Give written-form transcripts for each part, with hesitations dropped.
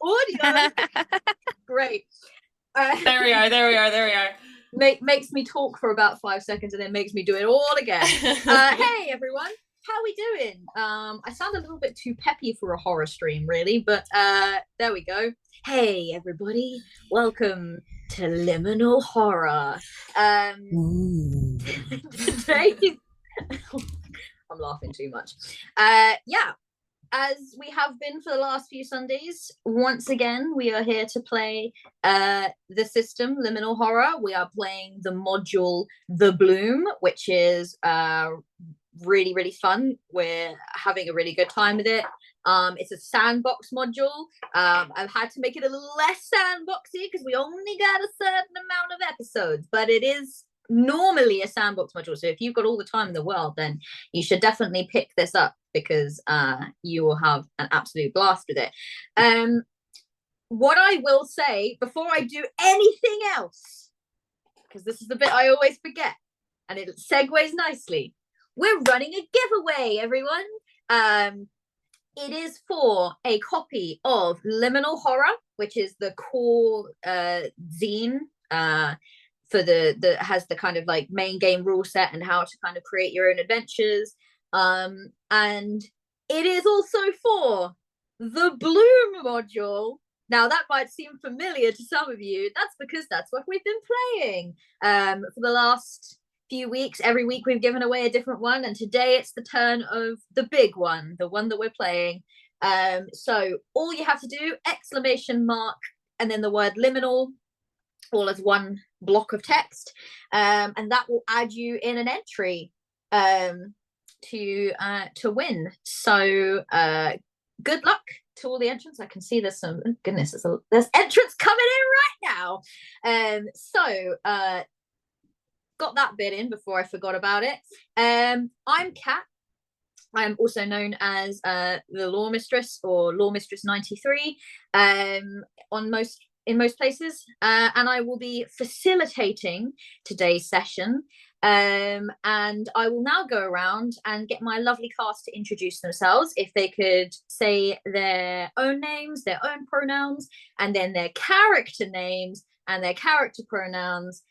audio. Great. There we are. Makes me talk for about 5 seconds and then makes me do it all again. Hey everyone, how are we doing? I sound a little bit too peppy for a horror stream, really, but there we go. Hey everybody, welcome to Liminal Horror. Today, I'm laughing too much. Yeah, as we have been for the last few Sundays, once again, we are here to play the system, Liminal Horror. We are playing the module, The Bloom, which is really, really fun. We're having a really good time with it. It's a sandbox module. I've had to make it a little less sandboxy because we only got a certain amount of episodes, but it is normally a sandbox module. So if you've got all the time in the world, then you should definitely pick this up because you will have an absolute blast with it. What I will say before I do anything else, because this is the bit I always forget, and it segues nicely. We're running a giveaway, everyone. It is for a copy of Liminal Horror, which is the core zine for the has the kind of like main game rule set and how to kind of create your own adventures. And it is also for the Bloom module. Now that might seem familiar to some of you. That's because that's what we've been playing for the last few weeks. Every week we've given away a different one, and today it's the turn of the big one, the one that we're playing. So all you have to do, exclamation mark, and then the word liminal, all as one block of text, and that will add you in an entry to win. So good luck to all the entrants. I can see there's some goodness, there's entrants coming in right now. So got that bit in before I forgot about it. I'm Kat. I am also known as the Law Mistress or Law Mistress 93 in most places, and I will be facilitating today's session. And I will now go around and get my lovely cast to introduce themselves. If they could say their own names, their own pronouns, and then their character names and their character pronouns,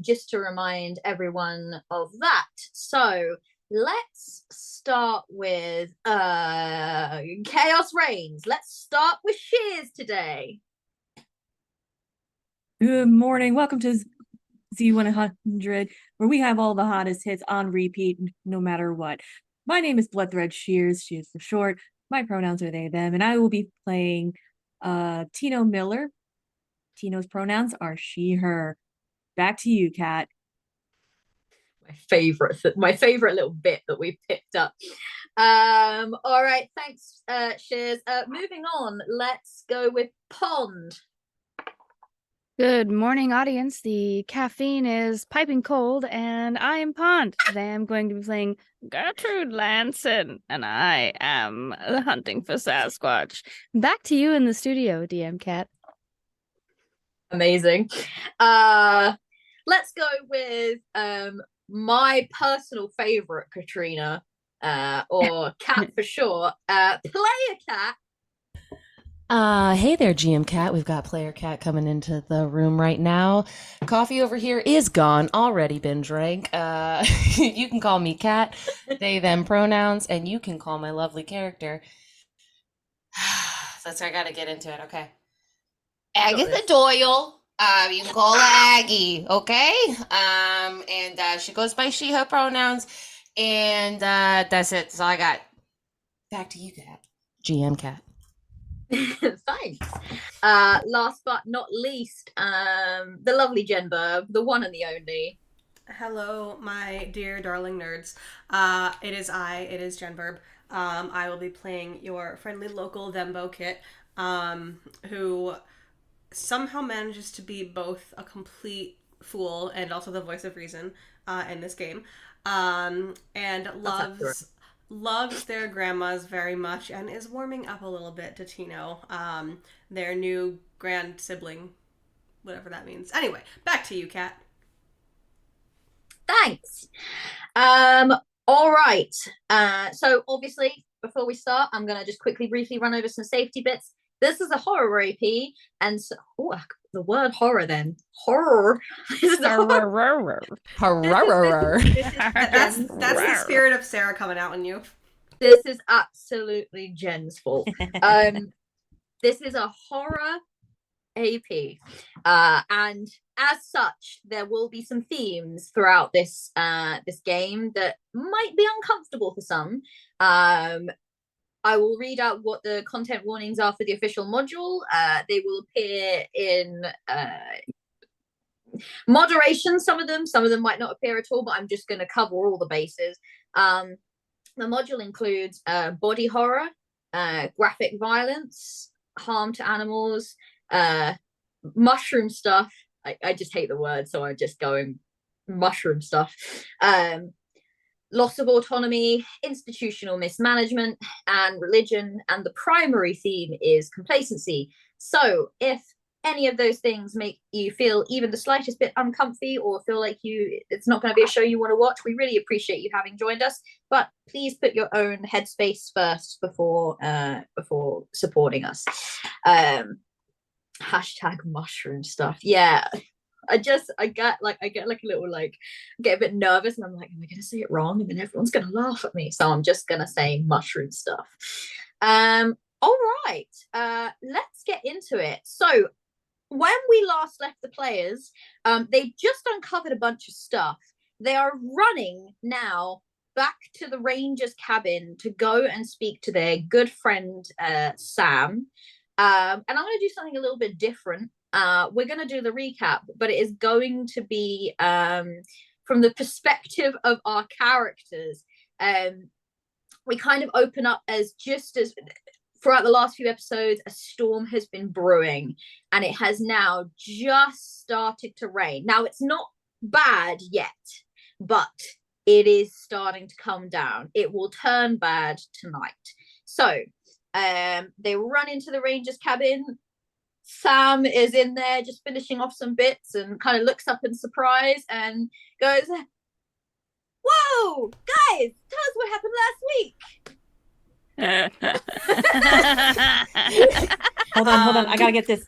just to remind everyone of that. So let's start with Chaos Reigns. Let's start with Shears today. Good morning. Welcome to Z100, where we have all the hottest hits on repeat, no matter what. My name is Bloodthread Shears. She is for short. My pronouns are they, them, and I will be playing Tino Miller. Tino's pronouns are she, her. Back to you, Kat. My favorite little bit that we've picked up. All right, thanks, Shears. Moving on, let's go with Pond. Good morning, audience. The caffeine is piping cold, and I am Pond. Today I'm going to be playing Gertrude Lanson, and I am hunting for Sasquatch. Back to you in the studio, DM Cat. Amazing. Let's go with my personal favorite Katrina, or Cat for short. Player Cat. Hey there, GM Cat. We've got Player Cat coming into the room right now. Coffee over here is gone, already been drank. You can call me Cat, they, them pronouns, and you can call my lovely character. That's where I gotta get into it, okay. Agatha Doyle. You can call her Aggie, okay? And she goes by she, her pronouns, and that's it. That's all I got. Back to you, Cat. GM Cat. Thanks. Last but not least, the lovely Jen Burb, the one and the only. Hello, my dear darling nerds. It is Jen Burb. I will be playing your friendly local Dembo Kit, who somehow manages to be both a complete fool and also the voice of reason in this game, and loves their grandmas very much and is warming up a little bit to Tino, their new grand sibling, whatever that means. Anyway, back to you, Kat. Thanks. All right. So obviously, before we start, I'm going to just quickly briefly run over some safety bits. this is a horror AP, and so, the word horror then. Horror. This is a horror. That's the spirit of Sarah coming out in you. This is absolutely Jen's fault. This is a horror AP, and as such, there will be some themes throughout this game that might be uncomfortable for some. I will read out what the content warnings are for the official module. They will appear in moderation. Some of them might not appear at all, but I'm just going to cover all the bases. The module includes body horror, graphic violence, harm to animals, mushroom stuff. I just hate the word, so I'm just going mushroom stuff. Loss of autonomy, institutional mismanagement, and religion. And the primary theme is complacency. So if any of those things make you feel even the slightest bit uncomfy, or feel like it's not going to be a show you want to watch, we really appreciate you having joined us. But please put your own headspace first before supporting us. Hashtag mushroom stuff. Yeah. I get a bit nervous, and I'm like, am I gonna say it wrong? And then everyone's gonna laugh at me. So I'm just gonna say mushroom stuff. All right. Let's get into it. So when we last left the players, they just uncovered a bunch of stuff. They are running now back to the ranger's cabin to go and speak to their good friend Sam. And I'm going to do something a little bit different. We're going to do the recap, but it is going to be from the perspective of our characters. We kind of open up as throughout the last few episodes, a storm has been brewing, and it has now just started to rain. Now, it's not bad yet, but it is starting to come down. It will turn bad tonight. So they run into the ranger's cabin. Sam is in there just finishing off some bits and kind of looks up in surprise and goes, "Whoa, guys, tell us what happened last week." Hold on. I gotta get this.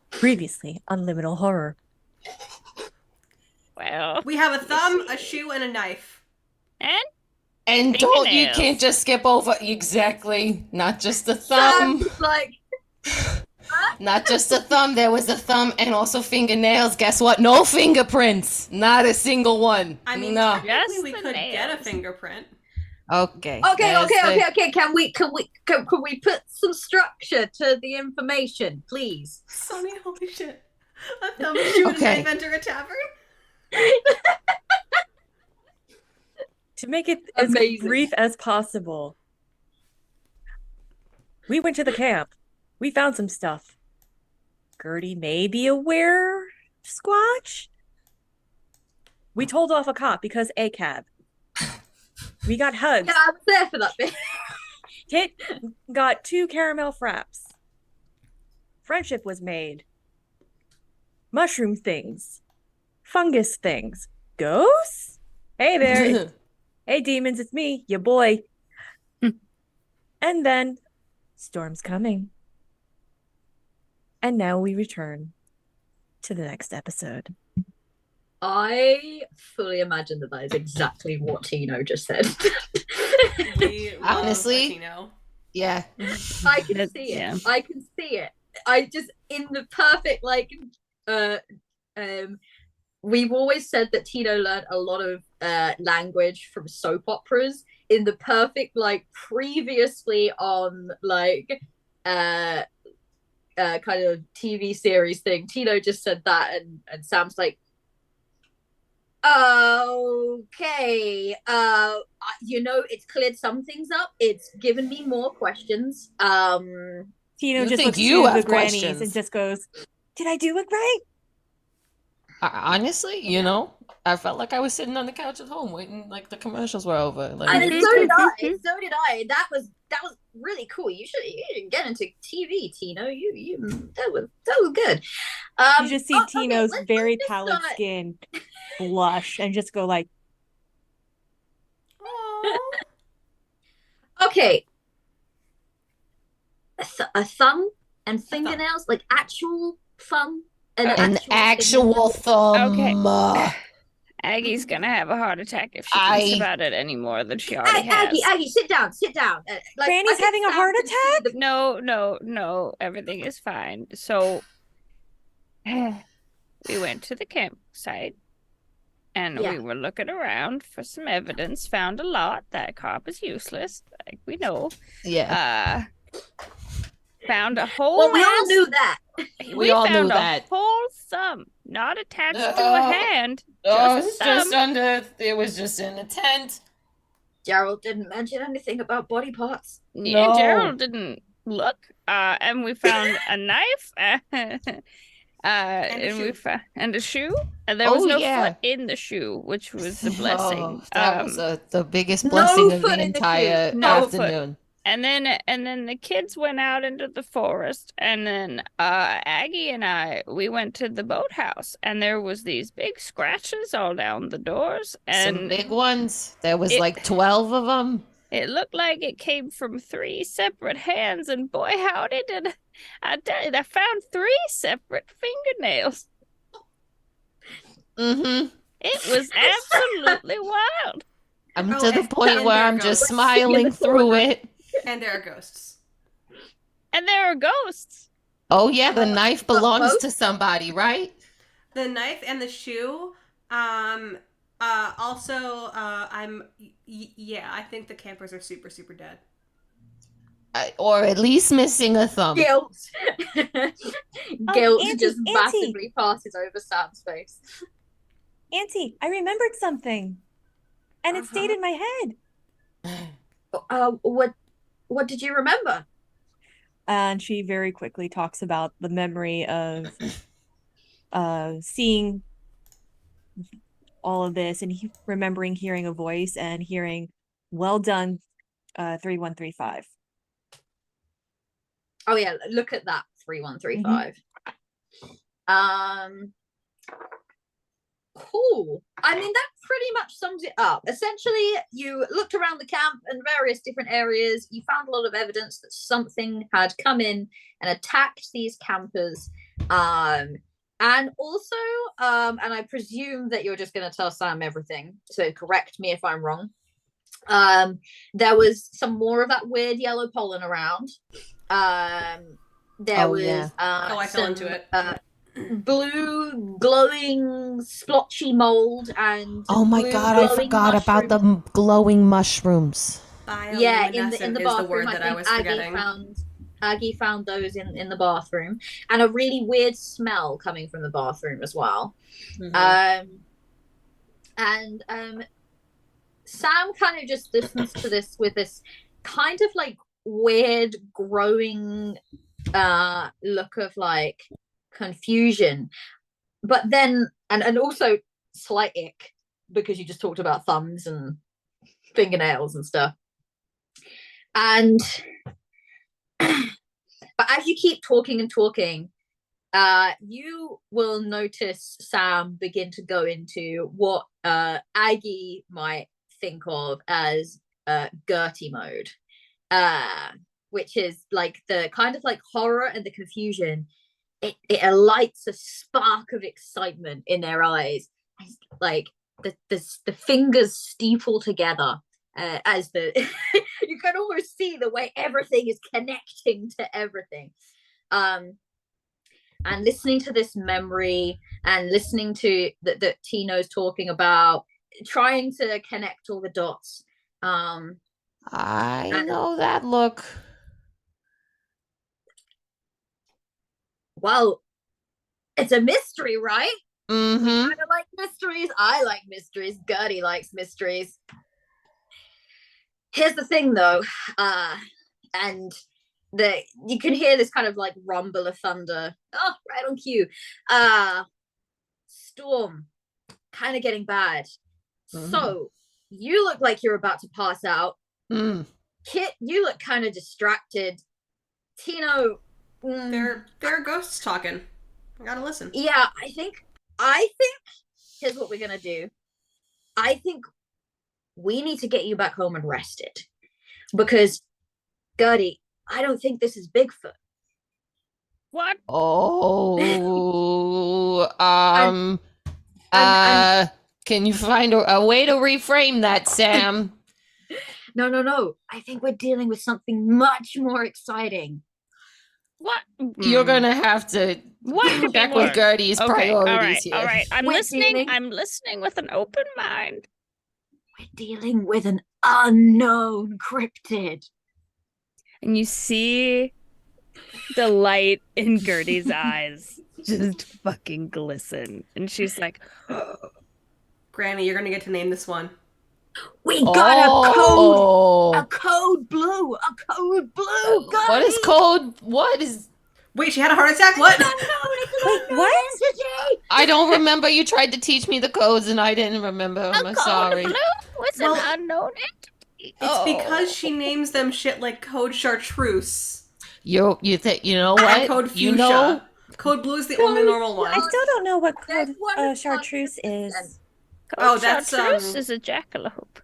Previously on Liminal Horror. Well, We have a thumb, a shoe, and a knife. And you Fingernails. can't just skip over exactly. Not just the thumb. Sam's like, Not just a thumb. There was a thumb and also fingernails. Guess what? No fingerprints. Not a single one. I mean, no. technically Just we the could get a nails. fingerprint. Okay. okay. Can we put some structure to the information, please? Sonny, holy shit. A thumb, a shoe, and a Okay. knife enter a tavern? To make it as Amazing. brief as possible, we went to the camp. We found some stuff. Gertie may be aware, Squatch. We told off a cop because ACAB. We got hugs. Yeah, I was there for that bit. Kit got 2 caramel fraps. Friendship was made. Mushroom things. Fungus things. Ghosts? Hey there. Hey demons, it's me, your boy. And then, storm's coming. And now we return to the next episode. I fully imagine that is exactly what Tino just said. We love Honestly, Latino. Yeah. I can see it. Yeah. I can see it. I just in the perfect we've always said that Tino learned a lot of language from soap operas. In the perfect previously on kind of TV series thing, Tino just said that, and Sam's like, okay, it's cleared some things up. It's given me more questions. Tino You just think looks you to have the grannies questions. and just goes, "Did I do it right?" Honestly, I felt like I was sitting on the couch at home waiting like the commercials were over. Like, And so did I. So did I. That was really cool. You should get into TV, Tino. You that was good. You just see Tino's very pallid skin blush and just go like, Aw. Okay. a thumb and fingernails, like actual thumb and An actual thumb. Aggie's gonna have a heart attack if she I- thinks about it any more than she already has. Aggie, sit down. Granny's having a heart attack? No, everything is fine. So we went to the campsite and we were looking around for some evidence, found a lot. That cop is useless, like we know. Yeah. Found a whole Well, we all knew that. We all found knew that. a whole thumb, not attached to a hand. It's just under. It was just in a tent. Gerald didn't mention anything about body parts. Yeah, No. Gerald didn't look. And we found a knife. And a shoe, and there was no foot in the shoe, which was a blessing. That was the biggest blessing of the entire afternoon. And then the kids went out into the forest, and then Aggie and we went to the boathouse, and there was these big scratches all down the doors, and some big ones. There was like 12 of them. It looked like it came from 3 separate hands, and boy, howdy did I tell you, I found 3 separate fingernails. Mm-hmm. It was absolutely wild. I'm to the point where I'm just smiling through it. And there are ghosts. And there are ghosts. Oh yeah, the knife belongs to somebody, right? The knife and the shoe. Also, I think the campers are super, super dead. Or at least missing a thumb. Guilt. Guilt Auntie, just massively passes over Sam's face. Auntie, I remembered something. And it stayed in my head. What did you remember? And she very quickly talks about the memory of seeing all of this and remembering hearing a voice and hearing, "Well done, 3135." Oh yeah, look at that 3135. Cool. I mean, that pretty much sums it up. Essentially, you looked around the camp and various different areas. You found a lot of evidence that something had come in and attacked these campers. And also, and I presume that you're just going to tell Sam everything, so correct me if I'm wrong. There was some more of that weird yellow pollen around. There was I fell into it. Blue glowing splotchy mold and oh my god, I forgot about the glowing mushrooms. Yeah, in the bathroom. The word that I was forgetting. Aggie found those in the bathroom, and a really weird smell coming from the bathroom as well. And Sam kind of just listens to this with this kind of like weird growing look of like confusion, but then and also slight ick because you just talked about thumbs and fingernails and stuff. And but as you keep talking and talking, you will notice Sam begin to go into what Aggie might think of as Gertie mode, which is like the kind of like horror and the confusion. It alights a spark of excitement in their eyes, like the fingers steeple together as the you can almost see the way everything is connecting to everything. And listening to this memory and listening to that Tino's talking about, trying to connect all the dots. I know that look. Well, it's a mystery, right? Mm-hmm. We kind of like mysteries. I like mysteries. Gertie likes mysteries. Here's the thing, though, and you can hear this kind of like rumble of thunder. Oh, right on cue. Storm, kind of getting bad. So you look like you're about to pass out. Kit, you look kind of distracted. Tino. There are ghosts talking. I gotta listen. Yeah, I think here's what we're gonna do. I think we need to get you back home and rested, because Gertie, I don't think this is Bigfoot. What? Oh, And can you find a way to reframe that, Sam? no. I think we're dealing with something much more exciting. What? You're gonna have to What could be check more? with Gertie's priorities all right. here. I'm We're listening. dealing- I'm listening with an open mind. We're dealing with an unknown cryptid. And you see the light in Gertie's eyes just fucking glisten. And she's like, Granny, you're gonna get to name this one. We got a Oh, code blue, what is code? What is? Wait, she had a heart attack? What? Wait, what? Entity. I don't remember. You tried to teach me the codes, and I didn't remember. "A I'm code sorry. blue was Well, an unknown entity." It's because she names them shit like Code Chartreuse You know and what? Code Fuchsia. You know, Code Blue is the only normal one. I still don't know what There's code one of chartreuse 100%. is. Oh, that's, Chartreuse is a jackalope.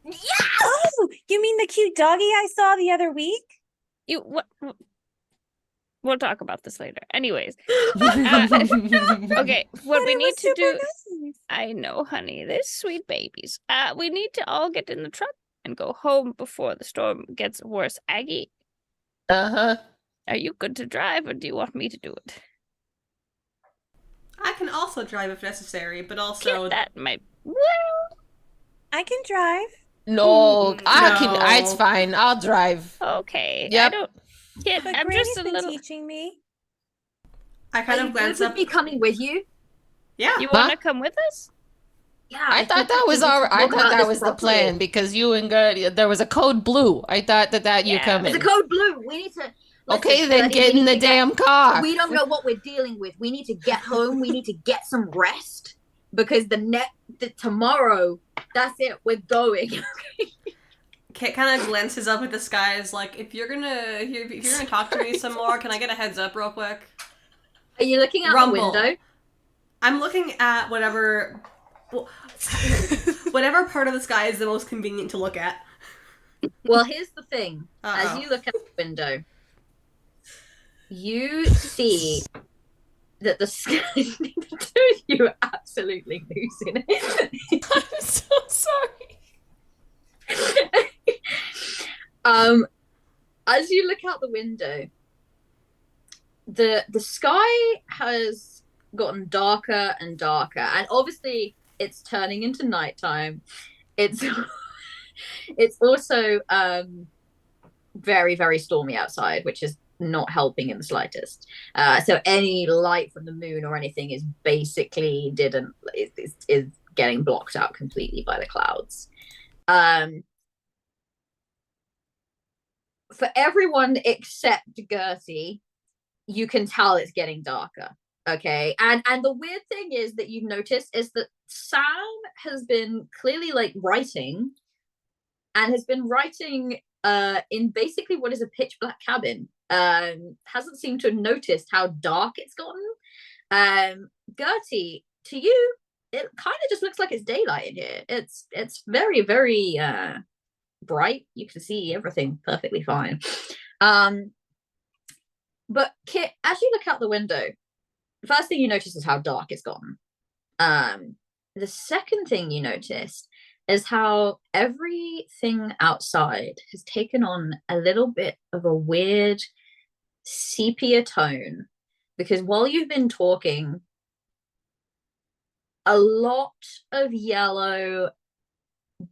Oh, you mean the cute doggy I saw the other week? You what? We'll talk about this later. Anyways, okay. What But we it need was to super do. nice. I know, honey. They're sweet babies. We need to all get in the truck and go home before the storm gets worse. Aggie, uh-huh. are you good to drive, or do you want me to do it? I can also drive if necessary, but also Kit, that might. Well, I can drive. No, I can. No. It's fine. I'll drive. okay. Yep. I don't. Kit, But I'm Granny's just a been little. teaching me. I kind Are of you glance good with up. me coming with you? Yeah. You Huh? want to come with us? Yeah. I thought think that we was need to our. I talk thought about that this was the properly. plan because you and Gertie. There was a code blue. I thought that you Yeah. come It's in. a code blue. We need to. Okay, Listen, then Gertie, get we in need the to get- damn car. We don't know what we're dealing with. We need to get home. We need to get some rest because tomorrow, that's it. We're going. Kit kind of glances up at the sky, is like, if you're gonna talk to me some more, can I get a heads up real quick? Are you looking out Rumble. the window? I'm looking at whatever part of the sky is the most convenient to look at. Well, here's the thing. As Uh-oh. you look out the window, you see that the sky. You are absolutely losing it. I'm so sorry. As you look out the window, the sky has gotten darker and darker, and obviously it's turning into nighttime. It's it's also very, very stormy outside, which is not helping in the slightest. So any light from the moon or anything is basically is getting blocked out completely by the clouds. For everyone except Gertie, you can tell it's getting darker. Okay, and the weird thing is that you've noticed is that Sam has been clearly like writing, and has been writing in basically what is a pitch black cabin. Hasn't seemed to have noticed how dark it's gotten. Gertie, to you, it kind of just looks like it's daylight in here. It's very, very bright. You can see everything perfectly fine. But Kit, as you look out the window, the first thing you notice is how dark it's gotten. The second thing you notice is how everything outside has taken on a little bit of a weird sepia tone, because while you've been talking, a lot of yellow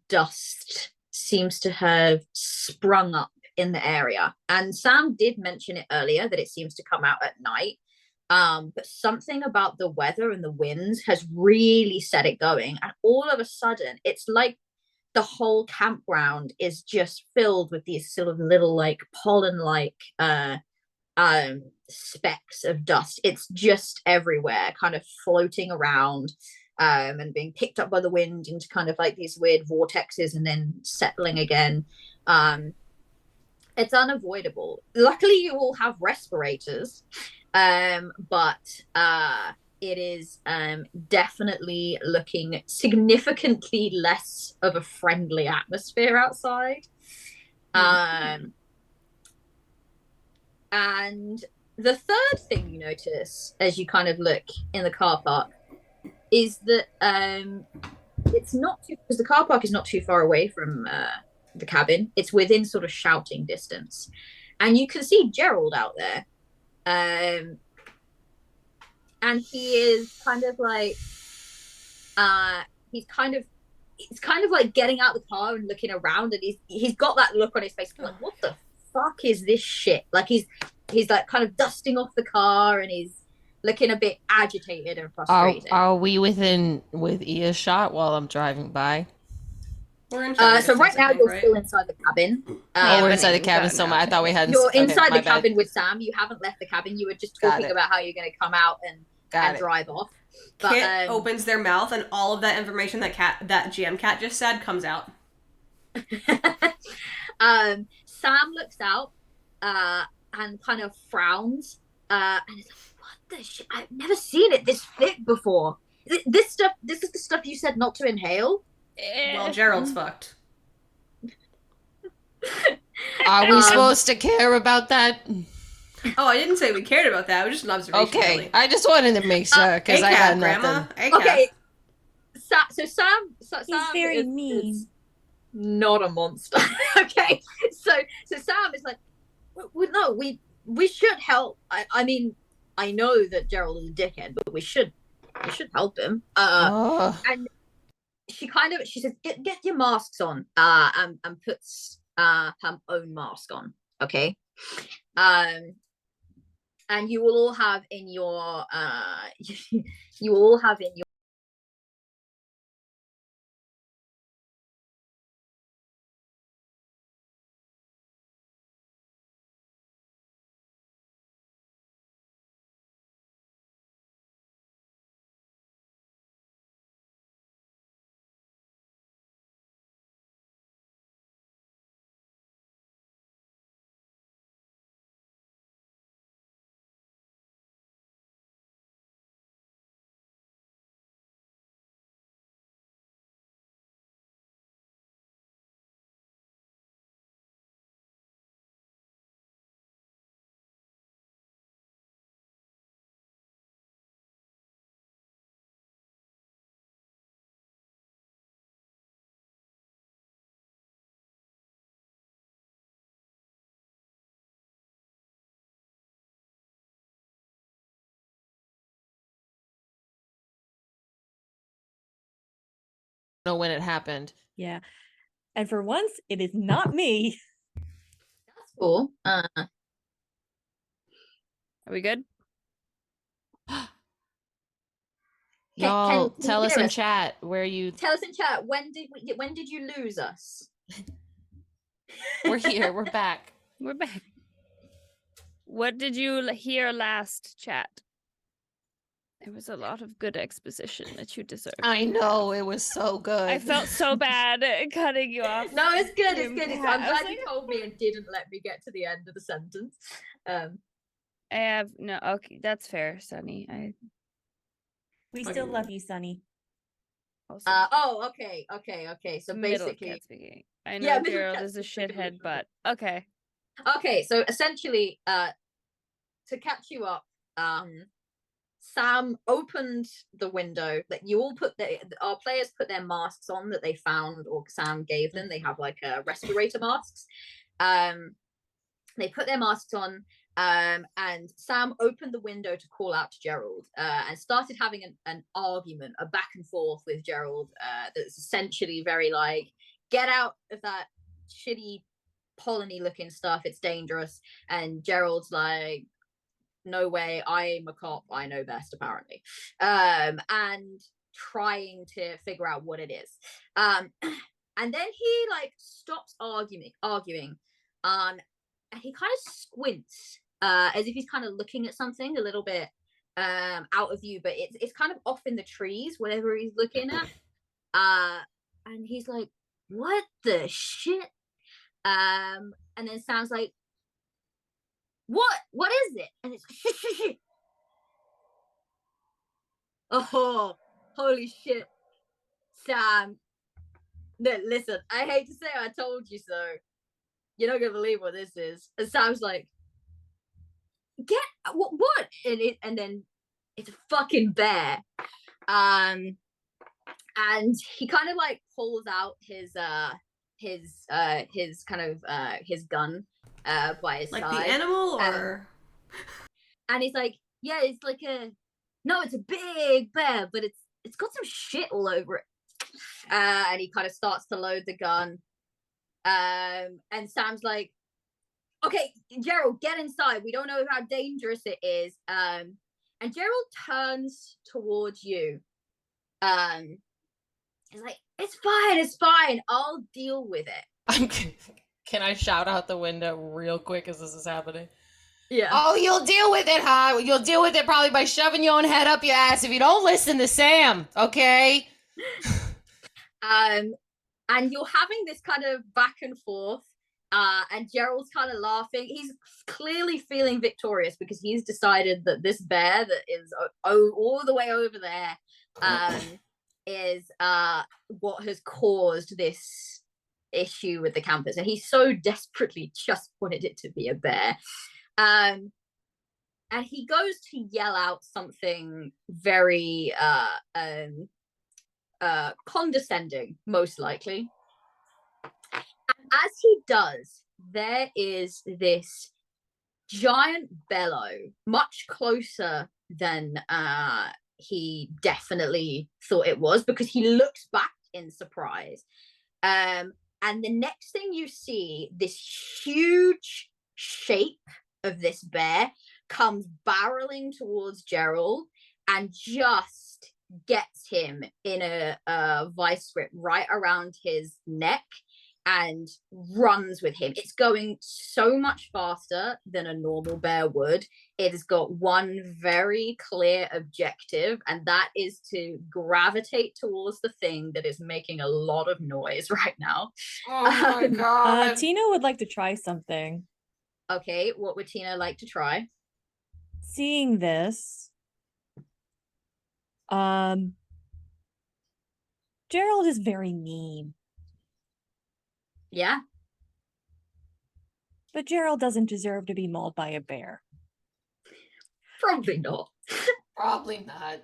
dust seems to have sprung up in the area. And Sam did mention it earlier that it seems to come out at night. But something about the weather and the winds has really set it going. And all of a sudden, it's like the whole campground is just filled with these sort of little like pollen-like specks of dust. It's just everywhere, kind of floating around, and being picked up by the wind into kind of like these weird vortexes and then settling again. It's unavoidable. Luckily, you all have respirators. But it is definitely looking significantly less of a friendly atmosphere outside. And the third thing you notice as you kind of look in the car park is that it's not too, because the car park is not too far away from the cabin. It's within sort of shouting distance, and you can see Gerald out there, and he is kind of like, he's kind of, it's kind of like getting out the car and looking around, and he's got that look on his face, like, what the fuck is this shit? Like he's like kind of dusting off the car, and he's looking a bit agitated and frustrated. Are we with earshot while I'm driving by? We're in so right now you're still inside the cabin. We're inside the cabin. So I thought we hadn't. You're inside the cabin with Sam. You haven't left the cabin. You were just talking about how you're going to come out and drive off. But, Kit opens their mouth, and all of that information that GM Cat just said comes out. Sam looks out and kind of frowns, and is like, "What the shit? I've never seen it this thick before. This is the stuff you said not to inhale." Well, Gerald's fucked. Are we supposed to care about that? Oh, I didn't say we cared about that. It was just an observation. Okay, really. I just wanted to make sure because I got nothing. Okay, so Sam He's very mean. Is not a monster. Okay, so Sam is like, no, we should help. I mean, I know that Gerald is a dickhead, but we should help him. And she says, get your masks on, and puts her own mask on. Okay. And you will all have in your Know when it happened. Yeah. And for once, it is not me. That's cool. Are we good? Y'all, can tell you us hear in us? chat where you. Tell us in chat, when did you lose us? We're here. We're back. We're back. What did you hear last, chat? There was a lot of good exposition that you deserved. I know, it was so good. I felt so bad cutting you off. No, it's good. It's good. I'm I was glad you told me and didn't let me get to the end of the sentence. I have no. Okay, that's fair, Sunny. We still love you, Sunny. Also, Okay. So middle basically, cat speaking. I know yeah, Gerald is a shithead, but okay. Okay, so essentially, to catch you up, Sam opened the window that you all our players put their masks on that they found, or Sam gave them. They have like respirator masks. They put their masks on, and Sam opened the window to call out to Gerald, and started having an argument, a back and forth with Gerald, that's essentially very like, get out of that shitty pollen-y looking stuff, it's dangerous. And Gerald's like, no way, I'm a cop, I know best, apparently. And trying to figure out what it is. And then he like stops arguing, and he kind of squints, as if he's kind of looking at something a little bit out of view, but it's kind of off in the trees, whatever he's looking at. And he's like, what the shit? And then Sam's like, what is it? And it's like, oh, holy shit, Sam. No, listen, I hate to say I told you so. You're not gonna believe what this is. And Sam's like, get what? And then it's a fucking bear. And he kind of like pulls out his kind of his gun by his like side. The animal, or and he's like, yeah, it's like it's a big bear, but it's got some shit all over it. And he kind of starts to load the gun. And Sam's like, okay, Gerald, get inside. We don't know how dangerous it is. And Gerald turns towards you. He's like, it's fine. I'll deal with it. Can I shout out the window real quick as this is happening? Yeah. Oh, you'll deal with it, huh? You'll deal with it probably by shoving your own head up your ass if you don't listen to Sam, okay? And you're having this kind of back and forth. And Gerald's kind of laughing. He's clearly feeling victorious because he's decided that this bear that is all the way over there is what has caused this issue with the campus. And he so desperately just wanted it to be a bear. And he goes to yell out something very condescending, most likely. As he does, there is this giant bellow, much closer than he definitely thought it was, because he looks back in surprise. And the next thing you see, this huge shape of this bear comes barreling towards Gerald and just gets him in a vice grip right around his neck and runs with him. It's going so much faster than a normal bear would. It has got one very clear objective, and that is to gravitate towards the thing that is making a lot of noise right now. Oh my god. Tina would like to try something. Okay, what would Tina like to try? Seeing this, Gerald is very mean. Yeah. But Gerald doesn't deserve to be mauled by a bear. Probably not. Probably not.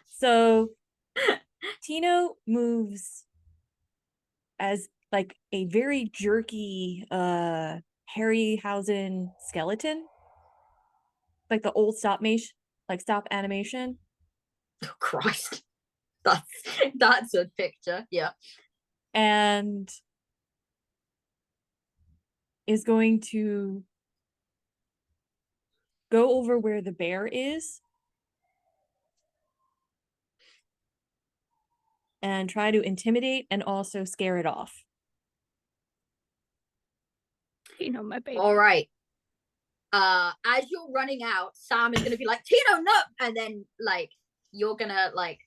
So Tino moves as like a very jerky Harryhausen skeleton. Like the old stop animation. Oh Christ. That's a picture. Yeah. And is going to go over where the bear is and try to intimidate and also scare it off. You know, my baby. All right. As you're running out, Sam is gonna be like, Tino, no! And then like you're gonna like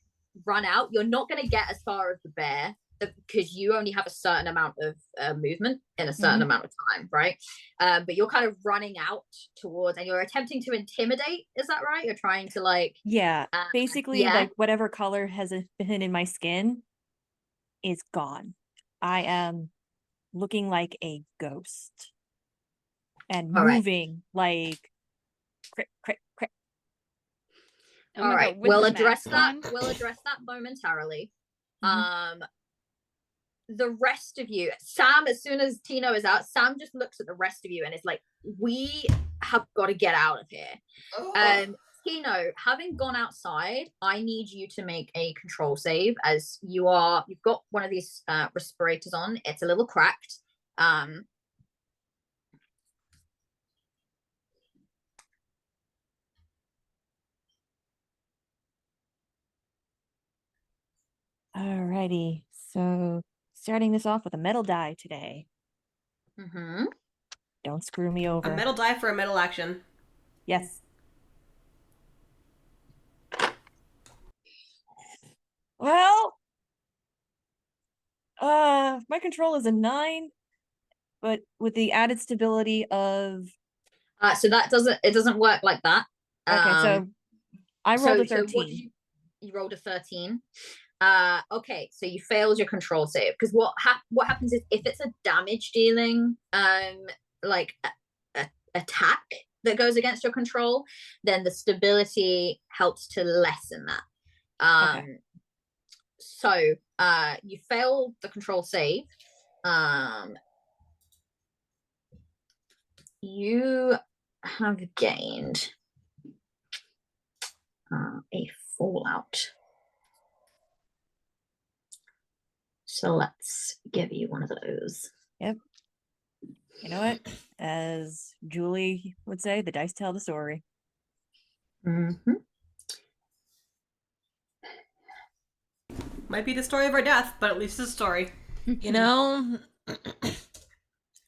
run out. You're not gonna get as far as the bear because you only have a certain amount of movement in a certain amount of time, right? But you're kind of running out towards, and you're attempting to intimidate. Is that right? You're trying to like, basically, like whatever color has been in my skin is gone. I am looking like a ghost and moving like crick, crick, crick. Oh all right, God, we'll address that. We'll address that momentarily. The rest of you, Sam, as soon as Tino is out, Sam just looks at the rest of you and is like, we have got to get out of here. Tino, having gone outside, I need you to make a control save, as you've got one of these respirators on. It's a little cracked. Alrighty, so starting this off with a metal die today. Don't screw me over. A metal die for a metal action. Yes. Well, my control is a 9, but with the added stability of. So that doesn't work like that. Okay, so I rolled a 13. You rolled a 13. Okay, so you failed your control save, because what happens is if it's a damage dealing like attack, that goes against your control, then the stability helps to lessen that. Okay. So you fail the control save. You have gained a fallout. So let's give you one of those. Yep. You know what? As Julie would say, the dice tell the story. Mm-hmm. Might be the story of our death, but at least it's a story. You know,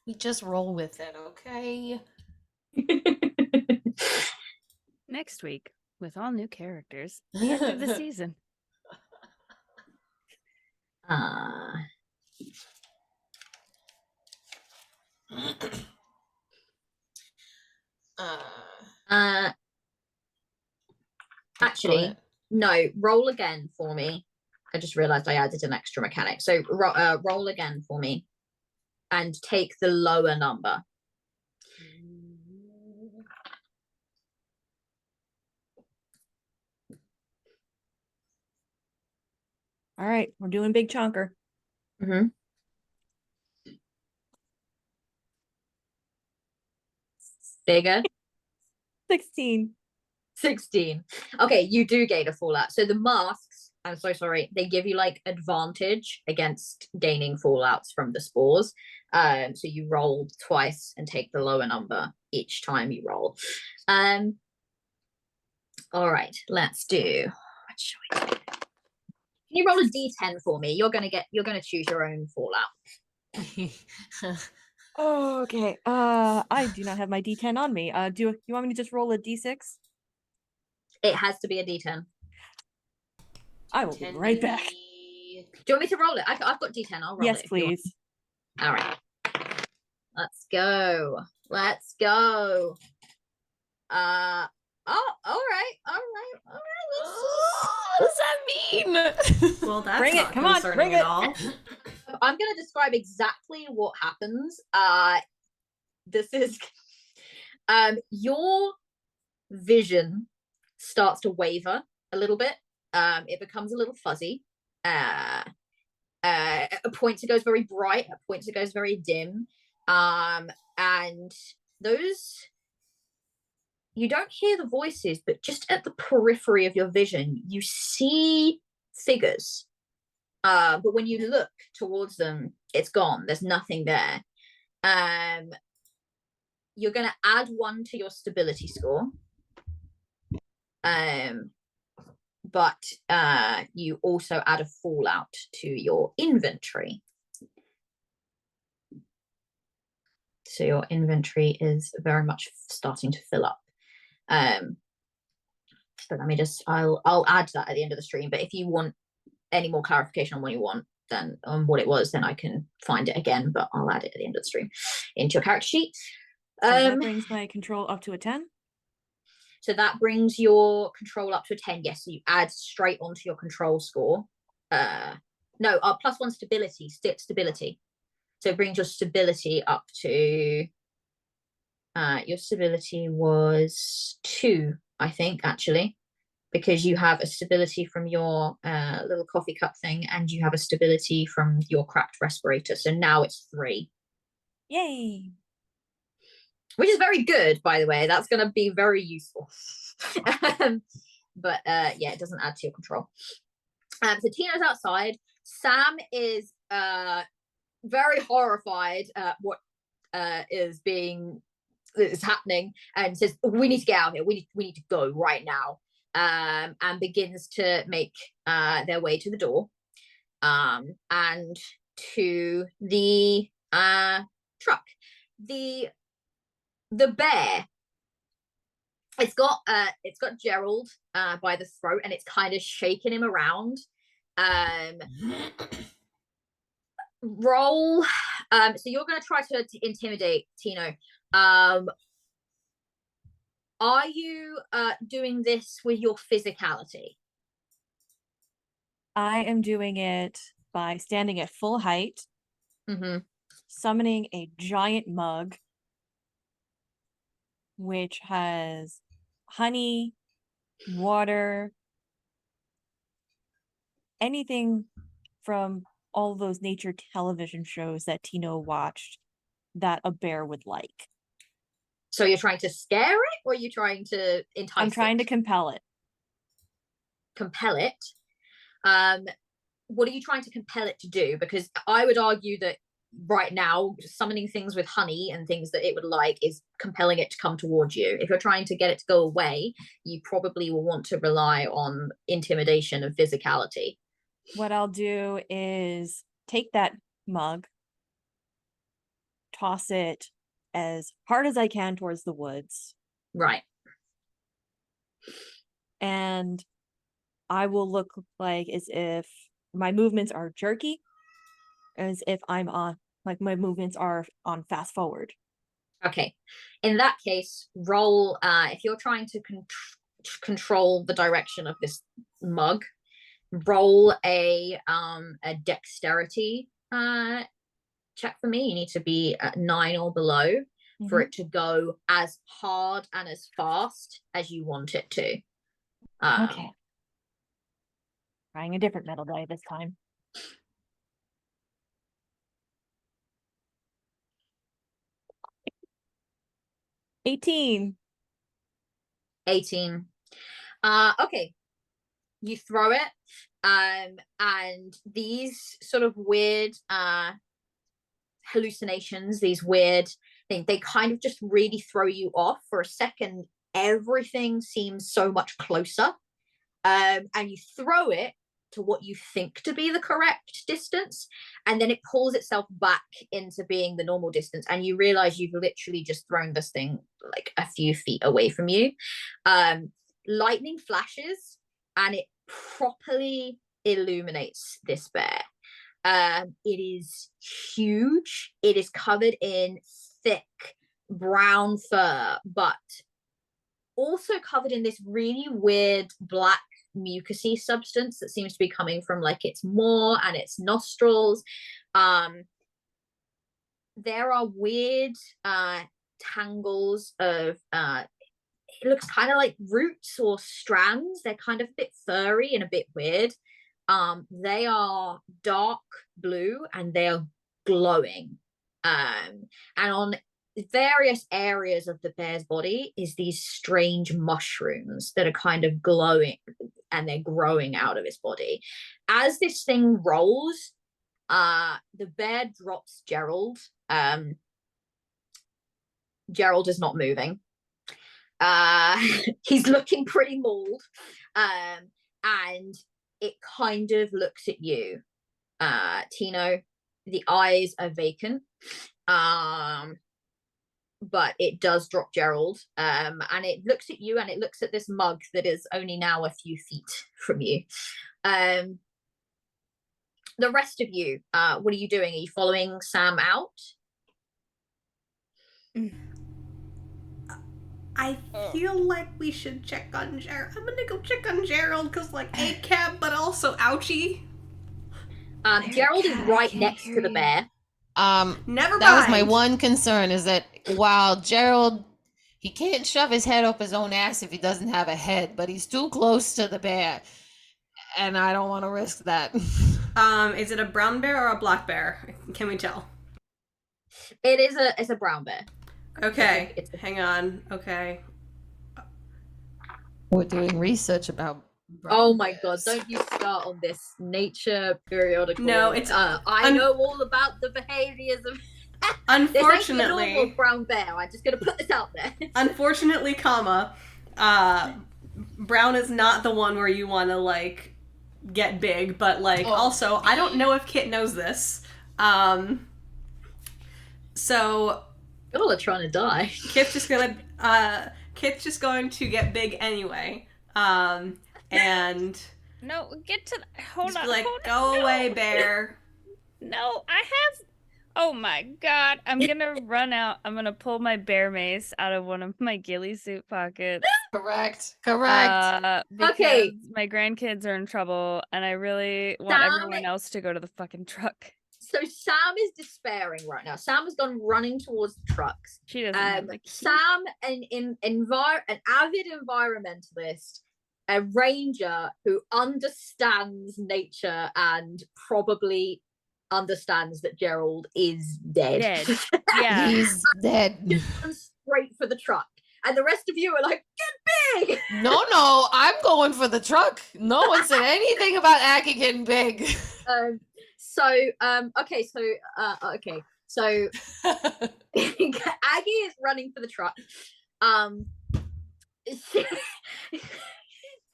we just roll with it, okay? Next week, with all new characters, the end of the season. Actually, no, roll again for me. I just realized I added an extra mechanic. So roll again for me and take the lower number. All right, we're doing big chunker. Mm-hmm. Bigger. 16. 16. Okay, you do gain a fallout. So the masks, I'm so sorry, they give you like advantage against gaining fallouts from the spores. So you roll twice and take the lower number each time you roll. All right, let's do. What should we do? Can you roll a d10 for me? You're gonna choose your own fallout. Oh, okay. I do not have my D10 on me. Do you want me to just roll a D6? It has to be a d10. I will be right back. Do you want me to roll it? I've got d10. I'll roll it. Yes, if you want. please. All right. Let's go. Let's go. Oh, all right. What does that mean? Well, that's Bring it. not Come on, concerning bring at it. all. I'm going to describe exactly what happens. This is your vision starts to waver a little bit. It becomes a little fuzzy. At points it goes very bright. At points it goes very dim. And those, you don't hear the voices, but just at the periphery of your vision, you see figures. But when you look towards them, it's gone. There's nothing there. You're going to add 1 to your stability score. But you also add a fallout to your inventory. So your inventory is very much starting to fill up. But let me just, I'll add that at the end of the stream. But if you want any more clarification on what you want, then on what it was, then I can find it again, but I'll add it at the end of the stream into your character sheet. So that brings my control up to a 10. So that brings your control up to a 10. Yes, so you add straight onto your control score. No, +1 stability. So it brings your stability up to. Your stability was 2, I think, actually, because you have a stability from your little coffee cup thing, and you have a stability from your cracked respirator. So now it's 3. Yay! Which is very good, by the way. That's going to be very useful. But yeah, it doesn't add to your control. So Tina's outside. Sam is very horrified at what is happening, and says, "We need to get out of here. We need to go right now." And begins to make their way to the door, and to the truck. The bear, it's got Gerald by the throat, and it's kind of shaking him around. Roll. So you're going to try to intimidate Tino. Are you doing this with your physicality? I am doing it by standing at full height, Mm-hmm. summoning a giant mug, which has honey, water, anything from all those nature television shows that Tino watched that a bear would like. So you're trying to scare it, or you're trying to entice I'm trying to it? compel it. Compel it. What are you trying to compel it to do? Because I would argue that right now, summoning things with honey and things that it would like is compelling it to come towards you. If you're trying to get it to go away, you probably will want to rely on intimidation and physicality. What I'll do is take that mug, toss it as hard as I can towards the woods. Right. And I will look like as if my movements are jerky, as if I'm on, like my movements are on fast forward. Okay. In that case, roll, if you're trying to control the direction of this mug, roll a dexterity check for me. You need to be at 9 or below for it to go as hard and as fast as you want it to. Okay. Trying a different metal die this time. $18. 18. Okay. You throw it, and these sort of weird hallucinations, these weird things, they kind of just really throw you off. For a second, everything seems so much closer, and you throw it to what you think to be the correct distance, and then it pulls itself back into being the normal distance, and you realize you've literally just thrown this thing like a few feet away from you. Lightning flashes and it properly illuminates this bear. It is huge. It is covered in thick brown fur, but also covered in this really weird black mucousy substance that seems to be coming from like its maw and its nostrils. There are weird tangles of it looks kind of like roots or strands. They're kind of a bit furry and a bit weird. They are dark blue and they are glowing. And on various areas of the bear's body is these strange mushrooms that are kind of glowing and they're growing out of its body. As this thing rolls, the bear drops Gerald. Gerald is not moving. He's looking pretty mauled, and it kind of looks at you, Tino. The eyes are vacant, but it does drop Gerald, and it looks at you and it looks at this mug that is only now a few feet from you. The rest of you, what are you doing? Are you following Sam out? I feel like we should check on Gerald. I'm gonna go check on Gerald because, like, ACAB, but also ouchie. Gerald is right next to the bear. Never mind. That was my one concern, is that while Gerald, he can't shove his head up his own ass if he doesn't have a head, but he's too close to the bear, and I don't want to risk that. Is it a brown bear or a black bear? Can we tell? It's a brown bear. Okay, hang on. Okay. We're doing research about. Oh my god! Don't you start on this nature periodical. No, it's. I know all about the behaviors of. Unfortunately, this ain't a normal brown bear. I'm just gonna put this out there. Unfortunately, brown is not the one where you want to like get big, but like also I don't know if Kit knows this. So. Y'all are trying to die. Kit's just going to get big anyway. And No, get to hold on. Like, hold go on, away, no. bear. No, I have. Oh my god! I'm gonna run out. I'm gonna pull my bear mace out of one of my ghillie suit pockets. Correct. Because Okay. my grandkids are in trouble, and I really want everyone else to go to the fucking truck. So Sam is despairing right now. Sam has gone running towards the trucks. She doesn't have the key. Sam, an avid environmentalist, a ranger who understands nature and probably understands that Gerald is dead. Yeah. He's dead. Straight for the truck. And the rest of you are like, get big! No, I'm going for the truck. No one said anything about Aggie getting big. Okay, so Aggie is running for the truck.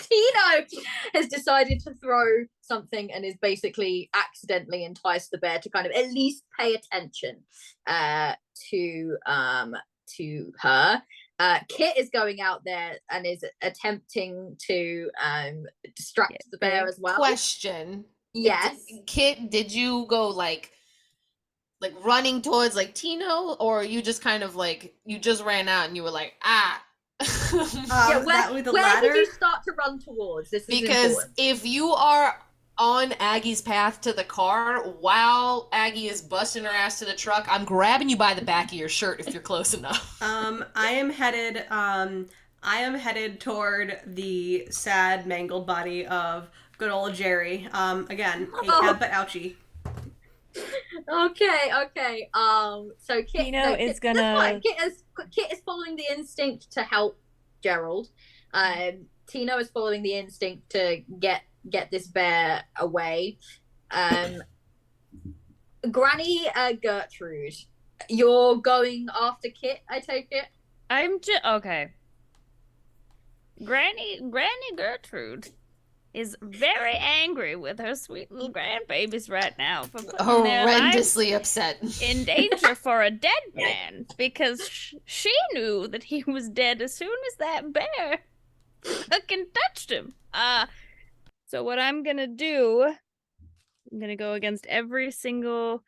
Tino has decided to throw something and is basically accidentally enticed the bear to kind of at least pay attention to her. Kit is going out there and is attempting to distract the bear as well. Question. Yes. Kit, did you go like running towards like Tino, or you just kind of like you just ran out and you were like, ah? Where did you start to run towards? This is because important. if you are on Aggie's path to the car while Aggie is busting her ass to the truck, I'm grabbing you by the back of your shirt if you're close enough. I am headed toward the sad, mangled body of good old Jerry. Again, a cab but ouchie. Okay. So Kit, Tino is gonna. Kit is following the instinct to help Gerald. Tino is following the instinct to get this bear away. Granny Gertrude, you're going after Kit, I take it? I'm just okay. Granny Gertrude is very angry with her sweet little grandbabies right now for putting their lives horrendously upset in danger for a dead man because she knew that he was dead as soon as that bear fucking touched him. So what I'm gonna do, I'm gonna go against every single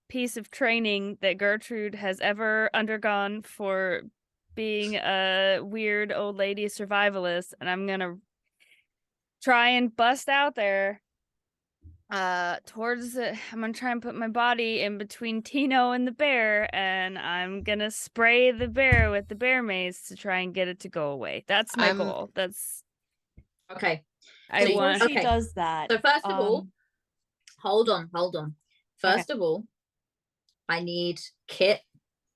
piece of training that Gertrude has ever undergone for being a weird old lady survivalist, and I'm gonna try and bust out there towards it. I'm gonna try and put my body in between Tino and the bear, and I'm gonna spray the bear with the bear mace to try and get it to go away. That's my goal. That's okay. Before she does that. So first of all, hold on. First of all, I need Kit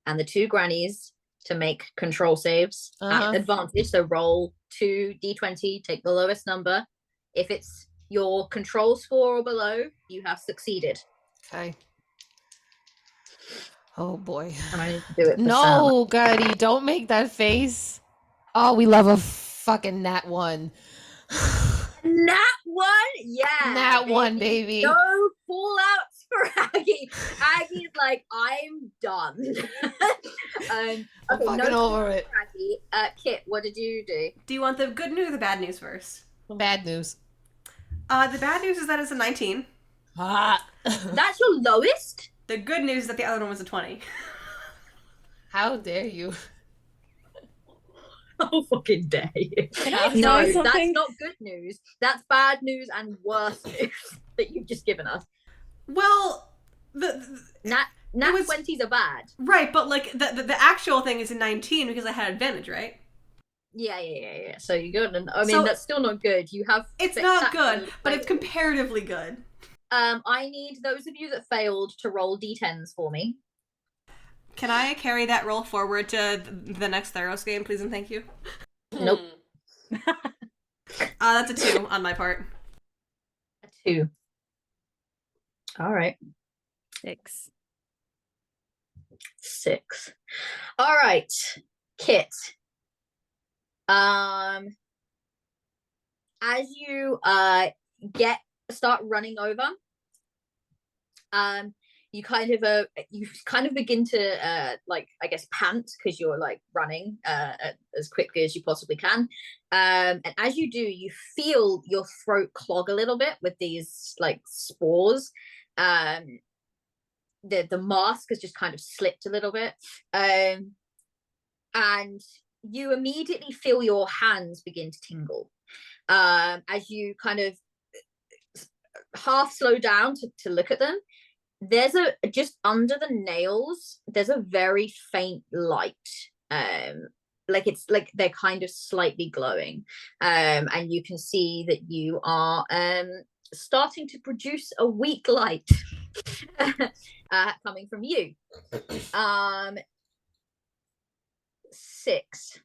and the two grannies to make control saves at advantage. So roll 2d20, take the lowest number. If it's your control score or below, you have succeeded. Okay. Oh boy. And I need to do it. No, Gutty, don't make that face. Oh, we love a fucking nat 1. Nat 1? Yeah. Nat 1, baby. No fallouts for Aggie. Aggie's like, I'm done. I'm fucking over it. Aggie. Kit, what did you do? Do you want the good news or the bad news first? Bad news. The bad news is that it's a 19. That's your lowest? The good news is that the other one was a 20. How dare you? Oh, fucking dare you. No, that's not good news. That's bad news and worse news that you've just given us. Well, Nat 20s are bad. Right, but like the actual thing is a 19 because I had advantage, right? Yeah. So you're good. I mean, that's still not good. You have. It's not good, but it's comparatively good. I need those of you that failed to roll d10s for me. Can I carry that roll forward to the next Theros game, please and thank you? Nope. That's a 2 on my part. A 2. All right. 6. 6. All right, Kit. As you start running over, you kind of begin to I guess pant because you're like running as quickly as you possibly can, and as you do, you feel your throat clog a little bit with these like spores. The mask has just kind of slipped a little bit, and you immediately feel your hands begin to tingle as you kind of half slow down to look at them. there's a just under the nails, there's a very faint light. Like it's like they're kind of slightly glowing. And you can see that you are starting to produce a weak light coming from you. 6.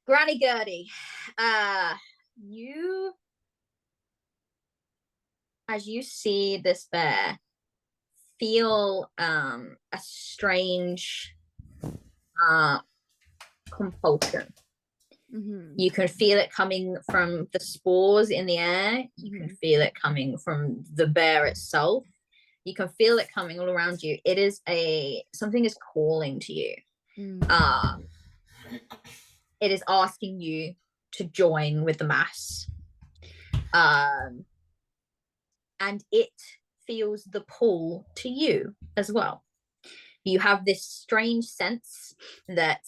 Granny Gertie, you, as you see this bear, feel a strange compulsion. You can feel it coming from the spores in the air. You can feel it coming from the bear itself. You can feel it coming all around you. It is something is calling to you. It is asking you to join with the mass. And it feels the pull to you as well. You have this strange sense that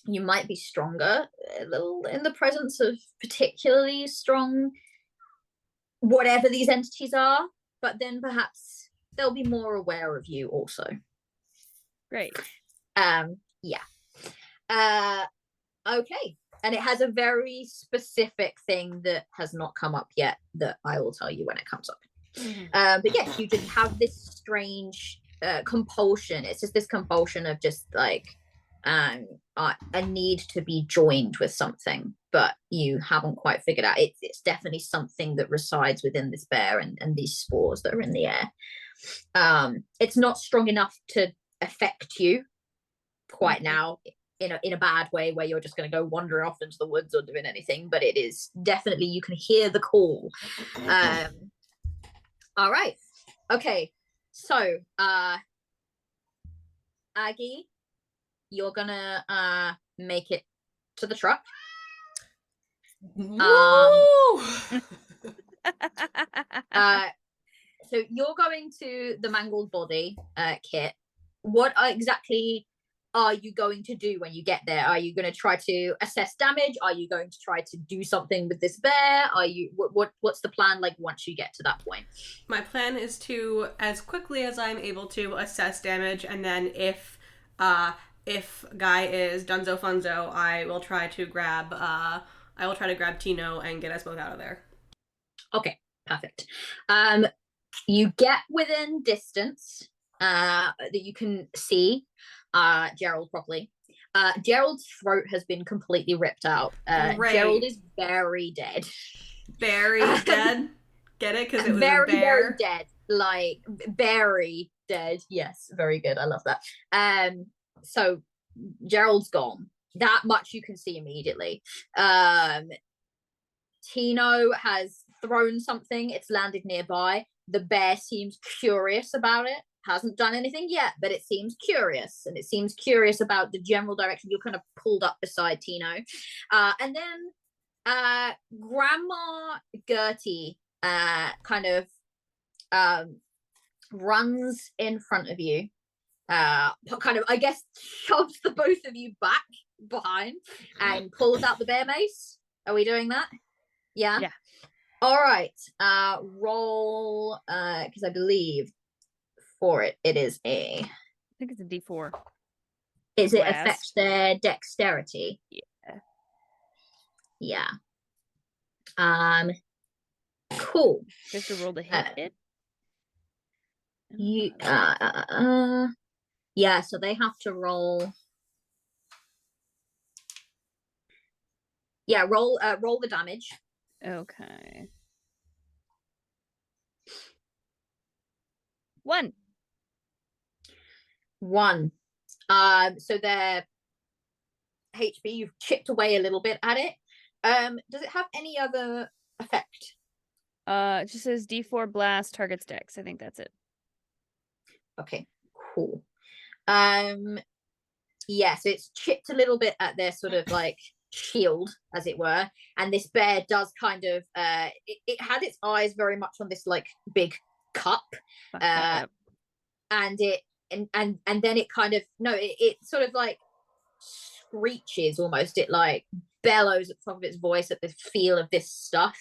you might be stronger a little in the presence of particularly strong whatever these entities are, but then perhaps they'll be more aware of you also. Great. Okay, and it has a very specific thing that has not come up yet that I will tell you when it comes up. But yes, you just have this strange compulsion. It's just this compulsion of just like a need to be joined with something, but you haven't quite figured out. It's definitely something that resides within this bear and these spores that are in the air. It's not strong enough to affect you quite now in a bad way where you're just going to go wandering off into the woods or doing anything, but it is definitely, you can hear the call. All right, okay, so Aggie, you're gonna make it to the truck. So you're going to the mangled body kit. What exactly are you going to do when you get there? Are you going to try to assess damage? Are you going to try to do something with this bear? Are you what's the plan like once you get to that point? My plan is to, as quickly as I'm able to, assess damage, and then if Guy is Dunzo Funzo, I will try to grab Tino and get us both out of there. Okay, perfect. You get within distance that you can see Gerald properly. Gerald's throat has been completely ripped out. Gerald is very dead. Very dead? Get it? Because it was very, a bear? very dead. Like, very dead. Yes, very good. I love that. So, Gerald's gone. That much you can see immediately. Tino has thrown something. It's landed nearby. The bear seems curious about it. Hasn't done anything yet, but it seems curious, and it seems curious about the general direction. You're kind of pulled up beside Tino, and then Grandma Gertie kind of runs in front of you, kind of, I guess, shoves the both of you back behind and pulls out the bear mace. Are we doing that? Yeah. All right. Roll, because I believe for it is I think it's a D4. Is it affect their dexterity? Yeah. Cool. Just to roll to hit it. You yeah, so they have to roll. Yeah, roll the damage. Okay. 1. So their HP, you've chipped away a little bit at it. Does it have any other effect? It just says D4 blast targets dex. I think that's it. Okay, cool. Yeah, so it's chipped a little bit at their sort of like shield, as it were, and this bear does kind of it had its eyes very much on this like big cup, and it and then it kind of it sort of like screeches almost. It like bellows at the top of its voice at the feel of this stuff,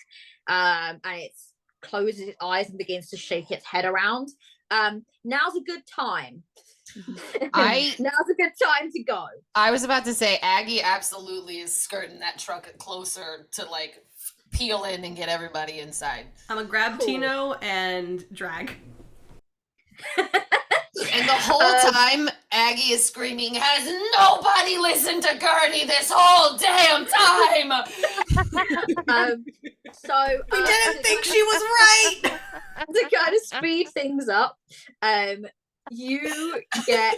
and it closes its eyes and begins to shake its head around. Now's a good time. Now's a good time to go. I was about to say Aggie absolutely is skirting that truck closer to like peel in and get everybody inside. I'm gonna grab Tino and drag. And the whole time, Aggie is screaming, has nobody listened to Gertie this whole damn time? We didn't think she was right! To kind of speed things up, you get,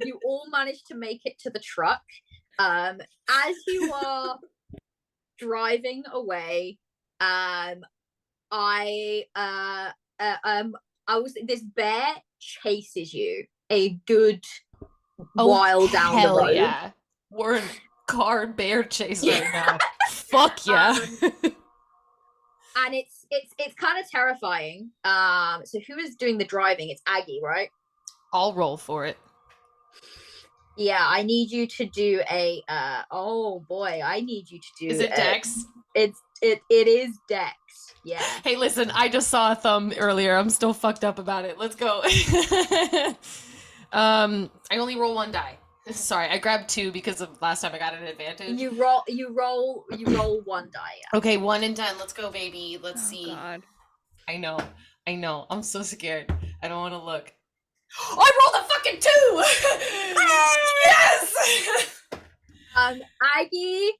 you all manage to make it to the truck. As you are driving away, this bear chases you a good while down the road. Yeah. We're in car bear chase right now. Fuck yeah. And it's kind of terrifying. So who is doing the driving? It's Aggie, right? I'll roll for it. Yeah, I need you to do a oh boy, I need you to do. Is it Dex? It is Dex. Yeah. Hey, listen, I just saw a thumb earlier. I'm still fucked up about it. Let's go. I only roll 1 die. Sorry, I grabbed 2 because of last time I got an advantage. You roll 1 die. Yeah. Okay, 1 and done. Let's go, baby. Let's see. God. I know. I'm so scared. I don't want to look. I rolled a fucking 2! Yes! Aggie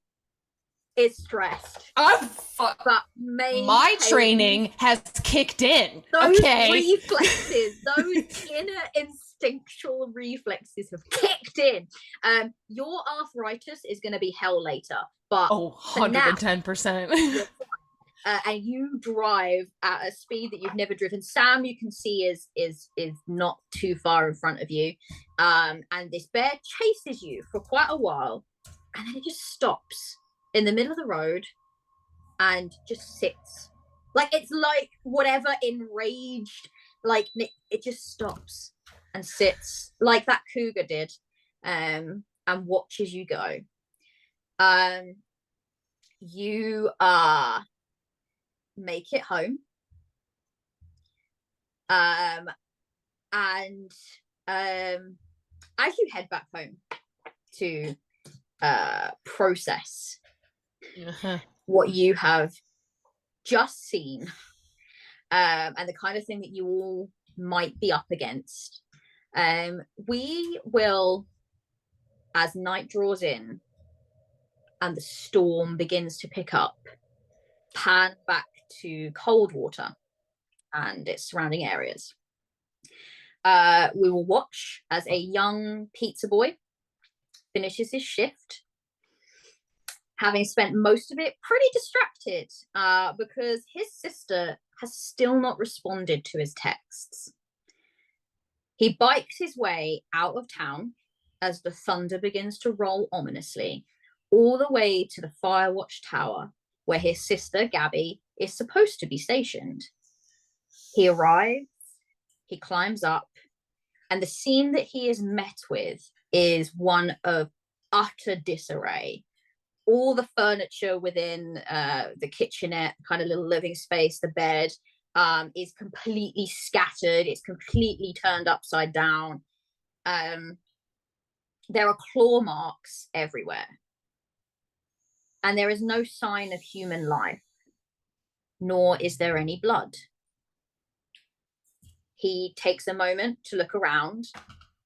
is stressed. Fuck. But my training has kicked in. Those okay. reflexes, those inner instinctual reflexes have kicked in. Your arthritis is going to be hell later, but 110%. and you drive at a speed that you've never driven. Sam, you can see is not too far in front of you, and this bear chases you for quite a while, and then it just stops in the middle of the road and just sits. Like it's like whatever enraged, like it just stops and sits like that cougar did, and watches you go. You make it home, and as you head back home to process what you have just seen, and the kind of thing that you all might be up against, we will, as night draws in and the storm begins to pick up, pan back to Coldwater and its surrounding areas. We will watch as a young pizza boy finishes his shift, having spent most of it pretty distracted, because his sister has still not responded to his texts. He bikes his way out of town as the thunder begins to roll ominously, all the way to the Firewatch Tower, where his sister, Gabby, is supposed to be stationed. He arrives, he climbs up, and the scene that he is met with is one of utter disarray. All the furniture within the kitchenette, kind of little living space, the bed, is completely scattered. It's completely turned upside down. There are claw marks everywhere. And there is no sign of human life, nor is there any blood. He takes a moment to look around,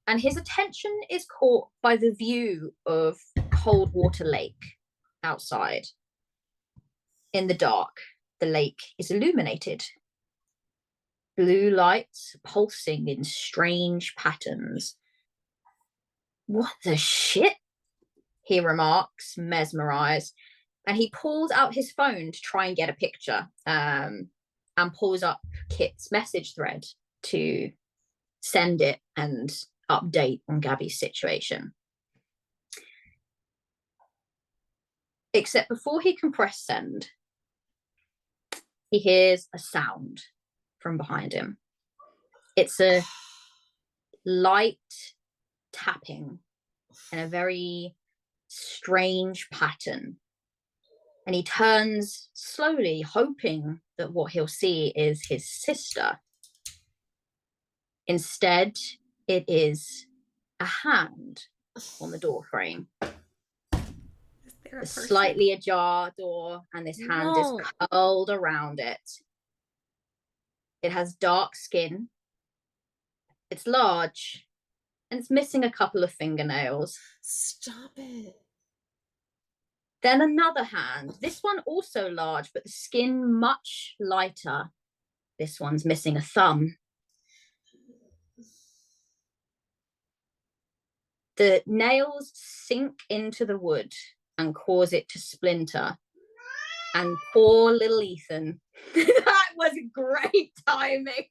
and his attention is caught by the view of Coldwater Lake outside. In the dark, the lake is illuminated. Blue lights pulsing in strange patterns. What the shit? He remarks, mesmerized, and he pulls out his phone to try and get a picture, and pulls up Kit's message thread to send it and update on Gabby's situation. Except before he can press send, he hears a sound from behind him. It's a light tapping in a very strange pattern And he turns slowly, hoping that what he'll see is his sister. Instead, it is a hand on the door frame. A slightly ajar door, and this hand is curled around it. It has dark skin. It's large, and it's missing a couple of fingernails. Stop it. Then another hand. This one also large, but the skin much lighter. This one's missing a thumb. The nails sink into the wood and cause it to splinter. And poor little Ethan. That was great timing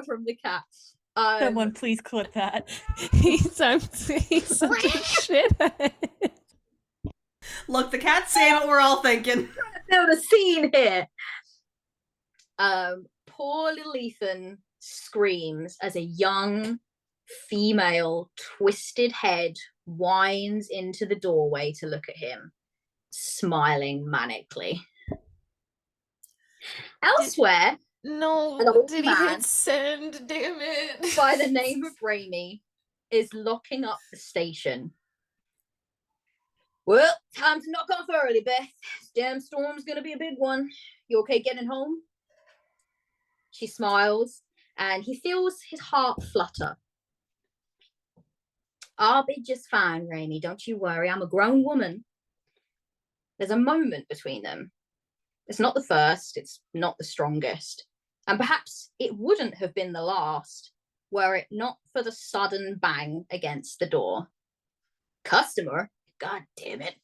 from the cat. Someone please clip that. He's such a shit. Look, the cat's saying what we're all thinking. Build a scene here. Poor little Ethan screams as a young female twisted head winds into the doorway to look at him, smiling manically. Elsewhere, Did he hit send? Damn it. by the name of Raimi is locking up the station. Well, time to knock off early, Beth. This damn storm's gonna be a big one. You okay getting home? She smiles, and he feels his heart flutter. I'll be just fine, Raimi. Don't you worry. I'm a grown woman. There's a moment between them. It's not the first. It's not the strongest. And perhaps it wouldn't have been the last were it not for the sudden bang against the door. Customer? God damn it.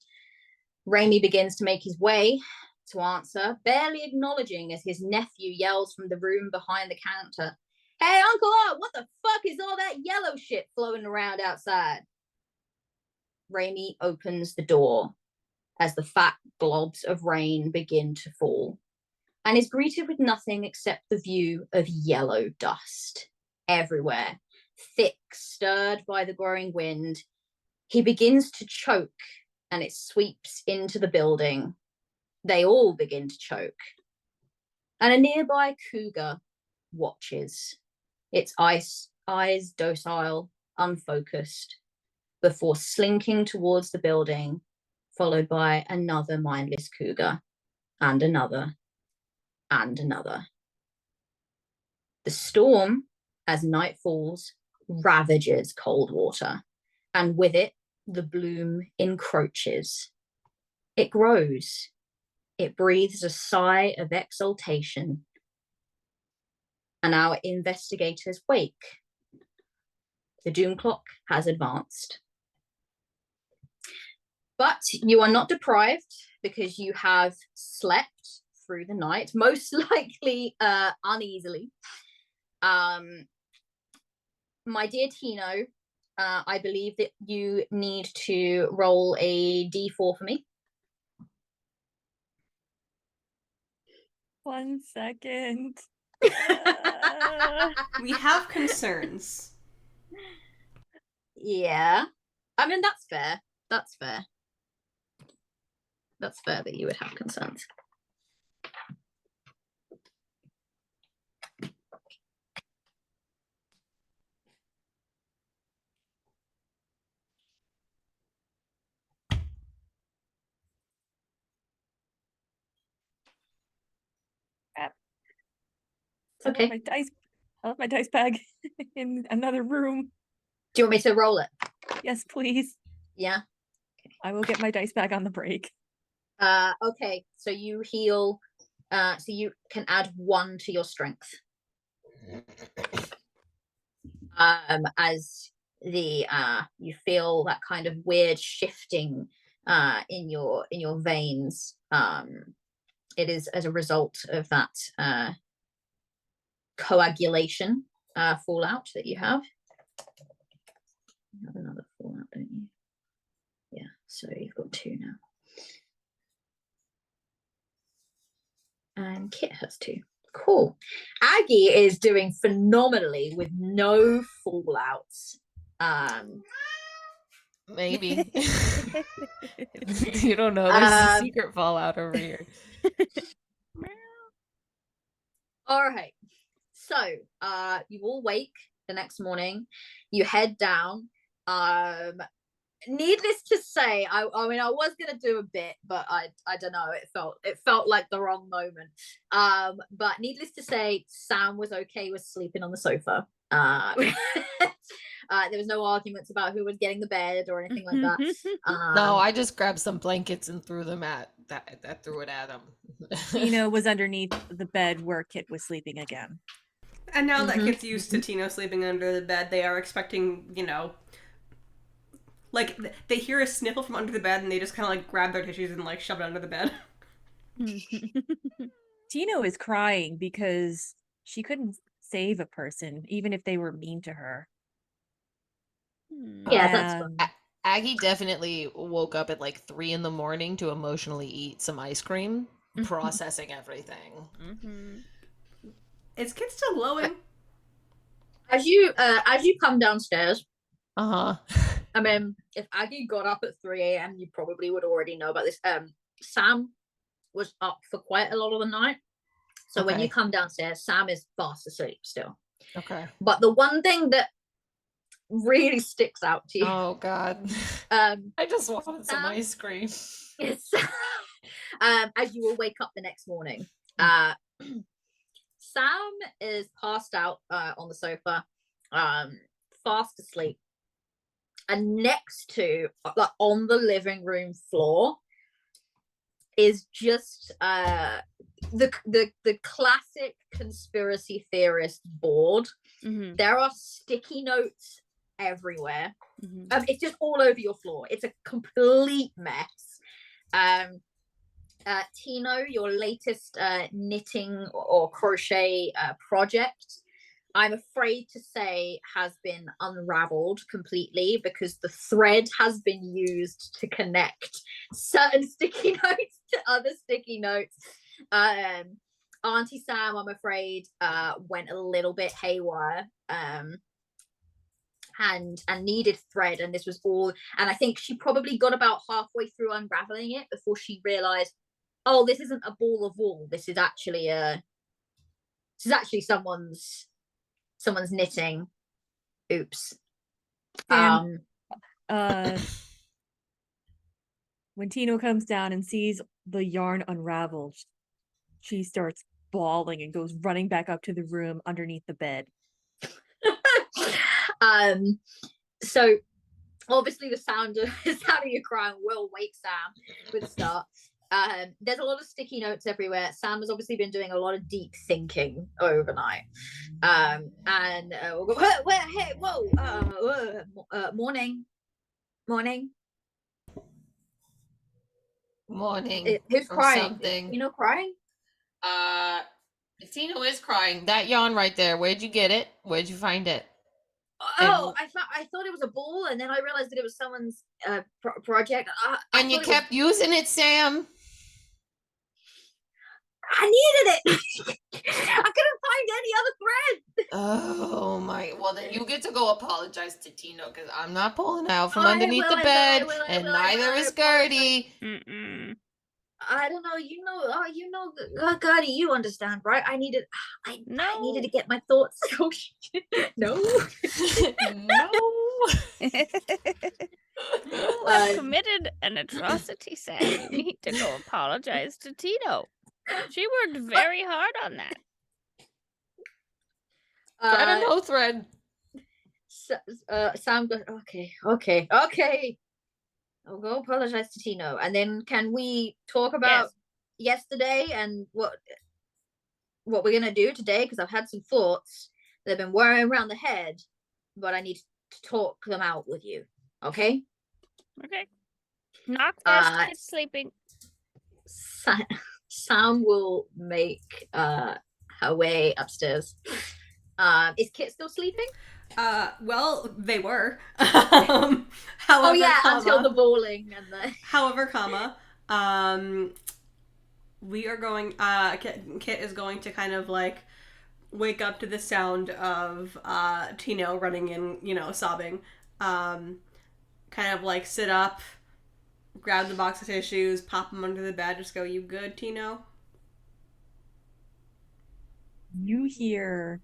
Raimi begins to make his way to answer, barely acknowledging as his nephew yells from the room behind the counter, "Hey, Uncle Art, what the fuck is all that yellow shit floating around outside?" Raimi opens the door as the fat globs of rain begin to fall, and is greeted with nothing except the view of yellow dust everywhere, thick, stirred by the growing wind. He begins to choke, and it sweeps into the building. They all begin to choke. And a nearby cougar watches, its eyes docile, unfocused, before slinking towards the building, followed by another mindless cougar, and another, and another. The storm, as night falls, ravages Coldwater, and with it, the bloom encroaches. It grows. It breathes a sigh of exultation. And our investigators wake. The doom clock has advanced. But you are not deprived because you have slept through the night, most likely uneasily. My dear Tino, I believe that you need to roll a d4 for me. 1 second. We have concerns. Yeah. I mean, that's fair. That's fair. That's fair that you would have concerns. It's okay. I left my dice bag in another room. Do you want me to roll it? Yes, please. Yeah. I will get my dice bag on the break. Okay, so you heal, so you can add 1 to your strength. As the you feel that kind of weird shifting in your veins. It is as a result of that coagulation fallout that you have. You have another fallout, don't you? Yeah, so you've got 2 now. And Kit has 2. Cool. Aggie is doing phenomenally with no fallouts. Maybe. You don't know. There's a secret fallout over here. All right. So, you all wake the next morning. You head down. Needless to say, I mean, I was gonna do a bit, but I don't know. It felt like the wrong moment. But needless to say, Sam was okay with sleeping on the sofa. There was no arguments about who was getting the bed or anything like that. No, I just grabbed some blankets and threw them at that. Threw it at him. Tino was underneath the bed where Kit was sleeping again. And now that Kit's used to Tino sleeping under the bed, they are expecting, like, they hear a sniffle from under the bed and they just kind of, like, grab their tissues and, like, shove it under the bed. Tino is crying because she couldn't save a person, even if they were mean to her. Yeah, that's fun. Aggie definitely woke up at like 3 a.m. to emotionally eat some ice cream, processing everything. Is Kit still glowing? As you come downstairs, I mean, if Aggie got up at 3 a.m., you probably would already know about this. Sam was up for quite a lot of the night. So when you come downstairs, Sam is fast asleep still. Okay. But the one thing that really sticks out to you. Oh God. I just wanted some ice cream. Yes. As you will wake up the next morning, Sam is passed out on the sofa, fast asleep, and next to, like, on the living room floor is just the classic conspiracy theorist board. There are sticky notes everywhere. It's just all over your floor. It's a complete mess. Tino, your latest knitting or crochet project, I'm afraid to say, has been unraveled completely because the thread has been used to connect certain sticky notes to other sticky notes. Auntie Sam, I'm afraid, went a little bit haywire and needed thread, and this was all, and I think she probably got about halfway through unraveling it before she realized, oh, this isn't a ball of wool, this is actually someone's knitting. Oops. When Tino comes down and sees the yarn unraveled, she starts bawling and goes running back up to the room underneath the bed. So obviously the sound of you crying will wake Sam with a start. There's a lot of sticky notes everywhere. Sam has obviously been doing a lot of deep thinking overnight. We'll go, hey, whoa, morning. Who's crying? Something. You know, crying? Tino is crying. That yarn right there. Where'd you get it? Where'd you find it? Oh, I thought it was a ball, and then I realized that it was someone's project. And you kept using it, Sam. I needed it. I couldn't find any other thread. Oh my! Well, then you get to go apologize to Tino because I'm not pulling out from underneath the bed, and neither is Gertie. I don't know. Gertie, you understand, right? I needed to get my thoughts. Oh shit! No. No. You have committed an atrocity, Sam. You need to go apologize to Tino. She worked very hard on that. Thread or no thread? Sam goes, okay. I'll go apologize to Tino. And then can we talk about yesterday and what we're going to do today? Because I've had some thoughts that have been whirring around the head, but I need to talk them out with you. Okay? Okay. Knock first, Kit's sleeping. Sam will make her way upstairs. Is Kit still sleeping? Well, they were. However, until the bawling and the. However, we are going. Kit is going to kind of like wake up to the sound of Tino running in, sobbing. kind of like sit up, grab the box of tissues, pop them under the bed, just go, "You good, Tino?" You hear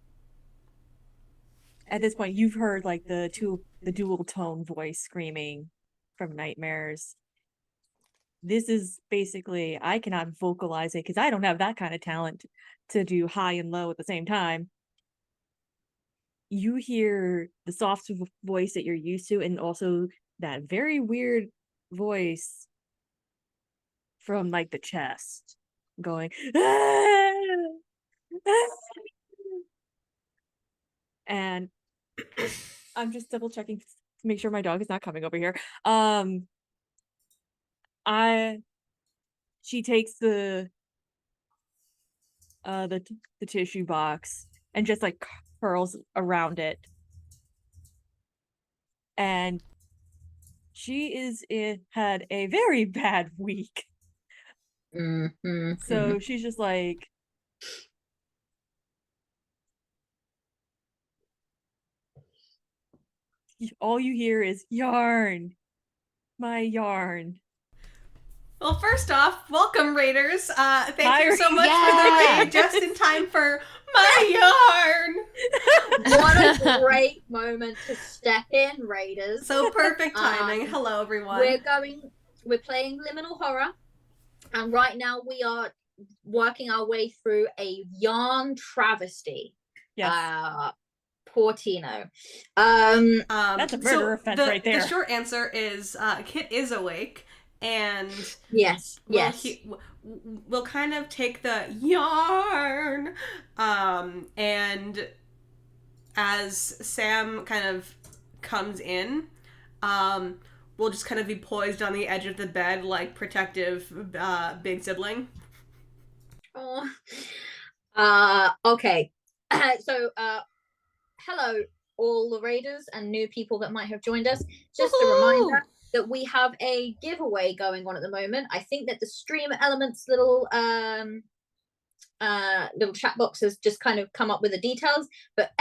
at this point, you've heard like the dual tone voice screaming from nightmares. This is basically, I cannot vocalize it because I don't have that kind of talent to do high and low at the same time. You hear the soft voice that you're used to, and also that very weird voice from like the chest going, "Ah! Ah!" And I'm just double checking to make sure my dog is not coming over here. She takes the tissue box and just like curls around it, and had a very bad week. So she's just like, all you hear is yarn, my yarn. Well, first off, welcome, Raiders. Thank you so much Yes. for the raid, just in time for my yarn. What a great moment to step in, Raiders. So perfect timing. Hello, everyone. We're playing Liminal Horror, and right now we are working our way through a yarn travesty. Yes. Poor Tino. That's a murder offense right there. The short answer is Kit is awake, and yes. we'll kind of take the yarn, and as Sam kind of comes in, we'll just kind of be poised on the edge of the bed like protective big sibling. Oh. Okay. So, hello, all the raiders and new people that might have joined us. Just a reminder that we have a giveaway going on at the moment. I think that the Stream Elements little chat box has just kind of come up with the details, but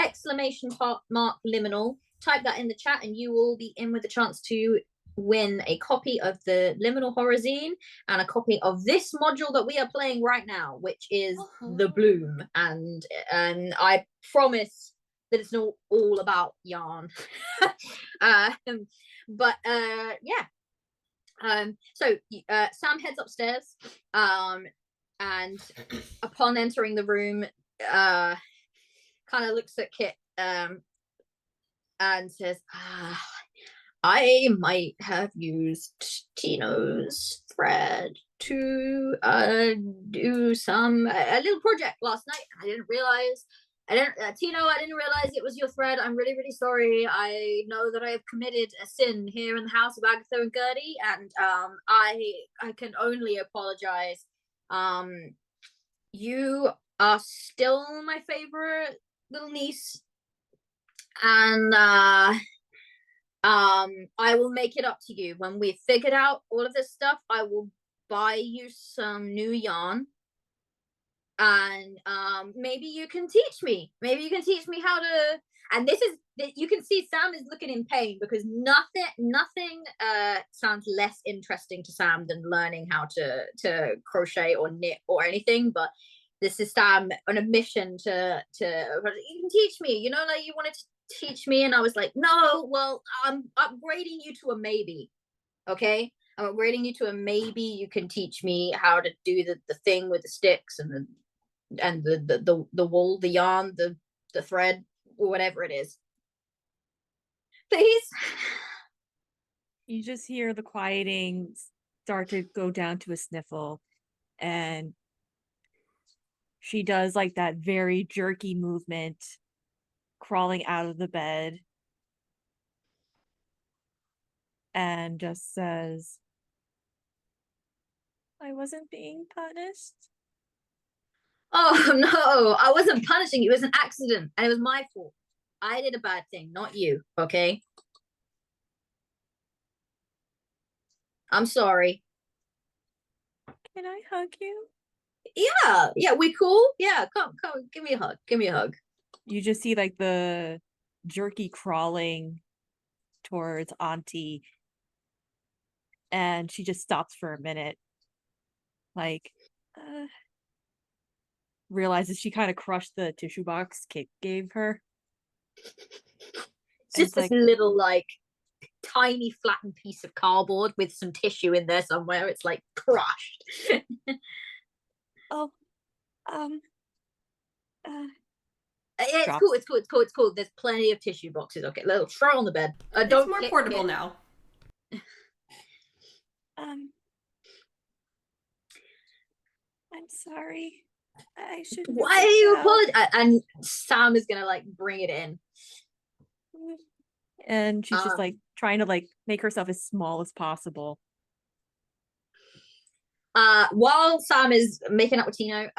!mark liminal, type that in the chat and you will be in with a chance to win a copy of the Liminal Horror Zine and a copy of this module that we are playing right now, which is The Bloom. And I promise that it's not all about yarn. So Sam heads upstairs, and upon entering the room, kind of looks at Kit and says, I might have used Tino's thread to do a little project last night. I didn't realize it was your thread. I'm really, really sorry. I know that I have committed a sin here in the house of Agatha and Gertie, and I can only apologize. You are still my favorite little niece, and I will make it up to you when we've figured out all of this stuff. I will buy you some new yarn, and maybe you can teach me. Maybe you can teach me how to. And you can see Sam is looking in pain because nothing sounds less interesting to Sam than learning how to crochet or knit or anything. But this is Sam on a mission to you can teach me. You know, like you wanted to teach me, and I was like, no, well, I'm upgrading you to a maybe. Okay, I'm upgrading you to a maybe. You can teach me how to do the thing with the sticks and the wool, the yarn, the thread, or whatever it is. Please. You just hear the quieting start to go down to a sniffle, and she does like that very jerky movement, crawling out of the bed, and just says, I wasn't being punished. Oh no, I wasn't punishing you. It was an accident, and it was my fault. I did a bad thing, not you. Okay, I'm sorry. Can I hug you? Yeah, we cool? Yeah, come, give me a hug. You just see like the jerky crawling towards Auntie, and she just stops for a minute, like, realizes she kind of crushed the tissue box Kit gave her. It's just this little, like, tiny flattened piece of cardboard with some tissue in there somewhere. It's like crushed. It's cool. It's cool. There's plenty of tissue boxes. Okay, little throw on the bed. It's don't more portable now. I'm sorry. I should. Why are you apologize? And Sam is gonna like bring it in, and she's just like trying to like make herself as small as possible. While Sam is making up with Tino,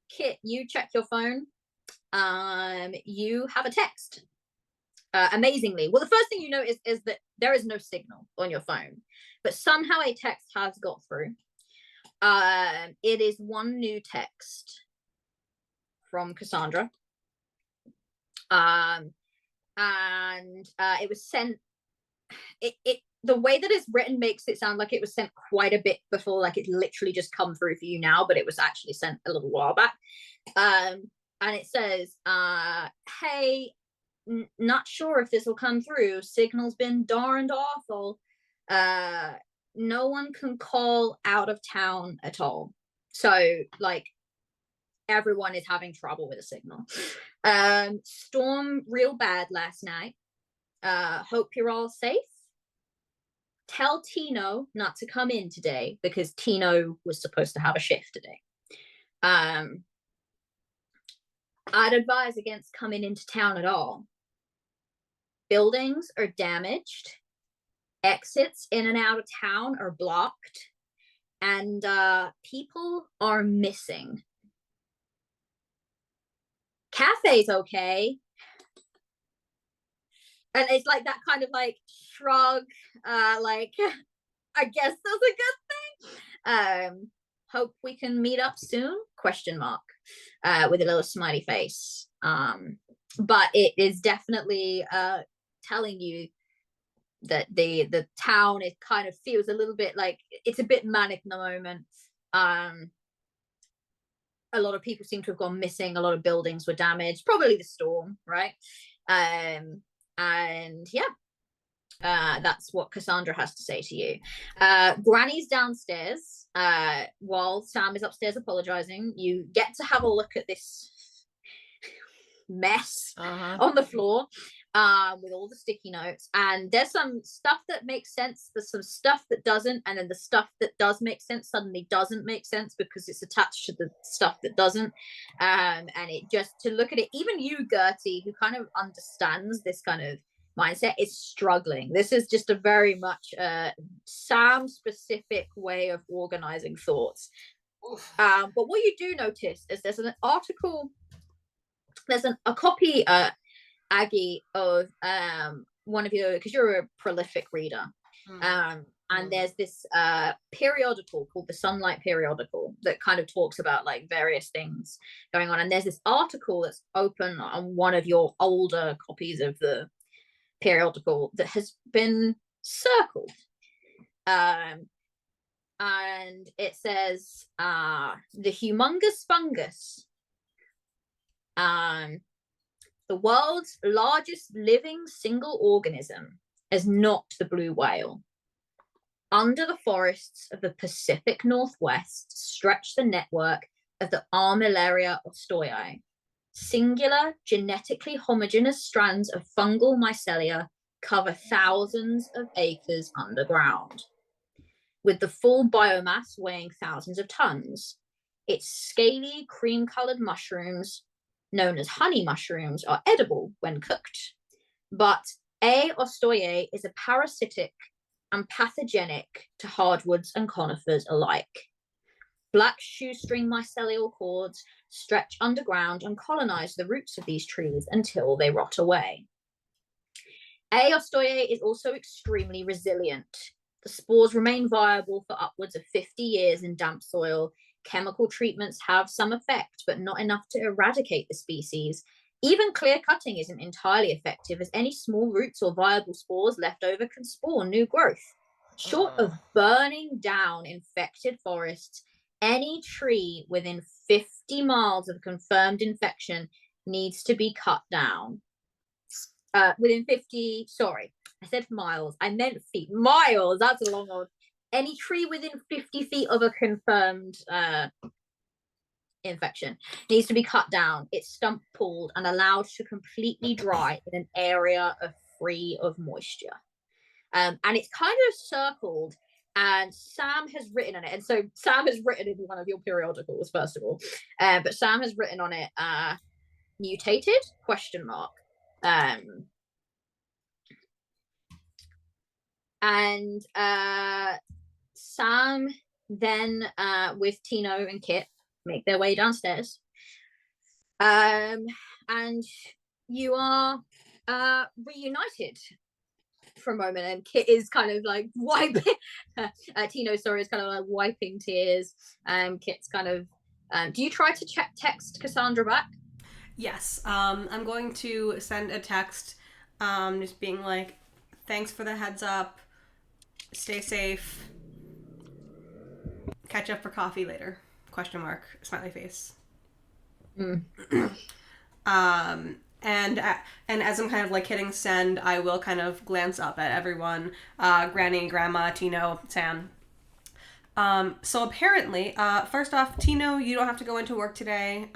Kit, you check your phone. You have a text. Amazingly, well, the first thing you notice is that there is no signal on your phone, but somehow a text has got through. It is one new text from Cassandra. And it was sent. It the way that it's written makes it sound like it was sent quite a bit before, like it's literally just come through for you now, but it was actually sent a little while back. And it says, hey, not sure if this will come through. Signal's been darned awful. No one can call out of town at all. So, like, everyone is having trouble with a signal. Storm real bad last night. Hope you're all safe. Tell Tino not to come in today because Tino was supposed to have a shift today. I'd advise against coming into town at all. Buildings are damaged. Exits in and out of town are blocked. And people are missing. Cafe's okay. And it's like that kind of like shrug, like, I guess that's a good thing. Hope we can meet up soon, ? With a little smiley face. But it is definitely telling you that the town, it kind of feels a little bit like it's a bit manic in the moment. A lot of people seem to have gone missing. A lot of buildings were damaged, probably the storm, right? And yeah, that's what Cassandra has to say to you. Granny's downstairs while Sam is upstairs apologizing. You get to have a look at this mess on the floor with all the sticky notes, and there's some stuff that makes sense, there's some stuff that doesn't, and then the stuff that does make sense suddenly doesn't make sense because it's attached to the stuff that doesn't. And it just, to look at it, even you, Gertie, who kind of understands this kind of mindset, is struggling. This is just a very much Sam specific way of organizing thoughts. But what you do notice is there's an article, there's a copy, Aggie, of one of your, because you're a prolific reader, and there's this periodical called the Sunlight Periodical that kind of talks about like various things going on, and there's this article that's open on one of your older copies of the periodical that has been circled, and it says the humongous fungus, the world's largest living single organism, is not the blue whale. Under the forests of the Pacific Northwest stretch the network of the Armillaria ostoi, singular, genetically homogeneous strands of fungal mycelia cover thousands of acres underground, with the full biomass weighing thousands of tons. Its scaly, cream-colored mushrooms, known as honey mushrooms, are edible when cooked. But A. ostoi is a parasitic and pathogenic to hardwoods and conifers alike. Black shoestring mycelial cords stretch underground and colonize the roots of these trees until they rot away. A. ostoi is also extremely resilient. The spores remain viable for upwards of 50 years in damp soil. Chemical treatments have some effect, but not enough to eradicate the species. Even clear cutting isn't entirely effective, as any small roots or viable spores left over can spawn new growth. Short of burning down infected forests, any tree within 50 miles of confirmed infection needs to be cut down. Within 50, sorry, I said miles, I meant feet. Miles, that's a long one. Any tree within 50 feet of a confirmed infection needs to be cut down, its stump pulled, and allowed to completely dry in an area free of moisture. And it's kind of circled, and Sam has written on it. And so Sam has written in one of your periodicals, first of all, but Sam has written on it, mutated, ? And Sam then, with Tino and Kit, make their way downstairs. And you are reunited for a moment, and Kit is kind of like wiping Tino, sorry, is kind of like wiping tears. Kit's kind of do you try to text Cassandra back? Yes. I'm going to send a text just being like, thanks for the heads up, stay safe, catch up for coffee later, ? Smiley face. And as I'm kind of like hitting send, I will kind of glance up at everyone, Granny, Grandma, Tino, Sam. So apparently, first off, Tino, you don't have to go into work today.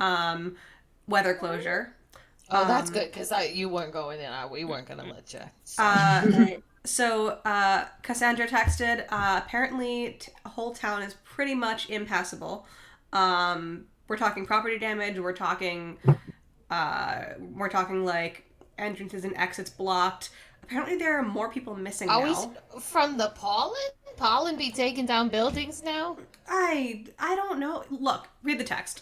Weather closure. Oh, that's good, because you weren't going in. We weren't going to let you. So Cassandra texted, apparently a whole town is pretty much impassable. We're talking property damage, we're talking like entrances and exits blocked. Apparently there are more people missing now. We from the pollen? Pollen be taking down buildings now? I don't know. Look, read the text.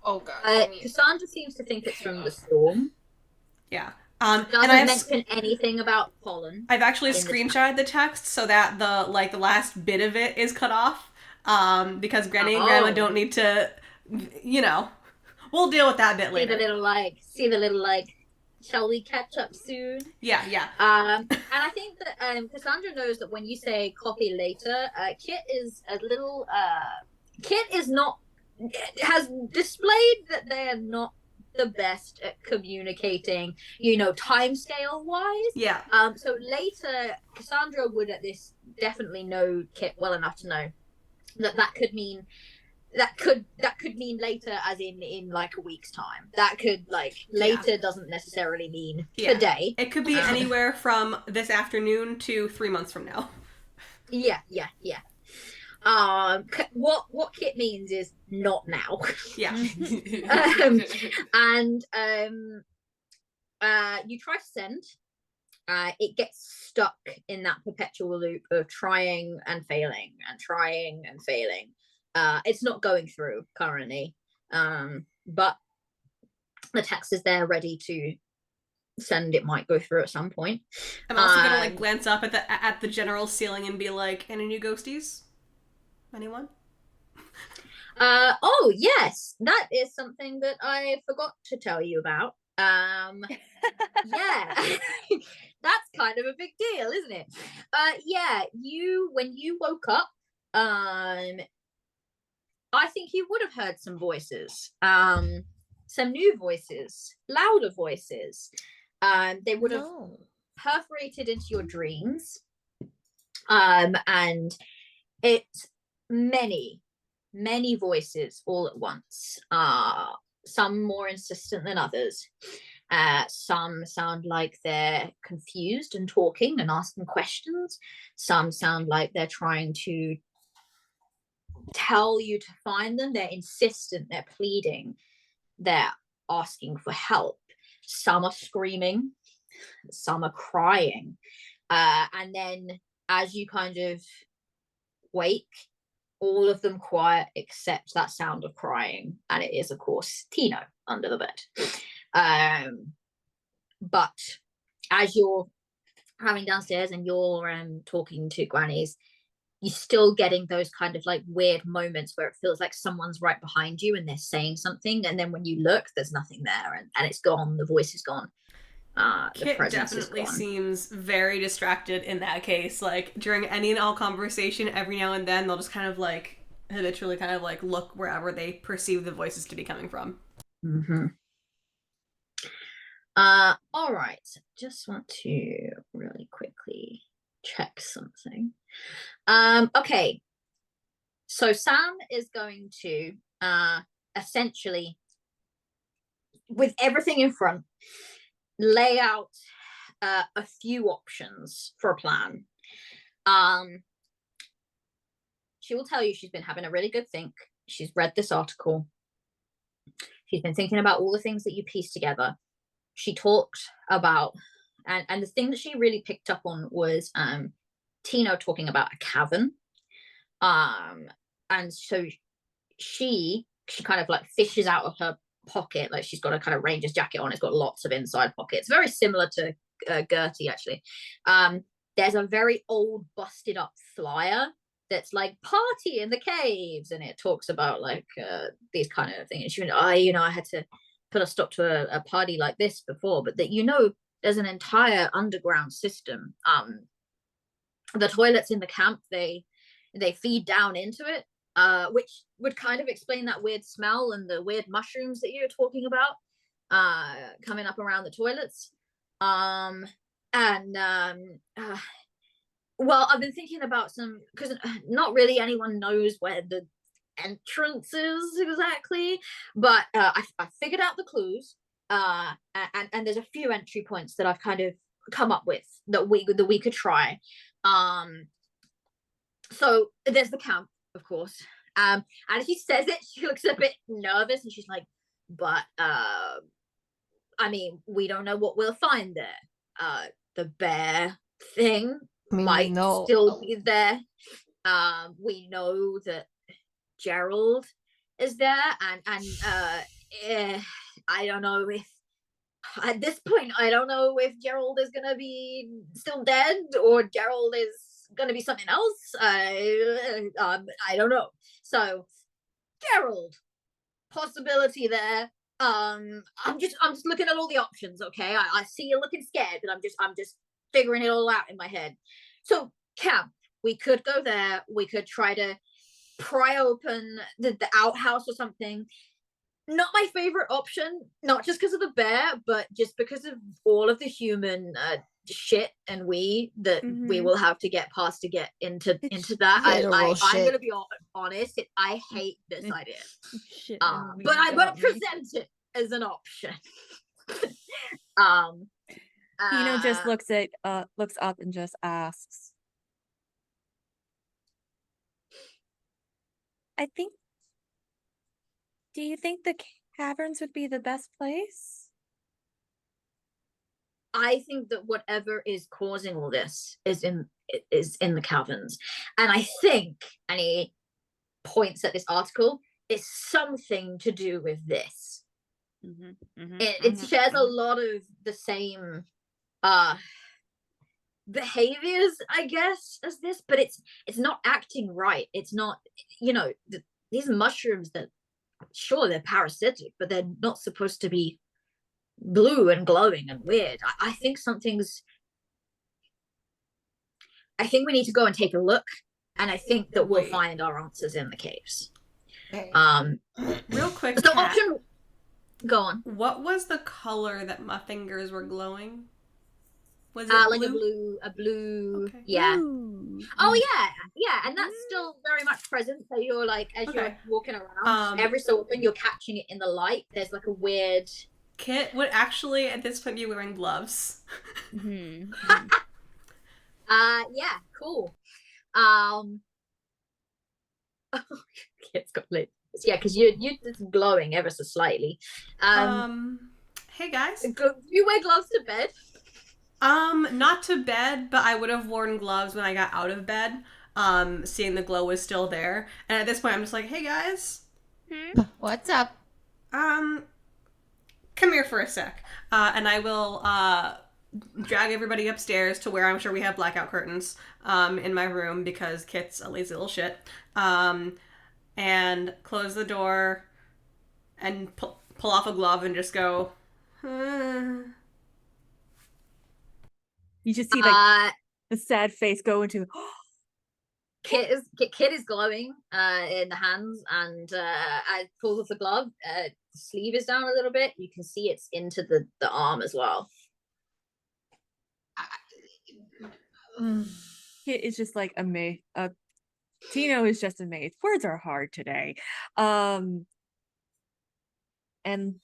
Oh god. Cassandra seems to think it's from the storm. Yeah. Doesn't mention anything about pollen. I've actually screenshotted the text so that the last bit of it is cut off. Because Granny and Grandma don't need to, we'll deal with that bit later. See the little shall we catch up soon? Yeah. And I think that Cassandra knows that when you say copy later, Kit is has displayed that they are not the best at communicating, timescale wise. Yeah. So later, Cassandra would at this definitely know Kit well enough to know that could mean later, as in like a week's time. That could later doesn't necessarily mean today. It could be anywhere from this afternoon to 3 months from now. Yeah. What Kit means is not now. Yeah. You try to send. It gets stuck in that perpetual loop of trying and failing and trying and failing. It's not going through currently, but the text is there ready to send. It might go through at some point. I'm also gonna glance up at the general ceiling and be like, any new ghosties? Anyone? Oh yes, that is something that I forgot to tell you about. Yeah. That's kind of a big deal, isn't it? When you woke up, I think you would have heard some voices, some new voices, louder voices. They would have perforated into your dreams, and it's many voices all at once. Some more insistent than others. Some sound like they're confused and talking and asking questions. Some sound like they're trying to tell you to find them. They're insistent, they're pleading, they're asking for help. Some are screaming, some are crying. And then as you kind of wake, all of them quiet except that sound of crying, and it is of course Tino under the bed. But as you're having downstairs and you're talking to Grannies, you're still getting those kind of weird moments where it feels like someone's right behind you and they're saying something, and then when you look, there's nothing there, and it's gone, the voice is gone. The Kit presence definitely is gone. seems very distracted in that case. Like, during any and all conversation, every now and then, they'll just kind of, like, habitually kind of, like, look wherever they perceive the voices to be coming from. Mm-hmm. All right. Just want to really quickly check something. Okay. So Sam is going to essentially, with everything in front, lay out a few options for a plan. She will tell you she's been having a really good think. She's read this article. She's been thinking about all the things that you pieced together. She talked about, and the thing that she really picked up on was Tino talking about a cavern. And so she kind of like fishes out of her pocket, like she's got a kind of ranger's jacket on. It's got lots of inside pockets, very similar to Gertie actually. There's a very old busted up flyer that's like party in the caves, and it talks about like these kind of things. She went, I had to put a stop to a party like this before, but that there's an entire underground system. The toilets in the camp, they feed down into it, which would kind of explain that weird smell and the weird mushrooms that you're talking about coming up around the toilets. Well, I've been thinking about some, because not really anyone knows where the entrance is exactly, but I figured out the clues, and there's a few entry points that I've kind of come up with that we could try. So there's the camp, of course, and he says it, she looks a bit nervous, and she's like, but I mean, we don't know what we'll find there. The bear thing might still be there. We know that Gerald is there, and I don't know if at this point I don't know if Gerald is gonna be still dead or Gerald is gonna be something else. I don't know. So Gerald, possibility there. I'm just looking at all the options. Okay, I see you looking scared, but I'm just figuring it all out in my head. So camp, we could go there. We could try to pry open the outhouse or something. Not my favorite option, not just because of the bear, but just because of all of the human shit and we will have to get past to get into that. I'm gonna be honest, I hate this idea. Shit, but I'm gonna present it as an option. Tino just looks up and just asks, do you think the caverns would be the best place? I think that whatever is causing all this is in the caverns, and I think, and he points at this article, it's something to do with this. It shares a lot of the same behaviors, I guess, as this, but it's not acting right. It's not, these mushrooms that, sure, they're parasitic, but they're not supposed to be blue and glowing and weird. I think we need to go and take a look, and I think that we'll find our answers in the caves. Real quick, so option, go on. What was the color that my fingers were glowing? Was it like blue? a blue, okay. Yeah. Ooh. Oh yeah, and that's still very much present. So you're like, as you're walking around, every so often you're catching it in the light. There's like a weird. Kit would actually at this point be wearing gloves. Yeah, cool. Kit's got lit. Yeah, because you're just glowing ever so slightly. Hey guys. Do you wear gloves to bed? Not to bed, but I would have worn gloves when I got out of bed. Seeing the glow was still there, and at this point, I'm just like, hey guys. What's up? Come here for a sec. And I will drag everybody upstairs to where I'm sure we have blackout curtains in my room because Kit's a lazy little shit. And close the door and pull off a glove and just go, You just see like Uh, the sad face go into Kit is glowing in the hands, and as pulls off the glove, the sleeve is down a little bit. You can see it's into the arm as well. Kit is just like amazed. Tino is just amazed. Words are hard today. And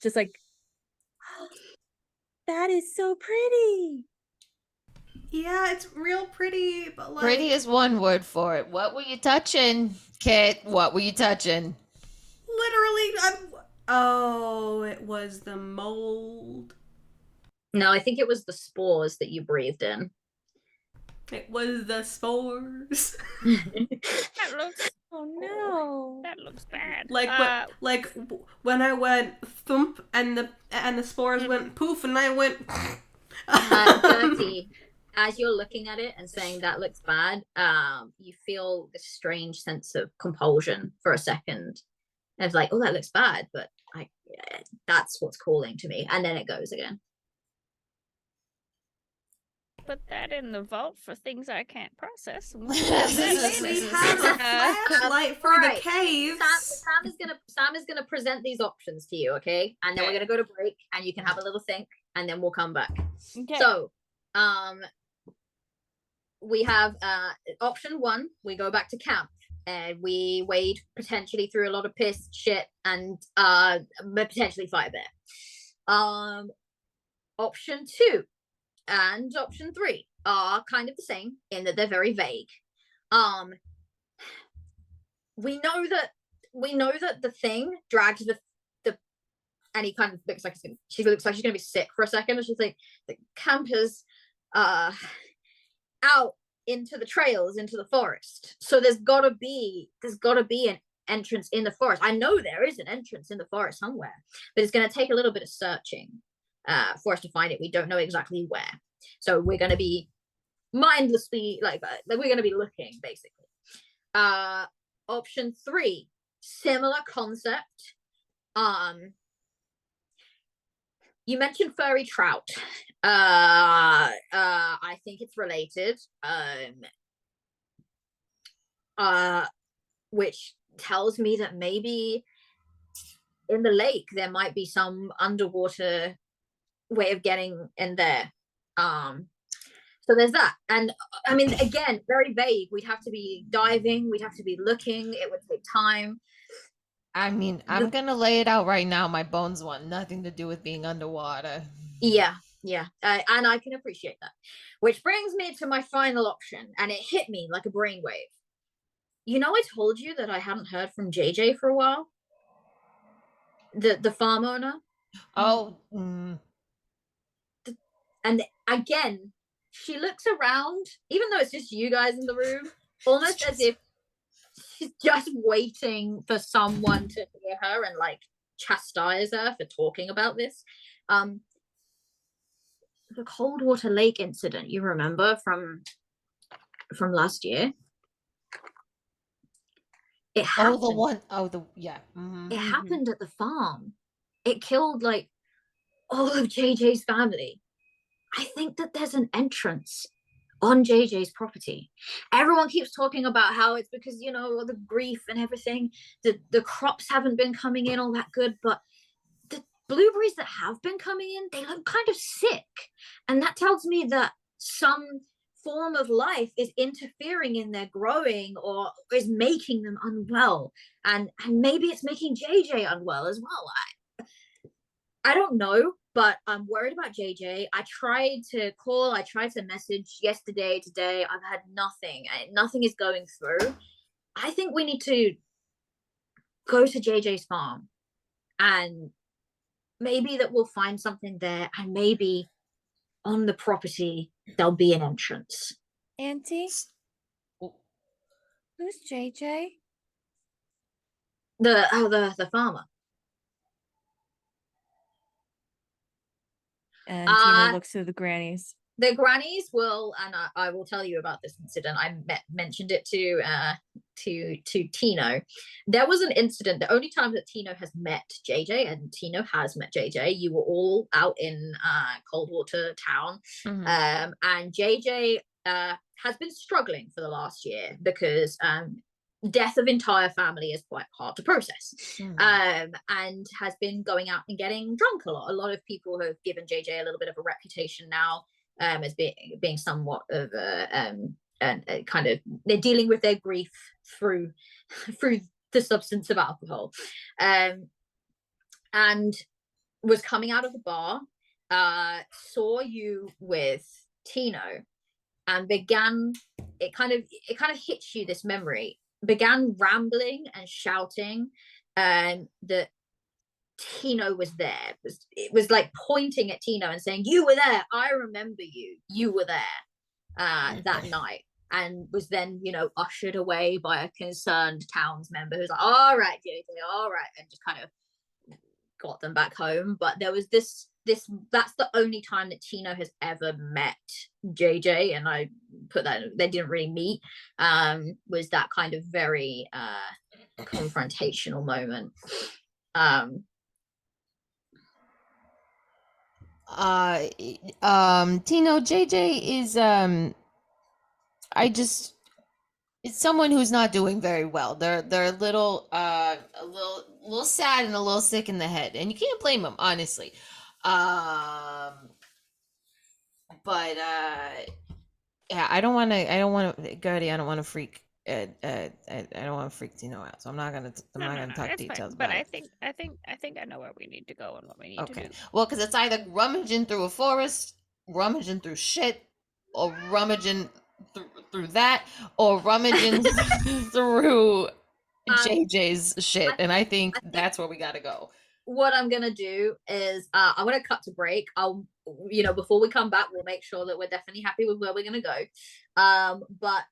just like, that is so pretty. Yeah, it's real pretty, but like Pretty is one word for it. What were you touching, Kit? What were you touching? oh, it was the mold. No, I think it was the spores that you breathed in. It was the spores. That looks. Oh no. That looks bad. When I went thump and the spores went poof and I went. Dirty. As you're looking at it and saying that looks bad, you feel this strange sense of compulsion for a second. And it's like, oh, that looks bad, but that's what's calling to me. And then it goes again. Put that in the vault for things I can't process. We have a flashlight for the cave. Sam is gonna present these options to you, okay? And then we're gonna go to break, and you can have a little think, and then we'll come back. Okay. So, we have option 1. We go back to camp, and we wade potentially through a lot of piss, shit, and potentially fight a bear. Option 2 and option 3 are kind of the same in that they're very vague. We know that the thing drags the and he kind of looks like she looks like she's gonna be sick for a second, and she's like, the campers out into the trails, into the forest. So there's gotta be an entrance in the forest. I know there is an entrance in the forest somewhere, but it's gonna take a little bit of searching for us to find it. We don't know exactly where, so we're going to be mindlessly like we're going to be looking basically. Option 3, similar concept. You mentioned furry trout. I think it's related, which tells me that maybe in the lake there might be some underwater way of getting in there. So there's that. And I mean, again, very vague. We'd have to be diving, we'd have to be looking, it would take time. I mean, I'm gonna lay it out right now. My bones want nothing to do with being underwater. Yeah. And I can appreciate that. Which brings me to my final option, and it hit me like a brainwave. You know, I told you that I hadn't heard from JJ for a while. The farm owner. Oh. And again, she looks around, even though it's just you guys in the room, almost as if she's just waiting for someone to hear her and like chastise her for talking about this. The Coldwater Lake incident, you remember from last year? It happened. Mm-hmm. It happened at the farm. It killed like all of JJ's family. I think that there's an entrance on JJ's property. Everyone keeps talking about how it's because, you know, the grief and everything, the crops haven't been coming in all that good, but the blueberries that have been coming in, they look kind of sick. And that tells me that some form of life is interfering in their growing or is making them unwell. And maybe it's making JJ unwell as well. I don't know, but I'm worried about JJ. I tried to call, I tried to message yesterday, today. I've had nothing. Nothing is going through. I think we need to go to JJ's farm, and maybe that we'll find something there, and maybe on the property there'll be an entrance. Auntie? Who's JJ? The farmer. And Tina looks to the grannies. the grannies will, and I will tell you about this incident. I mentioned it to Tino. There was an incident. The only time that Tino has met JJ, and Tino has met JJ, you were all out in Coldwater Town, and JJ has been struggling for the last year because death of entire family is quite hard to process, and has been going out and getting drunk a lot. A lot of people have given JJ a little bit of a reputation now, as being somewhat of a kind of, they're dealing with their grief through the substance of alcohol, and was coming out of the bar, saw you with Tino, and began, it kind of hits you, this memory, began rambling and shouting that Tino was there. It was like pointing at Tino and saying, "You were there. I remember you. You were there that night." And was then, ushered away by a concerned towns member who's like, "All right, JJ, all right," and just kind of got them back home. But there was this that's the only time that Tino has ever met JJ, and I put that, they didn't really meet, was that kind of very confrontational moment. Tino, JJ is it's someone who's not doing very well. They're a little sad and a little sick in the head, and you can't blame them, honestly. But yeah, I don't want to, Gertie, I don't want to freak I don't want to freak Tino out, so I'm not gonna talk details about it. But I think I know where we need to go and what we need to do. Well, because it's either rummaging through a forest, rummaging through shit, or rummaging through that, or rummaging through JJ's shit, and I think that's where we gotta go. What I'm gonna do is I'm gonna cut to break. I'll, before we come back, we'll make sure that we're definitely happy with where we're gonna go. But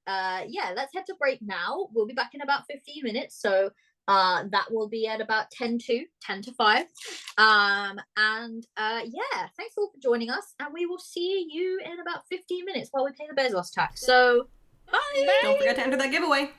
yeah, let's head to break now. We'll be back in about 15 minutes, so that will be at about 10 to 5. And yeah, thanks all for joining us, and we will see you in about 15 minutes while we play the Bezos tax. So bye. Don't forget to enter that giveaway.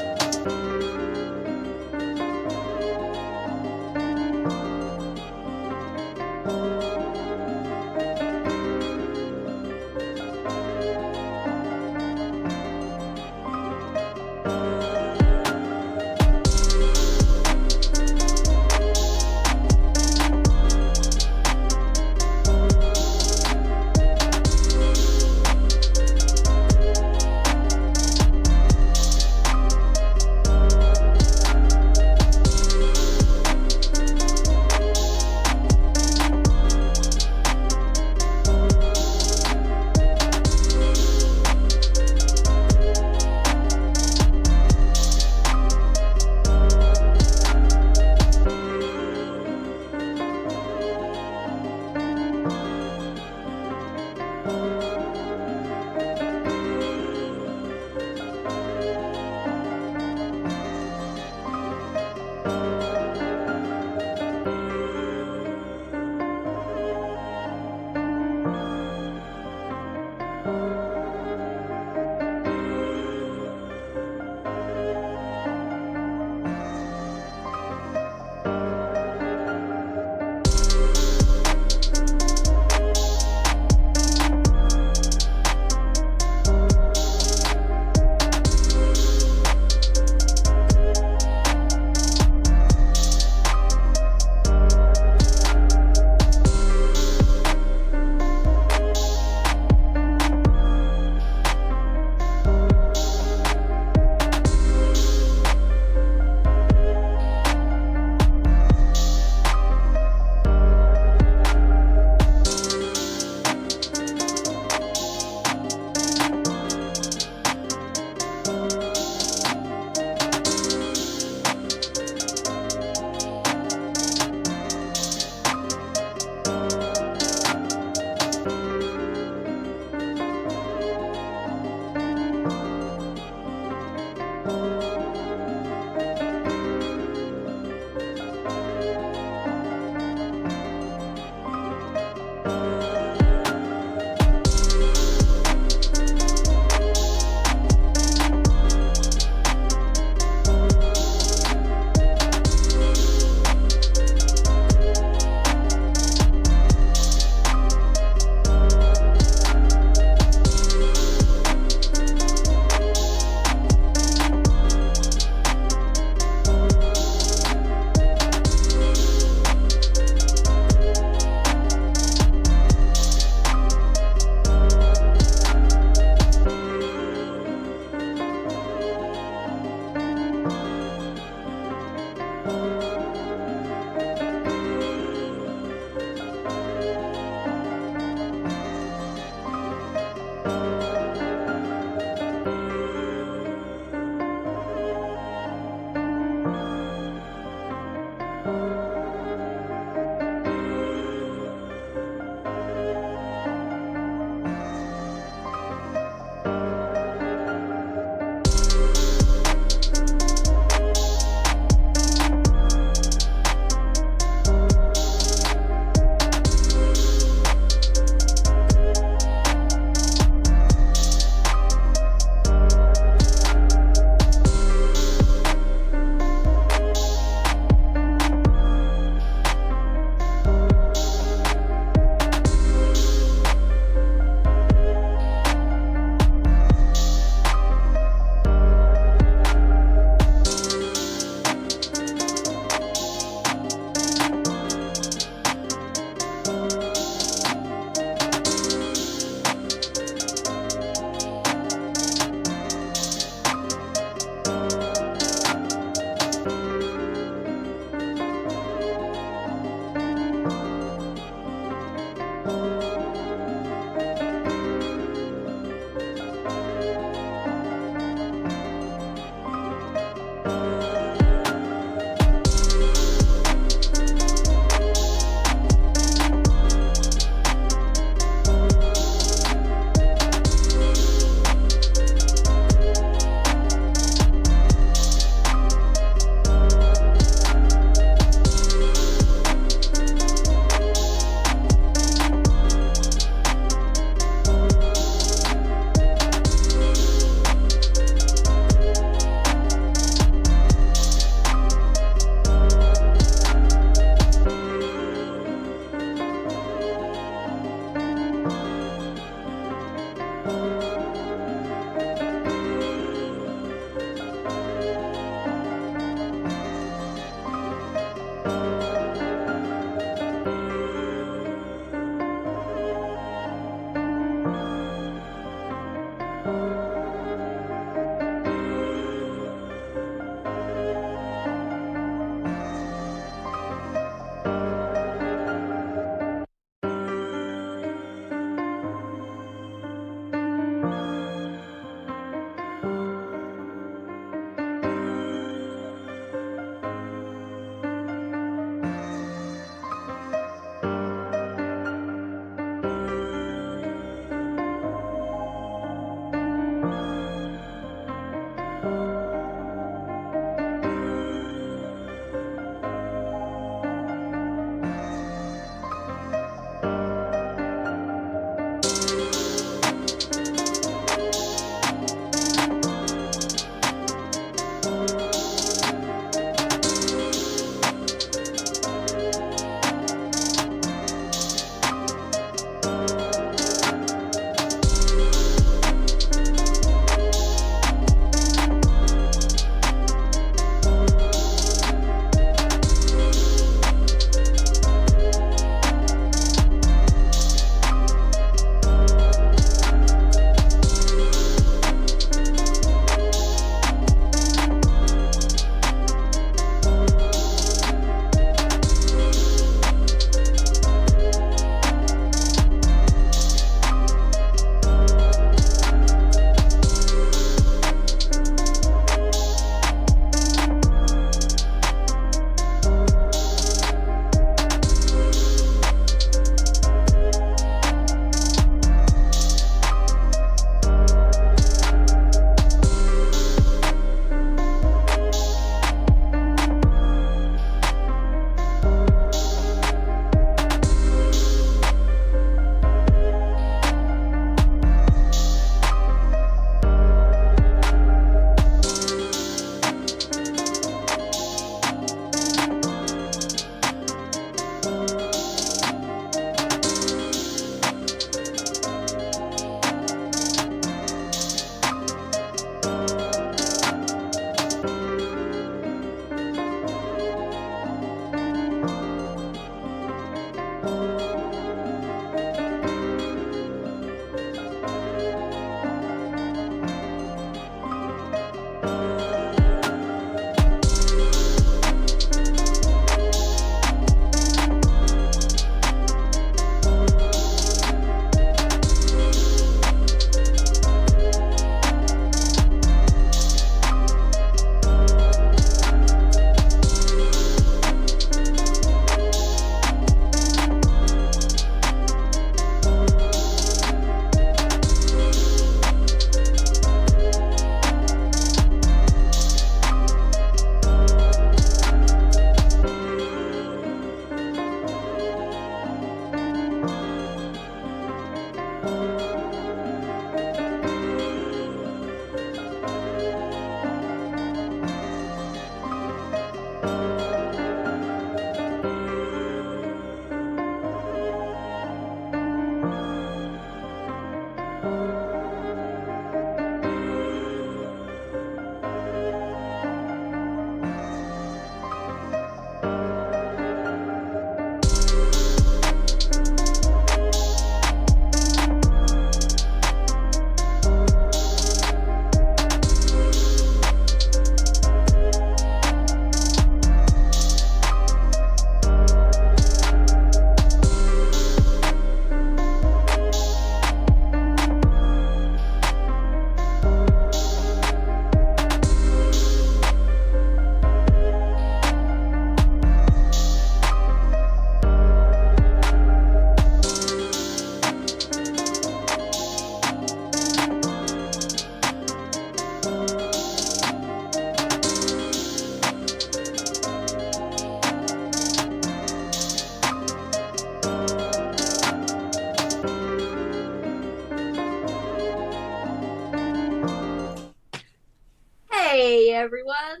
Hey everyone!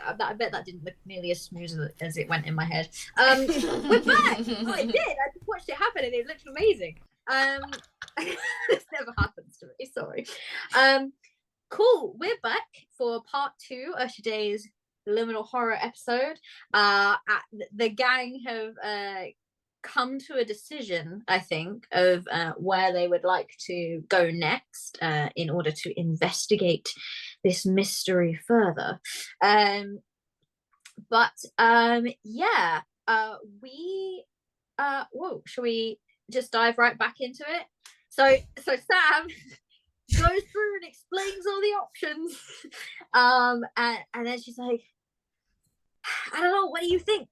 I bet that didn't look nearly as smooth as it went in my head. We're back. Oh, it did. I just watched it happen, and it looked amazing. This never happens to me. Sorry. Cool. We're back for part 2 of today's Liminal Horror episode. The gang have come to a decision, I think, of where they would like to go next in order to investigate this mystery further. Shall we just dive right back into it? So Sam goes through and explains all the options, and then she's like, I don't know, what do you think?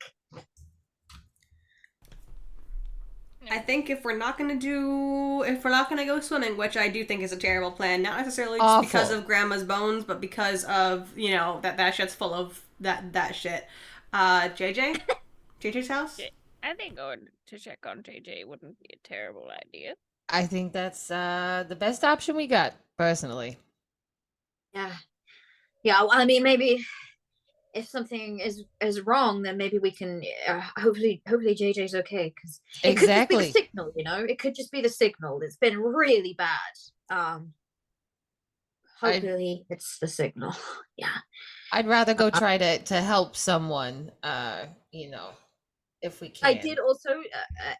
I think if we're not gonna go swimming, which I do think is a terrible plan, not necessarily just because of Grandma's bones, but because of, you know, that shit's full of that shit. JJ's house? I think going to check on JJ wouldn't be a terrible idea. I think that's the best option we got, personally. Yeah. Well, I mean, maybe if something is wrong, then maybe we can hopefully JJ's okay, because it could just be the signal, you know. It could just be the signal. It's been really bad. Hopefully it's the signal. Yeah. I'd rather go try to help someone. You know, if we can. I did also,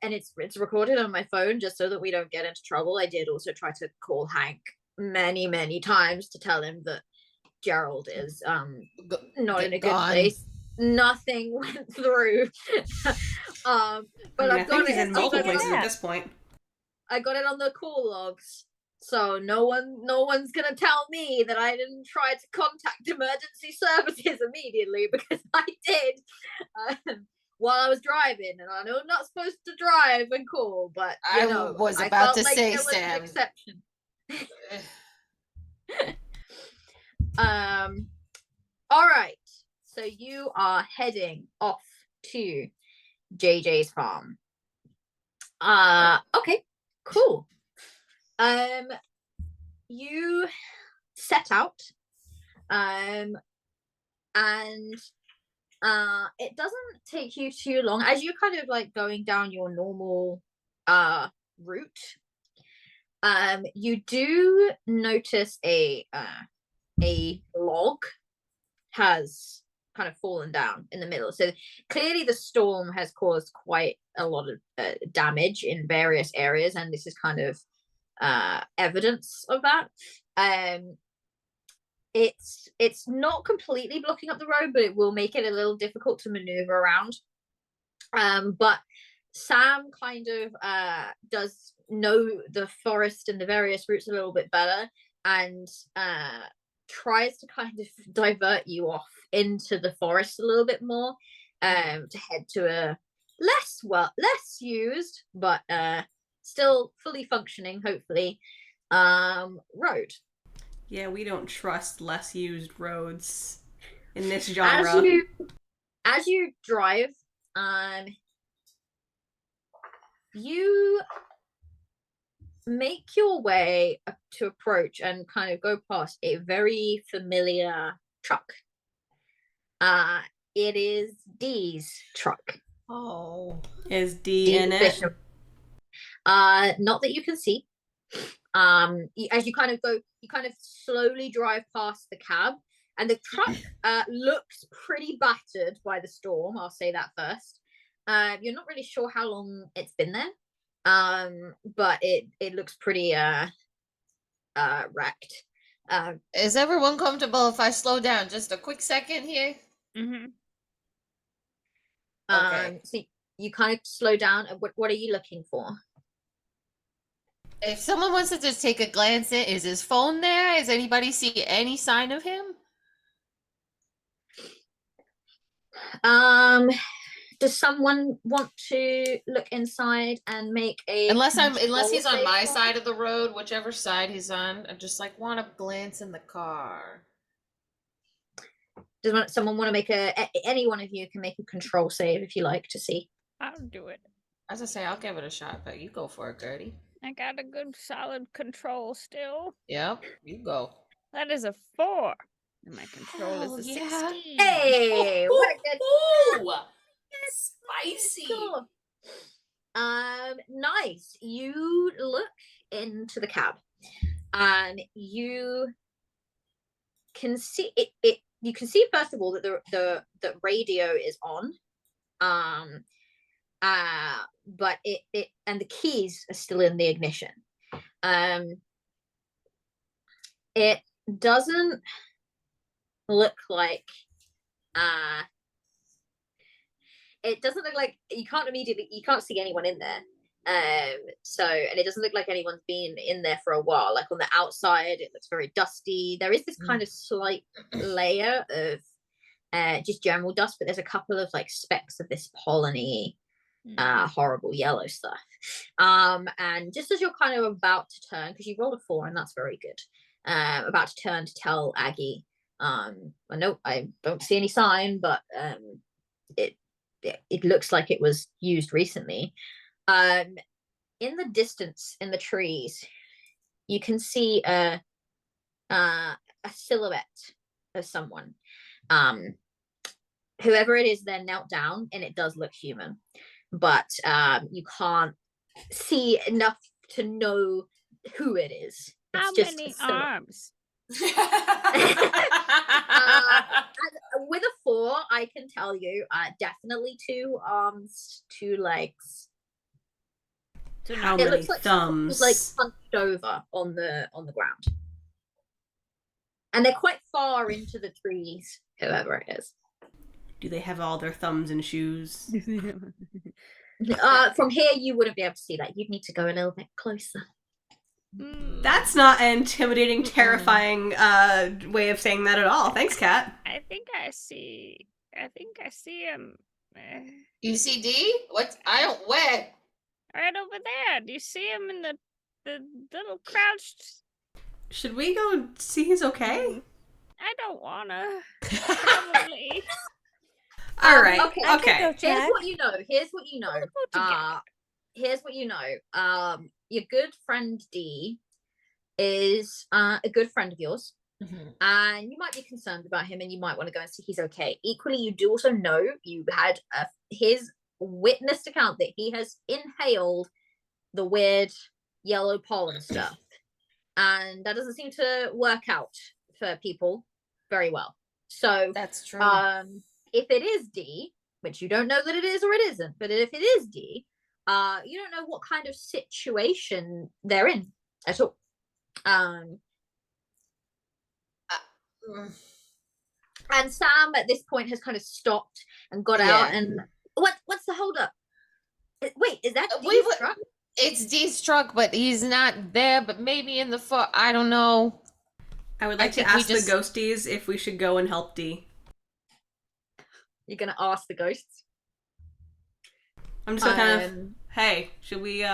and it's recorded on my phone just so that we don't get into trouble. I did also try to call Hank many times to tell him that Gerald is not in a good place. Nothing went through. But I think he's in multiple places at this point. I got it on the call logs, so no one's gonna tell me that I didn't try to contact emergency services immediately, because I did while I was driving, and I know I'm not supposed to drive and call, but I was about to say, Sam. An exception. All right, so you are heading off to JJ's farm. Okay, cool. You set out, and it doesn't take you too long as you're kind of like going down your normal route. You do notice a log has kind of fallen down in the middle, so clearly the storm has caused quite a lot of damage in various areas, and this is kind of evidence of that. it's not completely blocking up the road, but it will make it a little difficult to maneuver around. But Sam kind of does know the forest and the various routes a little bit better, and tries to kind of divert you off into the forest a little bit more, to head to a less used but still fully functioning, hopefully, road. Yeah, we don't trust less used roads in this genre. As you drive, you make your way up to approach and kind of go past a very familiar truck. It is Dee's truck. Oh. Is D in it? Not that you can see. As you kind of slowly drive past the cab, and the truck looks pretty battered by the storm. I'll say that first. You're not really sure how long it's been there, but it looks pretty wrecked. Is everyone comfortable if I slow down just a quick second here? Mm-hmm. Okay. So you kind of slow down. What are you looking for? If someone wants to just take a glance at, is his phone there? Does anybody see any sign of him? Does someone want to look inside and make a Unless control he's on save my for side of the road, whichever side he's on, I just like want to glance in the car. Does someone want to make any one of you can make a control save if you like to see? I'll do it. As I say, I'll give it a shot, but you go for it, Gertie. I got a good solid control still. Yep, you go. That is a 4. And my control Hell is a yeah. 16. Hey, what a good Spicy. score. Nice. You look into the cab, and you can see it. You can see first of all that the radio is on, but it and the keys are still in the ignition. It doesn't look like you can't see anyone in there. And it doesn't look like anyone's been in there for a while. Like on the outside, it looks very dusty. There is this kind of slight layer of just general dust, but there's a couple of like specks of this pollen-y, horrible yellow stuff. And just as you're kind of about to turn, because you rolled a 4 and that's very good, about to turn to tell Aggie, nope, I don't see any sign, but it looks like it was used recently. In the distance, in the trees, you can see a silhouette of someone. Whoever it is, they're knelt down, and it does look human, but you can't see enough to know who it is. It's How just many a silhouette. arms? With a 4, I can tell you, definitely 2 arms, 2 legs. So how It many looks like thumbs? like punched over on the ground, and they're quite far into the trees. Whoever it is. Do they have all their thumbs and shoes? From here, you wouldn't be able to see that. You'd need to go a little bit closer. That's not an intimidating, terrifying way of saying that at all. Thanks, Kat. I think I see him. You see D? What? I don't. Where? Right over there. Do you see him in the little crouched? Should we go see he's okay? I don't wanna. Probably. All right. Okay. Okay. Here's what you know. Here's what you know. Your good friend D is a good friend of yours, and you might be concerned about him, and you might want to go and see he's okay. Equally, you do also know you had his witnessed account that he has inhaled the weird yellow pollen stuff, and that doesn't seem to work out for people very well. So That's true. If it is D, which you don't know that it is or it isn't, but if it is D, you don't know what kind of situation they're in at all. And Sam at this point has kind of stopped and got out. And what's the holdup? Wait, is that Dee's truck? It's Dee's truck, but he's not there. But maybe in the I don't know. I would like to ask the ghosties if we should go and help Dee. You're gonna ask the ghosts? I'm just gonna kind of, hey, should we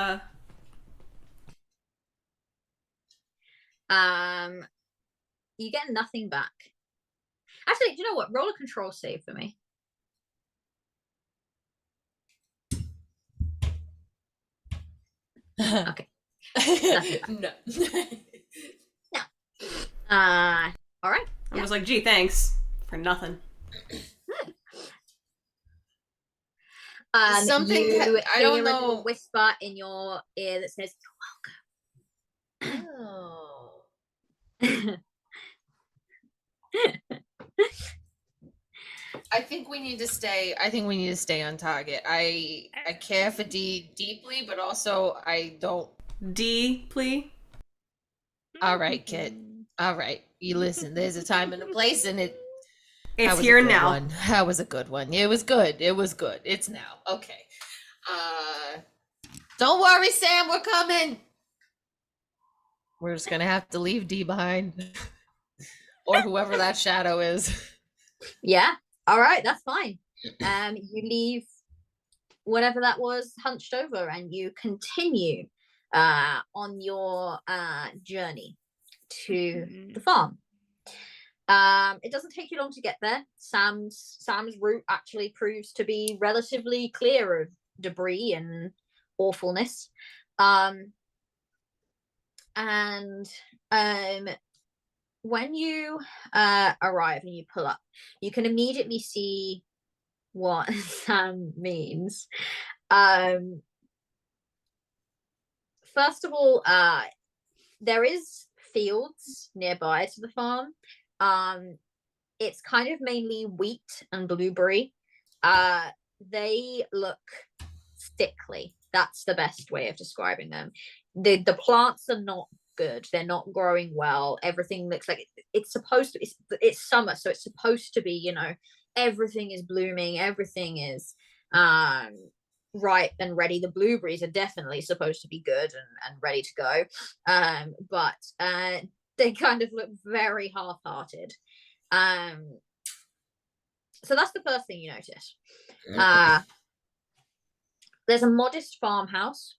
you get nothing back. Actually, do you know what? Roll a control save for me. Okay. No. No. All right. I was like, gee, thanks for nothing. Something you I don't hear a know. little whisper in your ear that says, "You're welcome." Oh. I think we need to stay on target. I care for Dee deeply, but also I don't. Deeply. All right, kid. All right. You listen, there's a time and a place, and it's here now. That was a good one. It was good. It's now. Okay. Don't worry, Sam, we're coming. We're just gonna have to leave Dee behind. Or whoever that shadow is. Yeah. All right, that's fine. You leave whatever that was hunched over, and you continue on your journey to the farm. It doesn't take you long to get there. Sam's route actually proves to be relatively clear of debris and awfulness. When you arrive and you pull up, you can immediately see what Sam means. First of all, there is fields nearby to the farm. It's kind of mainly wheat and blueberry. They look sickly. That's the best way of describing them. The plants are not good. They're not growing well. Everything looks like it's supposed to. It's summer, so it's supposed to be, you know, everything is blooming. Everything is ripe and ready. The blueberries are definitely supposed to be good and ready to go. But they kind of look very half-hearted. So that's the first thing you notice. There's a modest farmhouse,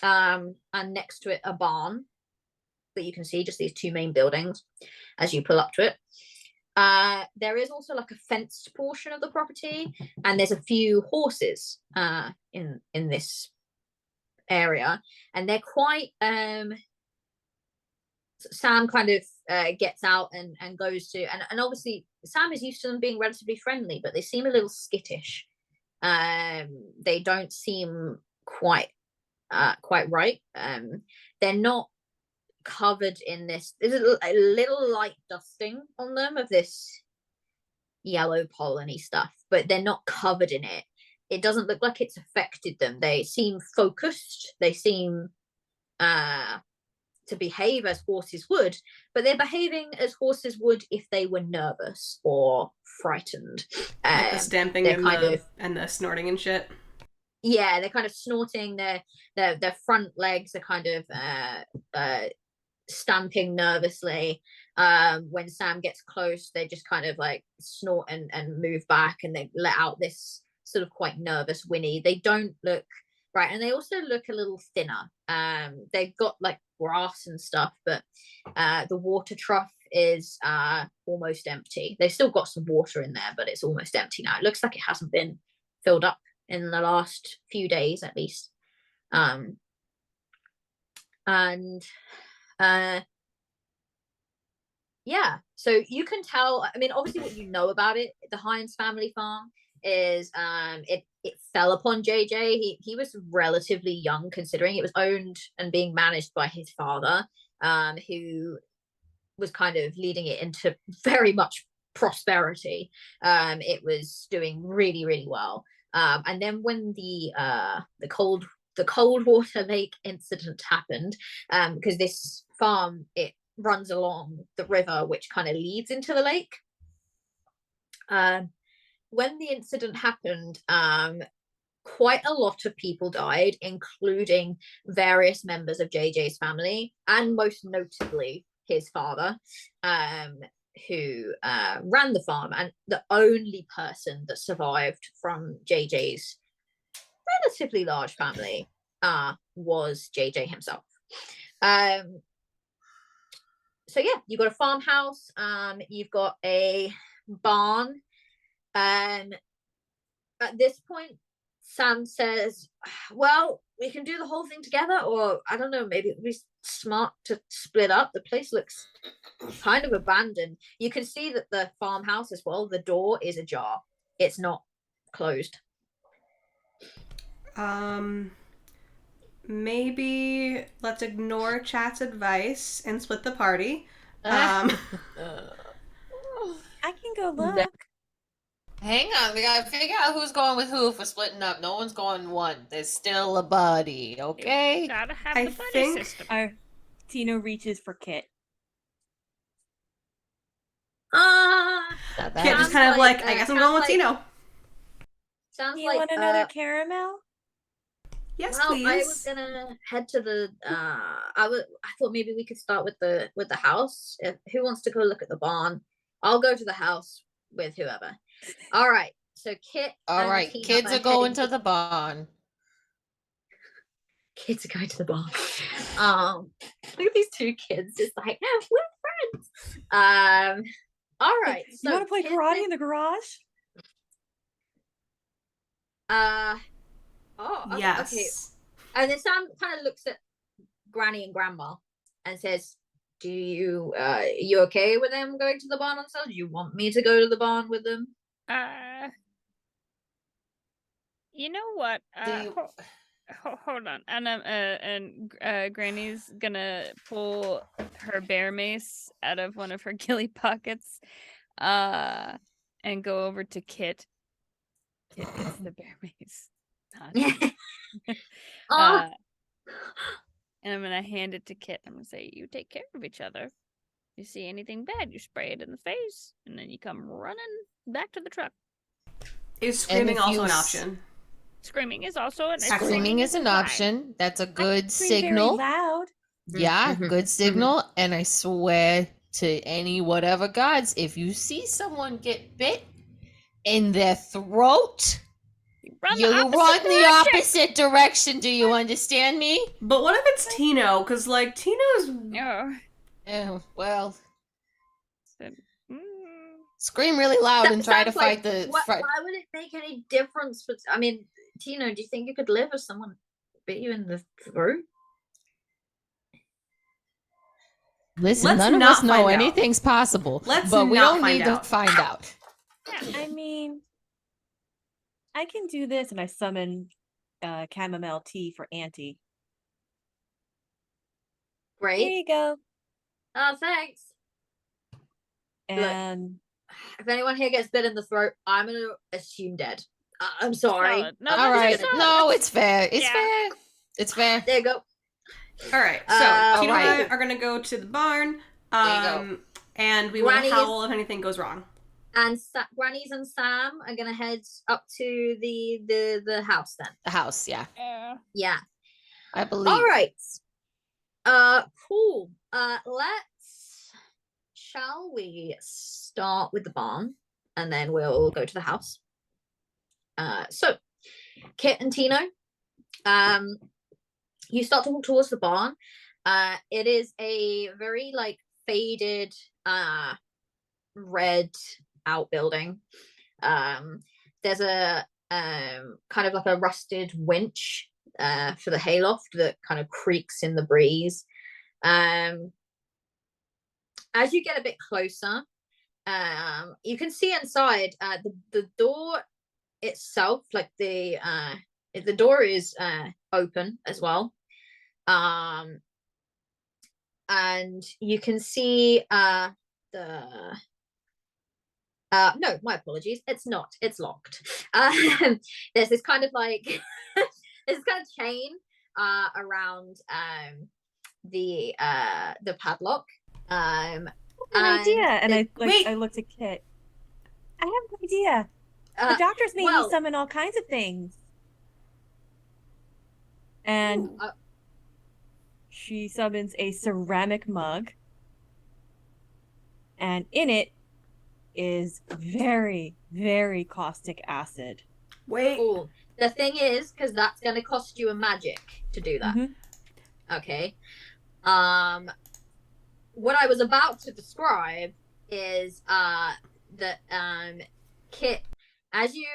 and next to it a barn that you can see, just these two main buildings as you pull up to it. There is also like a fenced portion of the property, and there's a few horses in this area, and they're quite Sam kind of gets out and goes to, and obviously Sam is used to them being relatively friendly, but they seem a little skittish. They don't seem quite right. They're not covered in this. There's a little light dusting on them of this yellow polleny stuff, but they're not covered in it. It doesn't look like it's affected them. They seem focused. They seem to behave as horses would, but they're behaving as horses would if they were nervous or frightened. Like the stamping and the snorting and shit. Yeah, they're kind of snorting. Their front legs are kind of stamping nervously. When Sam gets close, they just kind of like snort and move back, and they let out this sort of quite nervous whinny. They don't look right, and they also look a little thinner. They've got like grass and stuff, but the water trough is almost empty. They've still got some water in there, but it's almost empty now. It looks like it hasn't been filled up in the last few days at least. Yeah, so you can tell, I mean, obviously what you know about it, the Hines family farm is it fell upon JJ. He was relatively young, considering it was owned and being managed by his father, who was kind of leading it into very much prosperity. It was doing really, really well. And then when the cold water lake incident happened, because this farm, it runs along the river, which kind of leads into the lake. When the incident happened, quite a lot of people died, including various members of JJ's family, and most notably his father, who ran the farm, and the only person that survived from JJ's relatively large family was JJ himself. So yeah, you've got a farmhouse, you've got a barn. At this point, Sam says, well, we can do the whole thing together, or I don't know, maybe it would be smart to split up. The place looks kind of abandoned. You can see that the farmhouse as well, the door is ajar. It's not closed. Maybe let's ignore Chat's advice and split the party. I can go look. Hang on, we gotta figure out who's going with who for splitting up. No one's going one. There's still a buddy, okay? Gotta have I the buddy think- system. Tino reaches for Kit. Kit just kind of like, I guess I'm going with Tino. Sounds Do you like want another caramel? Yes, well, please. I was gonna head to the. I thought maybe we could start with the house. Who wants to go look at the barn? I'll go to the house with whoever. All right. So Kit. All right, kids are going to the barn. Kids are going to the barn. Look at these two kids, just like we're friends. All right. So You want to play karate in the garage? Okay. Yes. Okay. And then Sam kind of looks at Granny and Grandma and says, "Do you okay with them going to the barn themselves? Do you want me to go to the barn with them?" You know what? Hold on. And Granny's gonna pull her bear mace out of one of her ghillie pockets, and go over to Kit. Kit gets the bear mace. Oh, And I'm gonna hand it to Kit. I'm gonna say, "You take care of each other. You see anything bad, you spray it in the face, and then you come running back to the truck." Is screaming if also you an option? Screaming is also an Screaming is an option. That's a good Scream signal. Very loud. Yeah, Mhm, good signal. And I swear to any whatever gods, if you see someone get bit in their throat, Run you the run opposite the direction! opposite direction. Do you understand me? But what if it's Tino? Because, like, Tino's... Oh, Well, so, scream really loud and try to sounds like- fight the. why would it make any difference? I mean, Tino, do you think you could live if someone bit you in the throat? Listen, Let's none of not us know find out. anything's possible. Let's but we not don't find need out. to find out. I mean, I can do this, and I summon chamomile tea for Auntie. Here Great. you go. Oh, thanks. And If anyone here gets bit in the throat, I'm gonna assume dead. I'm sorry. solid. No, All that right. is solid. No, it's fair. It's Yeah. fair. It's fair. There you go. All right, so Tino and I are going to go to the barn, and we will Granny's- howl if anything goes wrong. And Granny's and Sam are gonna head up to the house then. The house, yeah. Yeah. I believe. All right. Cool. Shall we start with the barn and then we'll go to the house? So Kit and Tino, you start to walk towards the barn. It is a very like faded red outbuilding. There's a kind of like a rusted winch for the hayloft that kind of creaks in the breeze. As you get a bit closer, you can see inside. The door itself, like the door is open as well, and you can see no, my apologies, it's not, it's locked. There's this kind of like this kind of chain around the padlock, Um, An idea, and I wait. looked at Kit. I have an idea. The uh, doctors made me well, summon all kinds of things. And Ooh. she summons a ceramic mug, and in it is very, very caustic acid. Wait. cool. The thing is, because that's going to cost you a magic to do that. Okay. What I was about to describe is that Kit, as you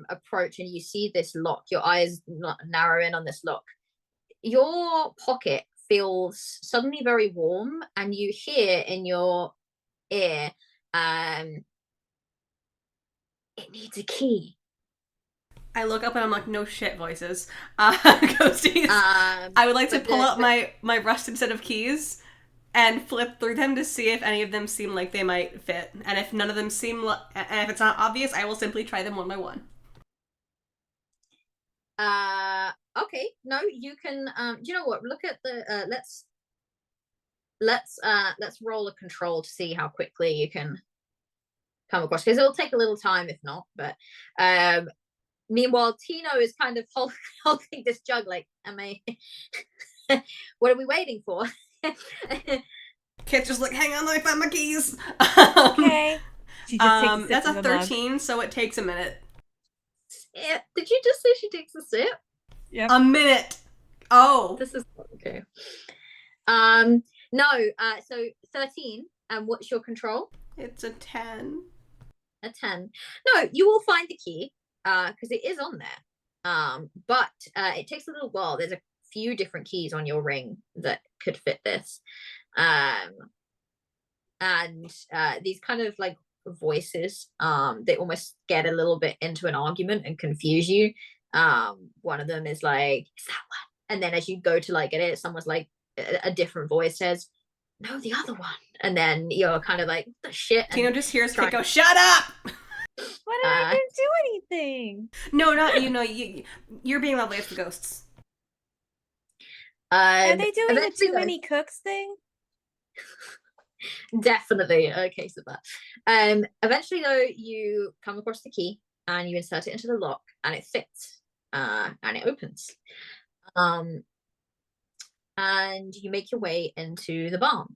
approach and you see this lock, your eyes narrow in on this lock. Your pocket feels suddenly very warm, and you hear in your ear, it needs a key. I look up and I'm like, no shit, voices. Ghosties. Um, I would like to but pull the- out my rusted set of keys and flip through them to see if any of them seem like they might fit. And if none of them seem and if it's not obvious, I will simply try them one by one. Okay, no, you can do you know what, look at the let's roll a control to see how quickly you can come across, because it'll take a little time if not. But meanwhile, Tino is kind of holding this jug like, am I what are we waiting for? Kit's just like, hang on, let me find my keys. Okay. She just takes a sip That's from a the mug. 13, so it takes a minute. Did you just say she takes a sip? Yep. A minute. Oh. This is okay. No, so 13, and what's your control? It's a 10. A 10. No, you will find the key, because it is on there. But it takes a little while. There's a few different keys on your ring that could fit this. And these kind of like voices, they almost get a little bit into an argument and confuse you. One of them is like, is that one? And then as you go to like get it, someone's like, a different voice says, no, the other one. And then you're kind of like, what the shit? Tino just hears Kit trying- go, shut up! What did I didn't do anything? No, not you. No, you're being lovely. It's the ghosts. Are they doing the eventually too though- many cooks thing? Definitely a case of that. Eventually though, you come across the key and you insert it into the lock and it fits, and it opens. And you make your way into the barn.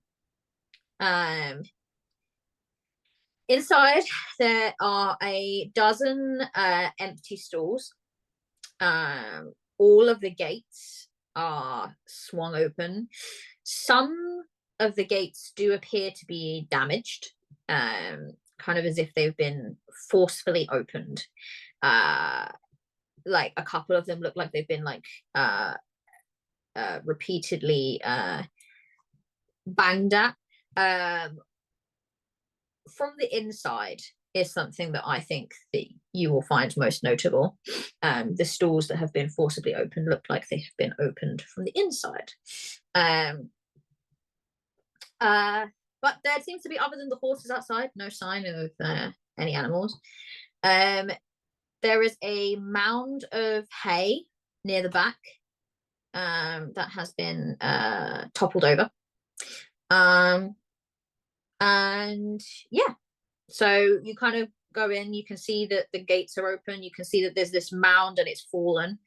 Inside there are a dozen empty stalls. All of the gates are swung open. Some of the gates do appear to be damaged, kind of as if they've been forcefully opened. Like a couple of them look like they've been like repeatedly banged at. From the inside is something that I think that you will find most notable. The stalls that have been forcibly opened look like they have been opened from the inside. But there seems to be, other than the horses outside, no sign of any animals. There is a mound of hay near the back that has been toppled over. And yeah, so you kind of go in, you can see that the gates are open, you can see that there's this mound and it's fallen.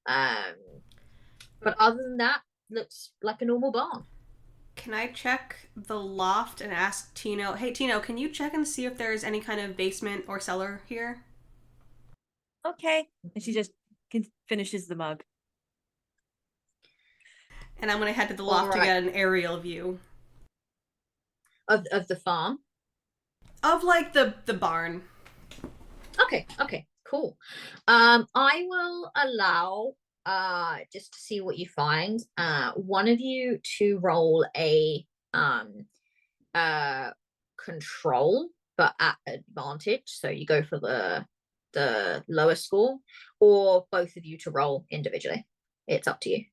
But other than that, looks like a normal barn. Can I check the loft and ask Tino, hey Tino, can you check and see if there's any kind of basement or cellar here? Okay. And she just finishes the mug. And I'm gonna head to the loft to Alright. get an aerial view. Of the farm. Of like the barn. Okay, cool. I will allow just to see what you find, one of you to roll a control, but at advantage, so you go for the lower score, or both of you to roll individually. It's up to you.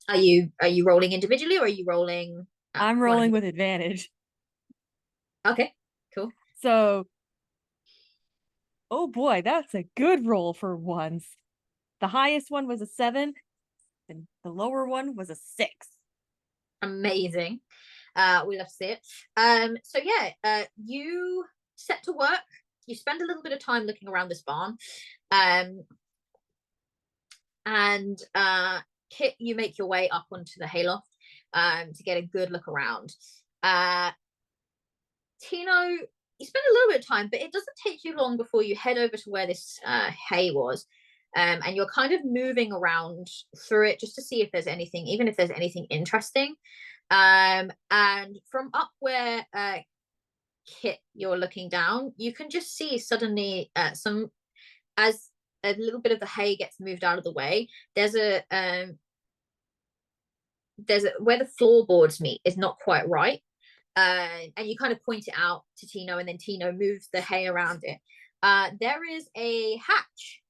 Are you rolling individually, or are you rolling? I'm one of rolling you? with advantage. Okay, cool. So, oh boy, that's a good roll for once. The highest one was a 7, and the lower one was a 6. Amazing. We love to see it. So yeah, you set to work. You spend a little bit of time looking around this barn. And Kit, you make your way up onto the hayloft to get a good look around. Tino, you spend a little bit of time, but it doesn't take you long before you head over to where this hay was. And you're kind of moving around through it just to see if there's anything, even if there's anything interesting. And from up where Kit, you're looking down, you can just see suddenly as a little bit of the hay gets moved out of the way, there's a where the floorboards meet is not quite right. And you kind of point it out to Tino, and then Tino moves the hay around it. There is a hatch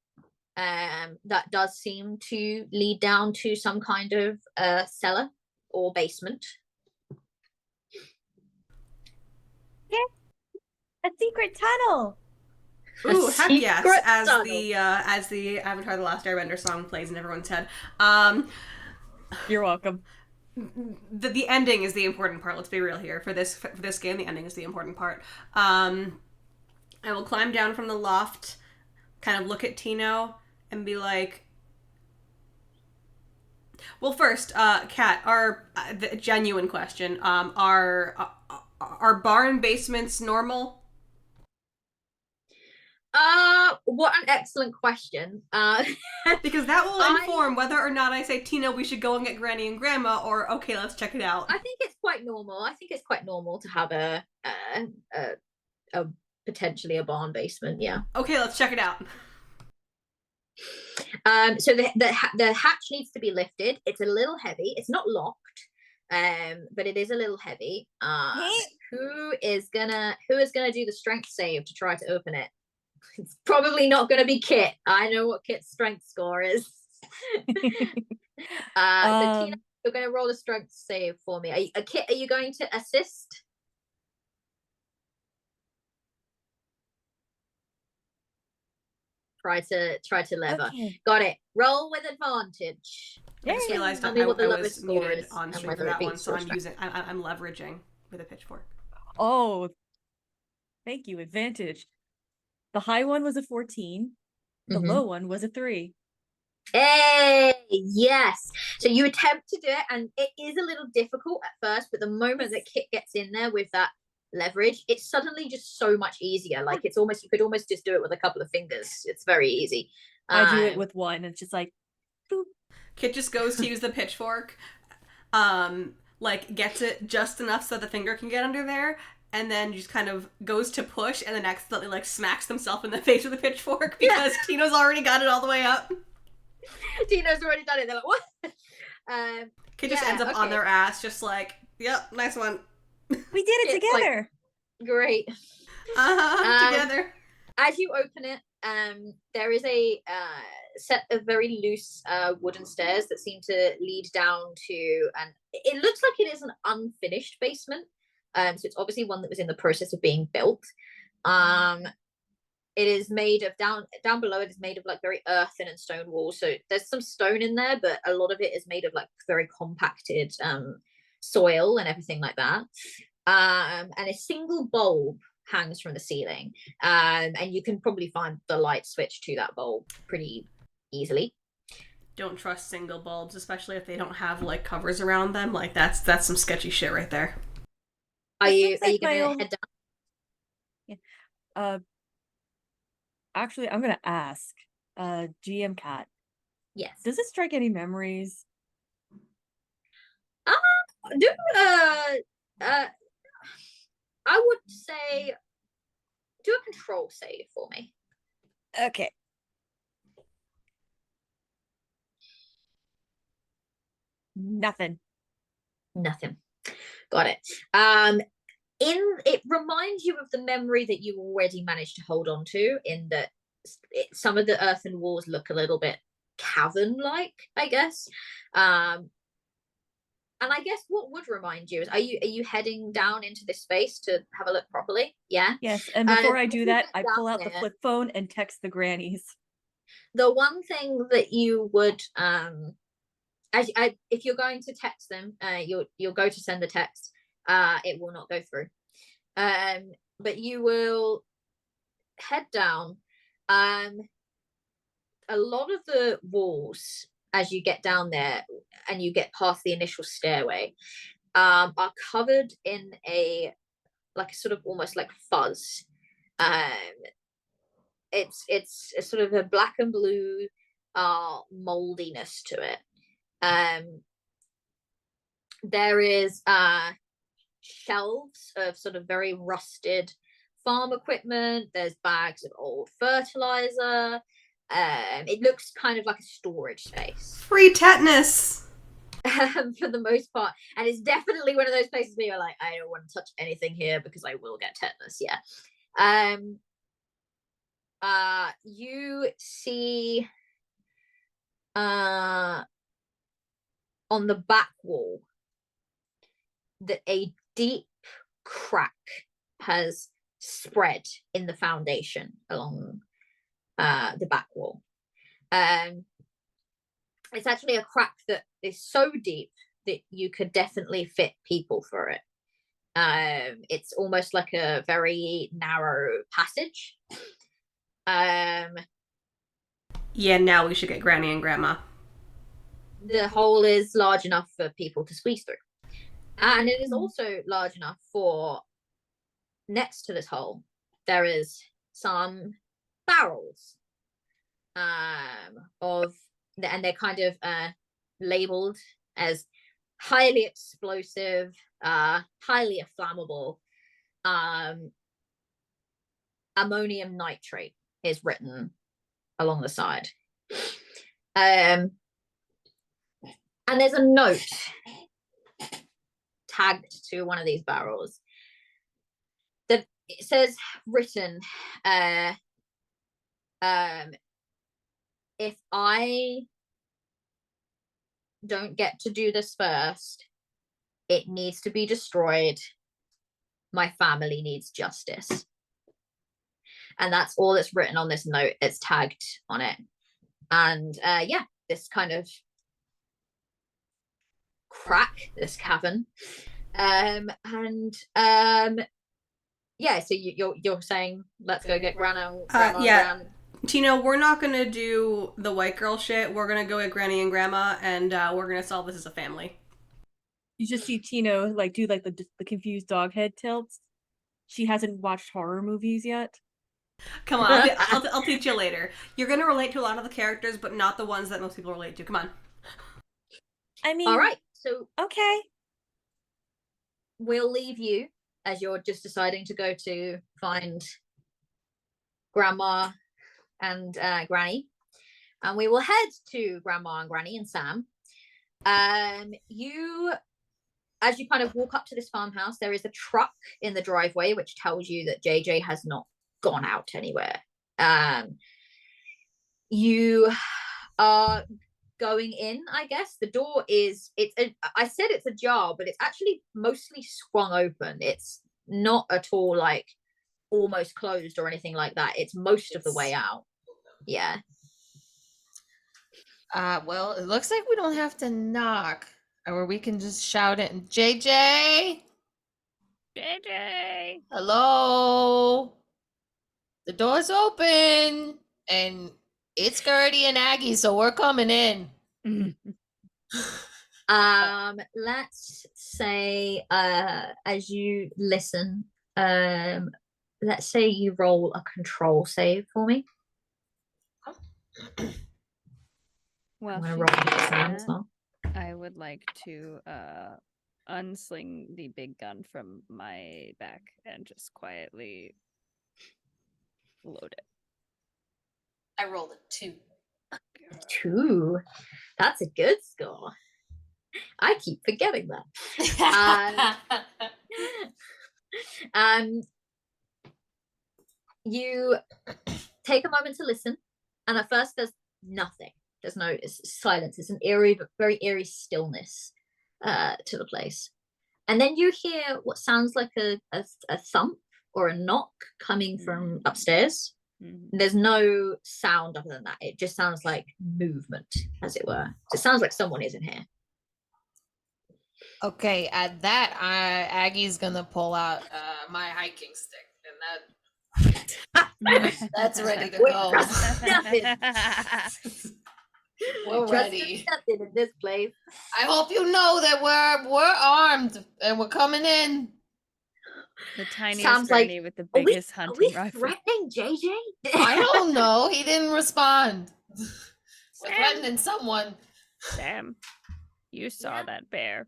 that does seem to lead down to some kind of cellar or basement. A secret tunnel. Ooh, heck yes! secret As tunnel. the Avatar: The Last Airbender song plays in everyone's head. You're welcome. The ending is the important part. Let's be real here. For this game, the ending is the important part. I will climb down from the loft, kind of look at Tino, and be like, well, first, Kat, the genuine question, are barn basements normal? What an excellent question. Because that will inform whether or not I say, Tino, we should go and get Granny and Grandma, or okay, let's check it out. I think it's quite normal. I think it's quite normal to have a potentially a barn basement. Yeah. Okay, let's check it out. So the hatch needs to be lifted. It's a little heavy. It's not locked, but it is a little heavy. Who is gonna do the strength save to try to open it? It's probably not gonna be Kit. I know what Kit's strength score is. So Tina, you're gonna roll a strength save for me. Kit, are you going to assist? Try to lever. Okay. Got it. Roll with advantage. I just realized Tell I me what the was lowest score muted is on and stream for whether it that one, beats so your I'm leveraging with a pitchfork. Oh, thank you. Advantage. The high one was a 14. The low one was a 3. Hey, yes. So you attempt to do it, and it is a little difficult at first, but the moment that Kit gets in there with that leverage, it's suddenly just so much easier. Like you could almost just do it with a couple of fingers. It's very easy. I do it with one. It's just like, boop. Kit just goes to use the pitchfork, like gets it just enough so the finger can get under there, and then just kind of goes to push, and then accidentally like smacks himself in the face with a pitchfork because Tino's already got it all the way up. Tino's already done it. They're like, what? Kit just ends up on their ass, just like, yep, nice one. We did it together. Like, great. Together. As you open it, there is a set of very loose wooden stairs that seem to lead down to, and it looks like it is an unfinished basement. So it's obviously one that was in the process of being built. It is made of down below. It is made of like very earthen and stone walls. So there's some stone in there, but a lot of it is made of like very compacted soil and everything like that. And a single bulb hangs from the ceiling, and you can probably find the light switch to that bulb pretty easily. Don't trust single bulbs, especially if they don't have like covers around them. Like that's some sketchy shit right there. Are you gonna head down? Yeah. Actually, I'm gonna ask GM Cat. Yes. Does it strike any memories? I would say do a control save for me. Okay. Nothing. Got it. It reminds you of the memory that you already managed to hold on to, in that some of the earthen walls look a little bit cavern-like, I guess. And I guess what would remind you is, are you heading down into this space to have a look properly? Yeah. Yes, and before I do that, I down pull out the there. flip phone and text the grannies. The one thing that you would if you're going to text them, you'll go to send the text, it will not go through. But you will head down. A lot of the walls, as you get down there and you get past the initial stairway, are covered in a sort of almost like fuzz. It's a sort of a black and blue moldiness to it. There is shelves of sort of very rusted farm equipment. There's bags of old fertilizer. It looks kind of like a storage space. Free tetanus. For the most part, and it's definitely one of those places where you're like, I don't want to touch anything here because I will get tetanus. Yeah. You see on the back wall that a deep crack has spread in the foundation along the back wall. It's actually a crack that is so deep that you could definitely fit people through it. It's almost like a very narrow passage. Yeah, now we should get Granny and Grandma. The hole is large enough for people to squeeze through. And it is also large enough for, next to this hole, there is some barrels and they're kind of labeled as highly explosive, highly inflammable. Ammonium nitrate is written along the side. And there's a note tagged to one of these barrels that it says, written, if I don't get to do this first, it needs to be destroyed. My family needs justice. And that's all that's written on this note. It's tagged on it. And yeah, this kind of crack, this cavern. Yeah, so you're saying let's go get Grandma. Yeah. Tino, we're not gonna do the white girl shit. We're gonna go get Granny and Grandma, and we're gonna solve this as a family. You just see Tino do the confused dog head tilts. She hasn't watched horror movies yet. Come on, I'll teach you later. You're gonna relate to a lot of the characters, but not the ones that most people relate to. Come on. I mean, all right, so okay, we'll leave you as you're just deciding to go to find Grandma and Granny, and we will head to Grandma and Granny and Sam. As you kind of walk up to this farmhouse, there is a truck in the driveway which tells you that JJ has not gone out anywhere. You are going in, I guess. The door is, I said it's ajar, but it's actually mostly swung open. It's not at all like almost closed or anything like that. It's most of the way out. Yeah. Well, it looks like we don't have to knock, or we can just shout it. JJ, hello. The door's open, and it's Gertie and Aggie, so we're coming in. Let's say, as you listen, let's say you roll a control save for me. Well, I'm gonna roll Sam as well. I would like to unsling the big gun from my back and just quietly load it. I rolled a 2. 2. That's a good score. I keep forgetting that. You take a moment to listen, and at first there's nothing. There's no silence. It's an eerie, very eerie stillness to the place. And then you hear what sounds like a thump or a knock coming from upstairs. There's no sound other than that. It just sounds like movement, as it were. So it sounds like someone is in here. Okay, at that, Aggie's gonna pull out my hiking stick, and that's ready to go. We're ready. Nothing in this place. I hope you know that we're armed and we're coming in. The tiniest Sounds like- Bernie with the biggest hunting rifle. Threatening JJ? I don't know. He didn't respond. We're threatening someone. Sam, you saw Yeah. that bear.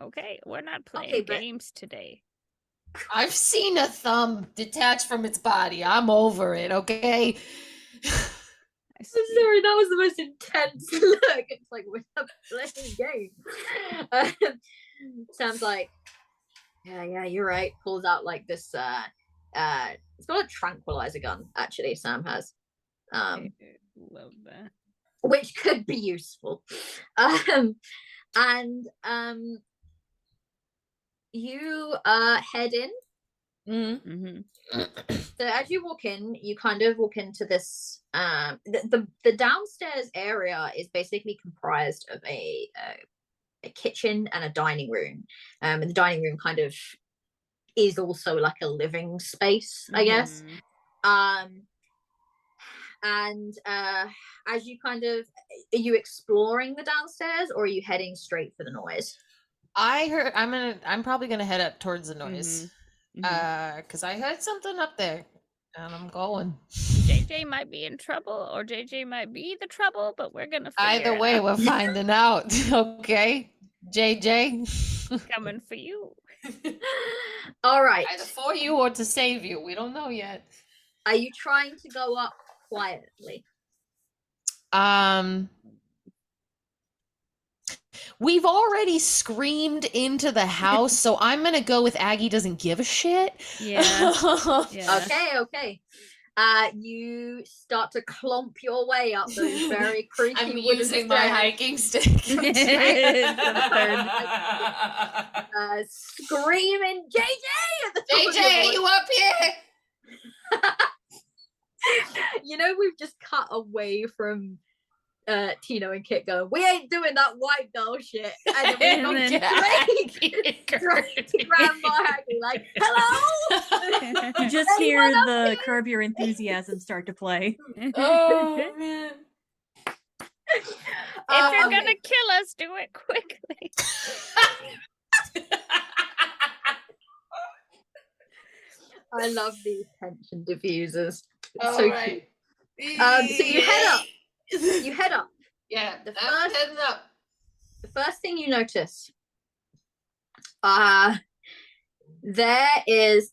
Okay, we're not playing Okay, but- games today. I've seen a thumb detached from its body. I'm over it, okay? I'm sorry, that was the most intense look. It's like we're not playing games. Sounds like, yeah, you're right. Pulls out like this. It's got a tranquilizer gun. Actually, Sam has, I love that. which could be useful. And you head in. Mm-hmm. So as you walk in, you kind of walk into this. The downstairs area is basically comprised of a kitchen and a dining room. And the dining room kind of is also like a living space, I guess. And as you kind of, are you exploring the downstairs or are you heading straight for the noise? I'm probably gonna head up towards the noise. Mm-hmm. Because I heard something up there, and I'm going. JJ might be in trouble, or JJ might be the trouble, but we're gonna figure Either it way, out. we're finding out. Okay, JJ. Coming for you. All right. Either for you or to save you. We don't know yet. Are you trying to go up quietly? We've already screamed into the house, so I'm gonna go with Aggie doesn't give a shit. Yeah. Yeah. Okay. You start to clump your way up those very creaky I'm wooden using my stairs. hiking stick. Screaming, JJ! At the top of your JJ, voice. you up here? You know, we've just cut away from Tino and Kit going, we ain't doing that white girl shit. And then we And go straight to Grandma Aggie, like, hello? You just hear the Curb Your Enthusiasm start to play. Oh man. If you're Okay. gonna kill us, do it quickly. I love these tension diffusers. It's All so right. cute. So you head up. You head up. Yeah, The I'm first- heading up. The first thing you notice, there is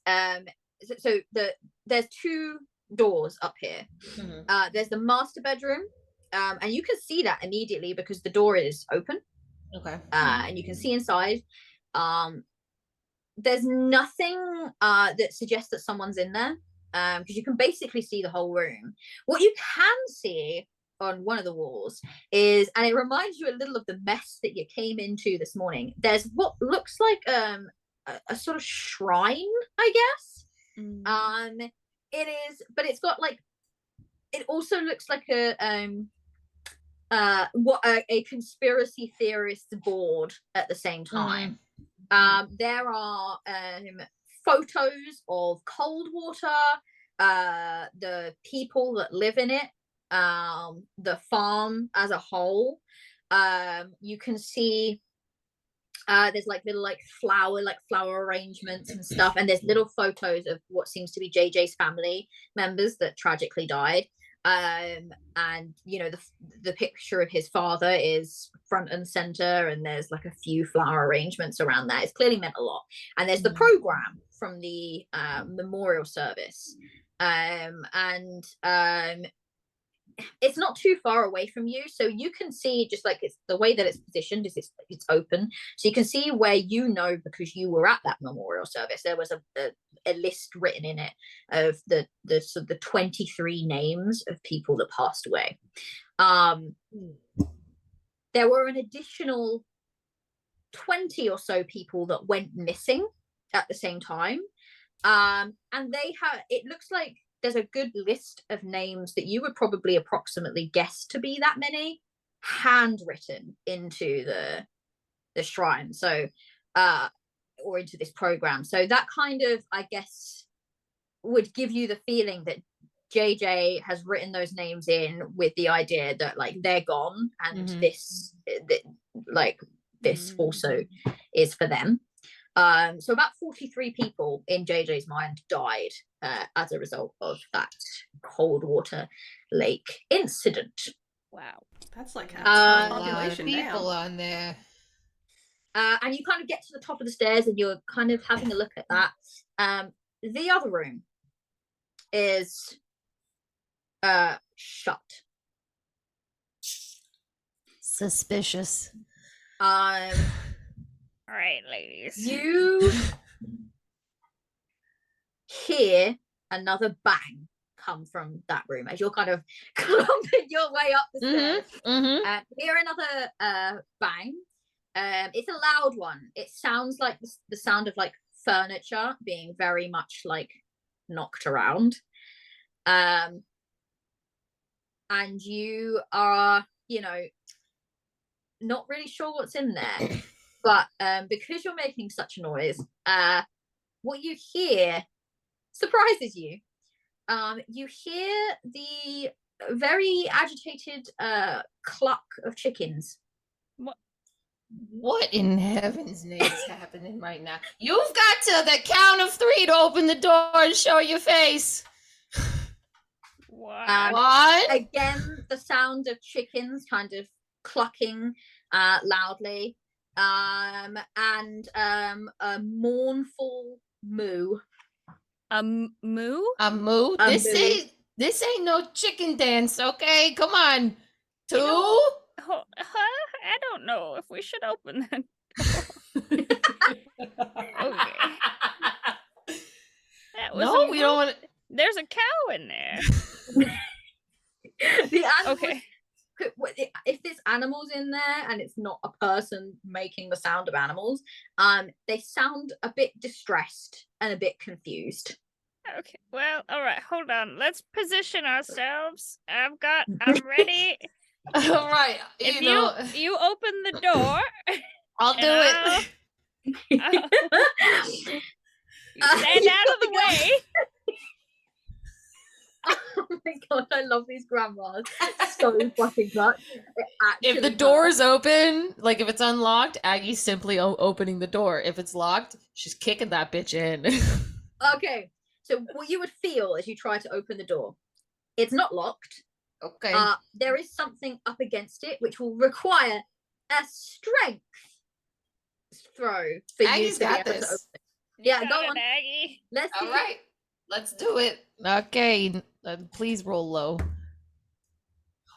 there's two doors up here. Mhm. There's the master bedroom, and you can see that immediately because the door is open, Okay. and you can see inside. There's nothing that suggests that someone's in there, because you can basically see the whole room. What you can see on one of the walls is, and it reminds you a little of the mess that you came into this morning, there's what looks like a sort of shrine, I guess. It is, but it's got like, it also looks like a conspiracy theorist board at the same time. There are photos of Cold Water, the people that live in it, the farm as a whole. You can see there's like little flower arrangements and stuff, and there's little photos of what seems to be JJ's family members that tragically died. And you know, the picture of his father is front and center, and there's like a few flower arrangements around that. It's clearly meant a lot. And there's the program from the memorial service, and it's not too far away from you, so you can see, just like, it's the way that it's positioned is it's open, so you can see where, you know, because you were at that memorial service, there was a list written in it of the sort of the 23 names of people that passed away. There were an additional 20 or so people that went missing at the same time, and they have, it looks like there's a good list of names that you would probably approximately guess to be that many handwritten into the shrine. So or into this program. So that kind of, I guess, would give you the feeling that JJ has written those names in with the idea that like they're gone, and this also is for them. So about 43 people in JJ's mind died as a result of that cold water lake incident. Wow, That's like half a the lot of population people down. on there. And you kind of get to the top of the stairs and you're kind of having a look at that. The other room is shut. Suspicious. all right, ladies. You hear another bang come from that room as you're kind of clumping your way up the stairs. Hear another bang. It's a loud one. It sounds like the sound of like furniture being very much like knocked around. And you are, not really sure what's in there. But because you're making such a noise, what you hear surprises you. You hear the very agitated cluck of chickens. What in heaven's name is happening right now? You've got to the count of 3 to open the door and show your face. What? Again, the sound of chickens kind of clucking loudly, and a mournful moo. A moo? A moo? This ain't no chicken dance, okay? Come on. 2? I don't know if we should open that door. Okay. No, we don't want to. There's a cow in there. The animals, Okay. if there's animals in there and it's not a person making the sound of animals, they sound a bit distressed and a bit confused. Okay. Well, all right. Hold on. Let's position ourselves. I'm ready. All right. If you open the door, I'll do it. you stand out of the way. Oh my god, I love these grandmas so fucking much. If the door is open, like if it's unlocked, Aggie's simply opening the door. If it's locked, she's kicking that bitch in. Okay, so what you would feel as you try to open the door, it's not locked. Okay. There is something up against it which will require a strength throw for Aggie's you to got be able this. to open it. Yeah, You go got it, on. Aggie. Let's All right. Let's do it. Okay. Please roll low.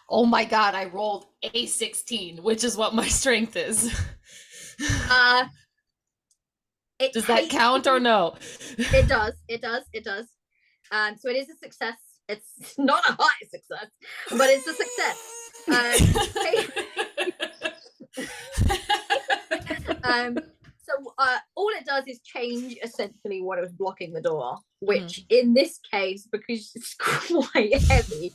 Oh my god, I rolled a 16, which is what my strength is. Does that count or no? It does. So it is a success. It's not a high success, but it's a success. So all it does is change essentially what was blocking the door, which in this case, because it's quite heavy,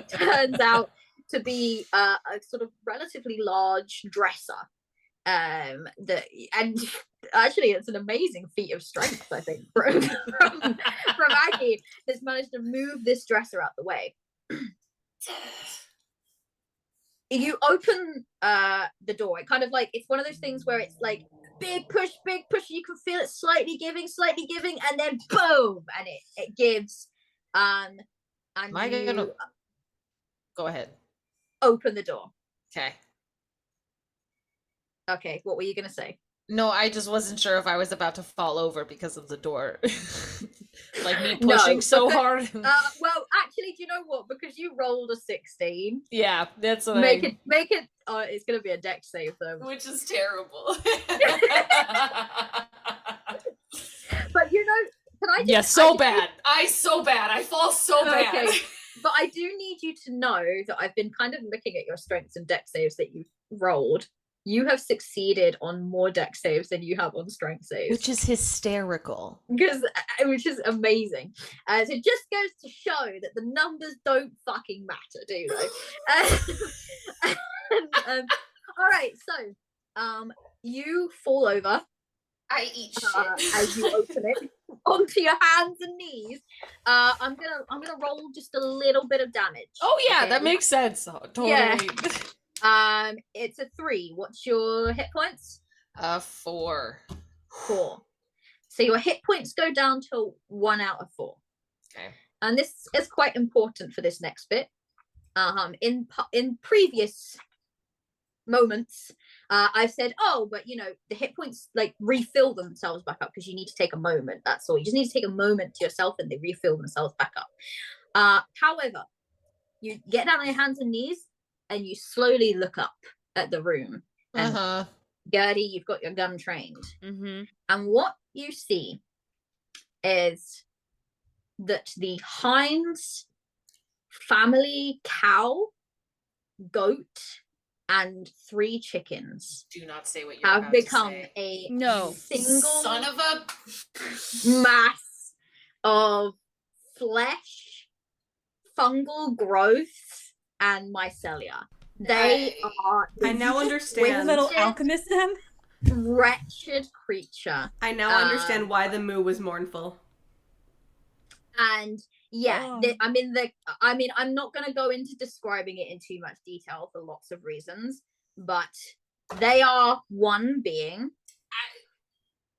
turns out to be a sort of relatively large dresser. And actually it's an amazing feat of strength, I think, from Aggie, that's managed to move this dresser out the way. You open the door. It kind of like, it's one of those things where it's like big push, you can feel it slightly giving, and then boom, and it gives. And you go ahead, open the door. Okay, what were you gonna say? No, I just wasn't sure if I was about to fall over because of the door. Like me pushing so hard. Well, actually, do you know what? Because you rolled a 16. Yeah, that's what make it. It's gonna be a dex save though, which is terrible. But can I just? Yeah, so bad. I fall so bad. Okay, but I do need you to know that I've been kind of looking at your strengths and dex saves that you rolled. you have succeeded on more dex saves than you have on strength saves, which is hysterical. Which is amazing. So it just goes to show that the numbers don't fucking matter, do they? All right, so you fall over. I eat shit as you open it onto your hands and knees. I'm gonna roll just a little bit of damage. Oh yeah, okay? that makes sense. Oh, totally. Yeah. It's a 3. What's your hit points? 4. 4. So your hit points go down to 1 out of 4. Okay. And this is quite important for this next bit. In previous moments, I've said, oh, but you know, the hit points like refill themselves back up because you need to take a moment. That's all. You just need to take a moment to yourself and they refill themselves back up. However, you get down on your hands and knees and you slowly look up at the room. And Gertie, you've got your gun trained. And what you see is that the Hines family cow, goat, and 3 chickens do not say what you're have about become to say. a No. single son of a mass of flesh, fungal growth, and mycelia. They are. I now understand. Little alchemist them. Wretched creature. I now understand why the moo was mournful. And yeah, I'm not going to go into describing it in too much detail for lots of reasons, but they are one being,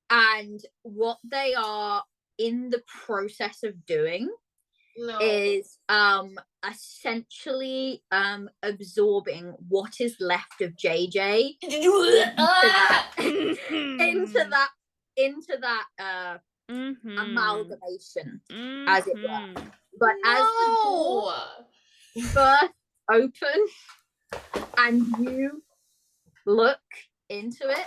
and what they are in the process of doing is essentially absorbing what is left of JJ into that amalgamation, as it were. But as the door bursts open and you look into it,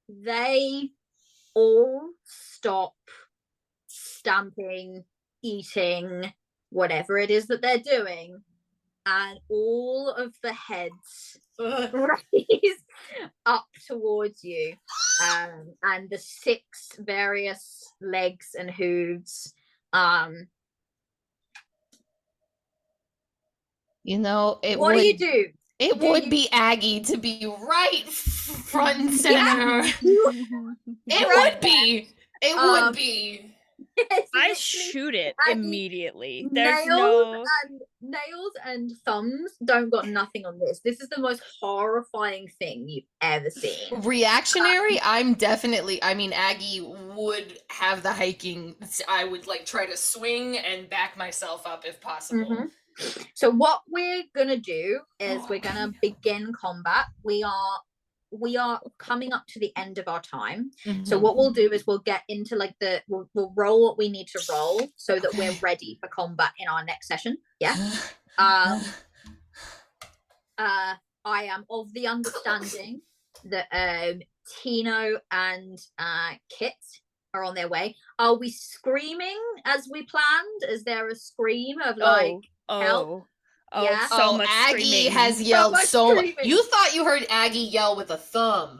they all stop stamping, eating, whatever it is that they're doing, and all of the heads raise up towards you, and the 6 various legs and hooves. You know, what do you do? It would be Aggie to be right front and center. It would be. It would be. I shoot it immediately. Nails and thumbs don't got nothing on this. This is the most horrifying thing you've ever seen. Reactionary, Aggie would have the hiking. I would like try to swing and back myself up if possible. So what we're gonna do is we're gonna begin combat. We are coming up to the end of our time. So what we'll do is we'll get into like we'll roll what we need to roll so that we're ready for combat in our next session. Yeah. I am of the understanding that Tino and Kit are on their way. Are we screaming as we planned? Is there a scream of like help? Yeah. So much Aggie screaming. has yelled so much. screaming. You thought you heard Aggie yell with a thumb.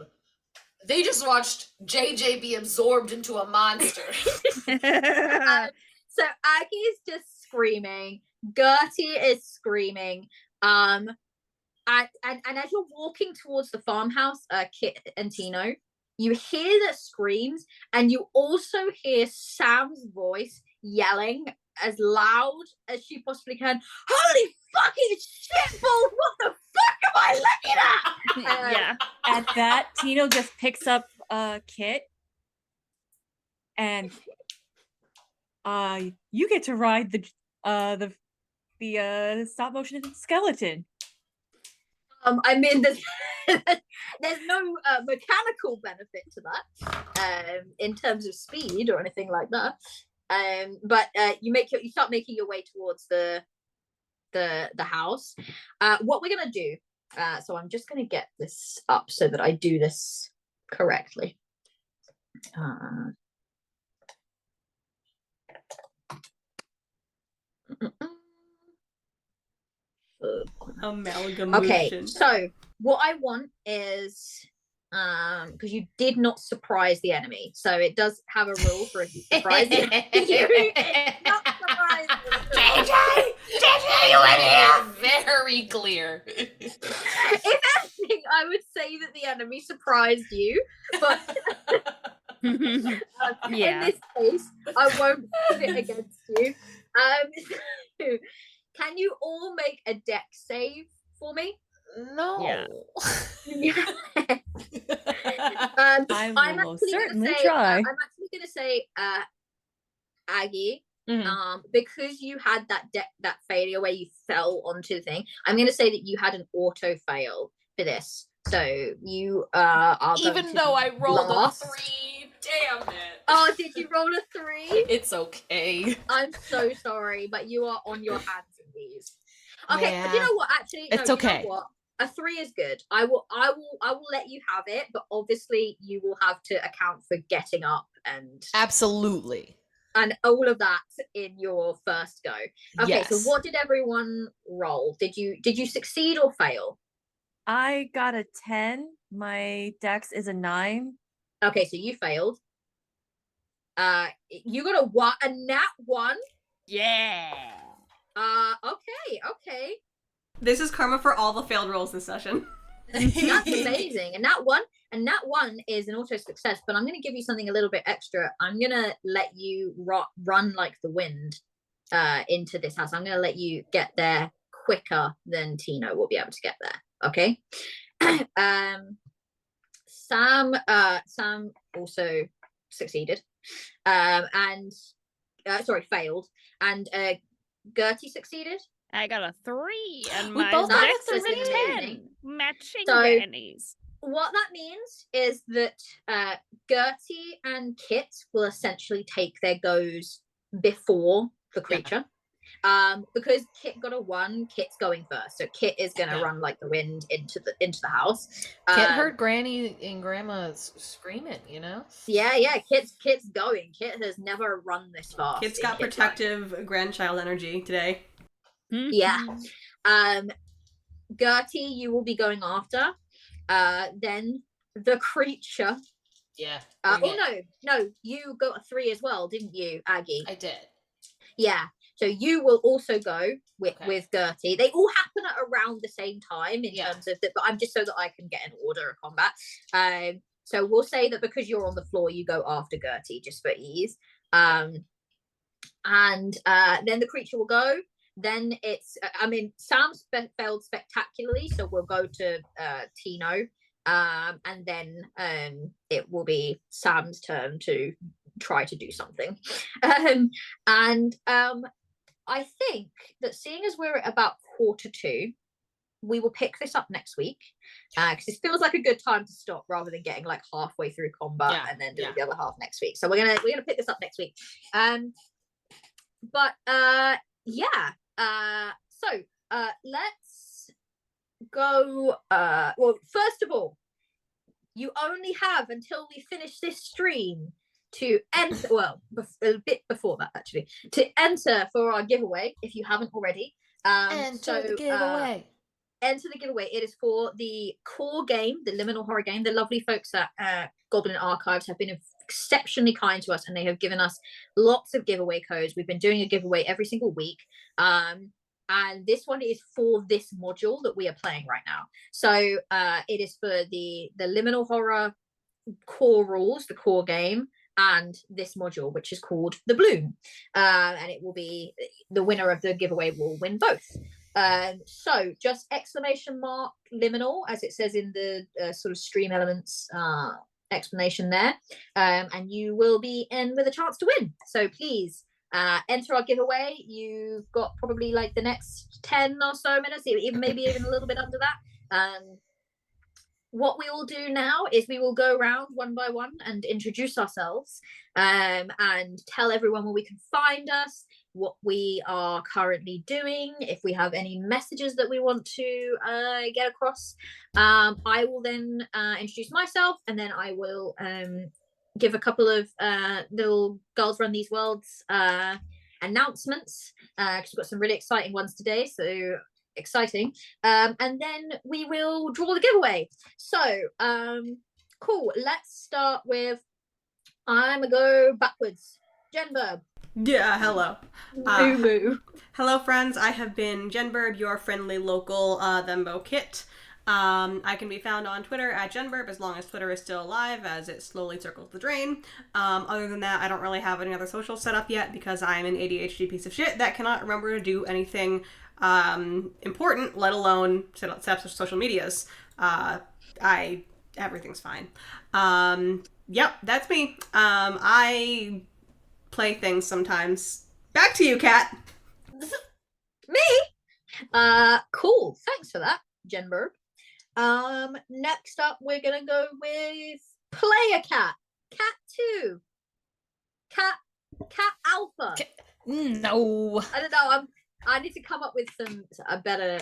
They just watched JJ be absorbed into a monster. So Aggie is just screaming. Gertie is screaming. And as you're walking towards the farmhouse, Kit and Tino, you hear the screams, and you also hear Sam's voice yelling as loud as she possibly can. Holy fucking shitballs! What the fuck am I looking at? Yeah. At that, Tino just picks up Kit, and you get to ride the stop motion skeleton. There's no mechanical benefit to that in terms of speed or anything like that. But you start making your way towards the house. What we're gonna do, so I'm just gonna get this up so that I do this correctly. Amalgamation. Okay, so what I want is because you did not surprise the enemy, so it does have a rule for if you surprise the enemy. You did not surprise them. JJ, you went here. Very clear. If anything, I would say that the enemy surprised you, but in Yeah. this case, I won't put it against you. So can you all make a deck save for me? No. Yeah. I will most certainly try. I'm actually going to say, Aggie, Mhm. because you had that failure where you fell onto the thing. I'm going to say that you had an auto fail for this, so you are going Even to though I rolled last. a 3, damn it. Oh, did you roll a 3? It's okay. I'm so sorry, but you are on your hands and knees. Okay, Yeah. do you know what? Actually, no, It's you okay. know what? A 3 is good. I will let you have it, but obviously you will have to account for getting up and Absolutely. all of that in your first go. Okay, Yes. so what did everyone roll? Did you succeed or fail? I got a 10. My dex is a 9. Okay, so you failed. You got a nat 1. Yeah. Okay. This is karma for all the failed rolls this session. That's amazing. And that one is an auto success, but I'm going to give you something a little bit extra. I'm going to let you run like the wind into this house. I'm going to let you get there quicker than Tino will be able to get there. Okay. Sam also succeeded, and failed, and Gertie succeeded. I got a 3, and We my both got a dex is 3. a 10. Matching So- grannies. What that means is that Gertie and Kit will essentially take their goes before the creature. Because Kit got a 1, Kit's going first, so Kit is going to run like the wind into the house. Kit heard Granny and Grandma screaming, you know? Yeah, Kit's going. Kit has never run this fast. Kit's in got Kit's life. protective grandchild energy today. Yeah. Gertie, you will be going after. Then the creature. Yeah. No, you got a 3 as well, didn't you, Aggie? I did. Yeah. So you will also go with Gertie. They all happen at around the same time in terms of that, but I'm just so that I can get an order of combat. So we'll say that because you're on the floor, you go after Gertie just for ease. And then the creature will go. Then it's, Sam failed spectacularly, so we'll go to Tino. And then it will be Sam's turn to try to do something. I think that seeing as we're at about 1:45, we will pick this up next week, because it feels like a good time to stop rather than getting like halfway through combat and then doing the other half next week. So we're gonna pick this up next week. Let's go. Well, first of all, you only have until we finish this stream to enter, a bit before that actually, to enter for our giveaway if you haven't already. Enter the giveaway. Enter the giveaway. It is for the core game, the Liminal Horror game. The lovely folks at Goblin Archives have been exceptionally kind to us, and they have given us lots of giveaway codes. We've been doing a giveaway every single week. And this one is for this module that we are playing right now. So it is for the Liminal Horror core rules, the core game, and this module, which is called the Bloom. And it will be the winner of the giveaway will win both. So just exclamation mark liminal, as it says in the sort of stream elements explanation there, and you will be in with a chance to win. So please enter our giveaway. You've got probably like the next 10 or so minutes, maybe even a little bit under that. What we will do now is we will go around one by one and introduce ourselves, and tell everyone where we can find us, what we are currently doing, if we have any messages that we want to get across. I will then introduce myself, and then I will give a couple of little Girls Run These Worlds announcements, because we've got some really exciting ones today. So exciting. And then we will draw the giveaway. So, cool. Let's start with, I'm gonna go backwards. Jenberb. Yeah, hello. Moo. Hello, friends. I have been Jenberb, your friendly local Thembo Kit. I can be found on Twitter at Jenberb as long as Twitter is still alive, as it slowly circles the drain. Other than that, I don't really have any other social set up yet because I'm an ADHD piece of shit that cannot remember to do anything important, let alone set up social medias. Everything's fine. Yep, that's me. I play things sometimes. Back to you, Kat. Me? Cool. Thanks for that, Jenberb. Next up, we're gonna go with Player Cat. Cat 2. Cat Alpha. No. I don't know. I need to come up with a better.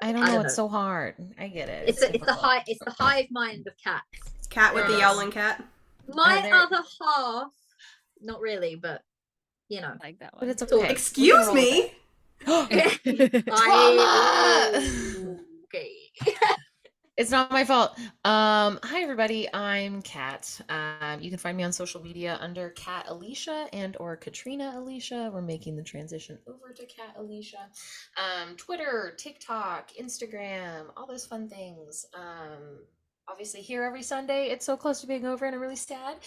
I don't know. It's so hard. I get it. It's the hive mind of cats. Cat with the yowling cat. My other half, not really, but you know, I like that one. But it's okay. Excuse me. Okay. It's not my fault. Hi everybody, I'm Kat. You can find me on social media under Kat Alicia and or Katrina Alicia. We're making the transition over to Kat Alicia. Twitter, TikTok, Instagram, all those fun things. Obviously here every Sunday. It's so close to being over and I'm really sad.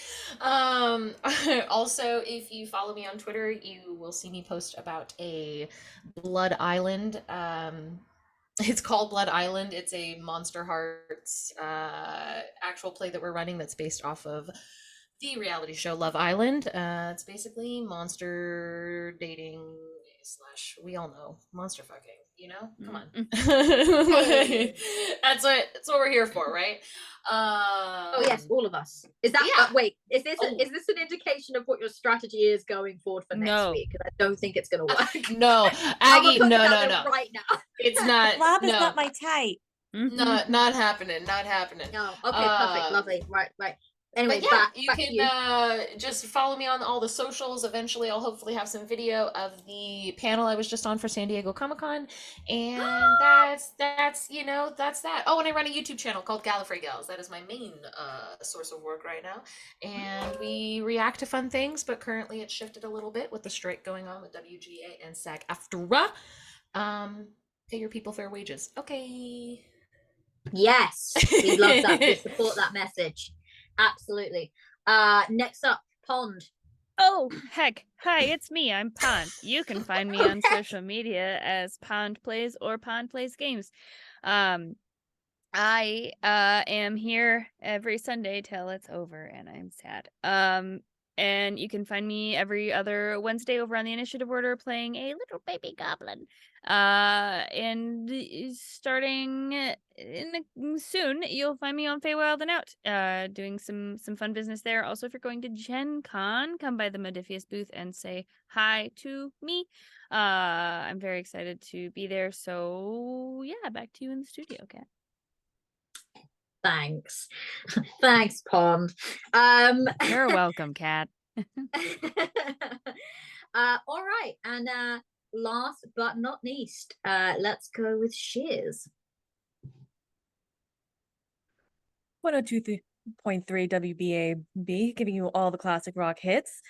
Also, if you follow me on Twitter, you will see me post about a Blood Island. It's called Blood Island. It's a Monster Hearts actual play that we're running that's based off of the reality show Love Island. It's basically monster dating / we all know monster fucking. You know, come on. That's what we're here for, right? Oh yes, all of us. Is that wait? Is this an indication of what your strategy is going forward for next week? Because I don't think it's gonna work. No, Aggie, no. Right now, it's not. Lab is not my type. Not happening. Not happening. No. Okay, perfect, lovely. Right. Anyway, but yeah, back you can you. Just follow me on all the socials. Eventually, I'll hopefully have some video of the panel I was just on for San Diego Comic-Con, and that's that. Oh, and I run a YouTube channel called Gallifrey Gals. That is my main source of work right now, and we react to fun things. But currently, it's shifted a little bit with the strike going on with WGA and SAG-AFTRA. Pay your people fair wages. Okay. Yes, we love that. We support that message. Absolutely. Next up, Pond. Oh, heck. Hi, it's me. I'm Pond. You can find me on social media as Pond Plays or Pond Plays Games. I am here every Sunday till it's over, and I'm sad. And you can find me every other Wednesday over on the Initiative Order playing a little baby goblin. And starting soon, you'll find me on Feywild and Out, doing some fun business there. Also, if you're going to Gen Con, come by the Modifius booth and say hi to me. I'm very excited to be there. So yeah, back to you in the studio, Kat. Thanks. Thanks, Pond. You're welcome, Kat. All right, and last but not least, let's go with Shears. 102.3 WBAB, giving you all the classic rock hits.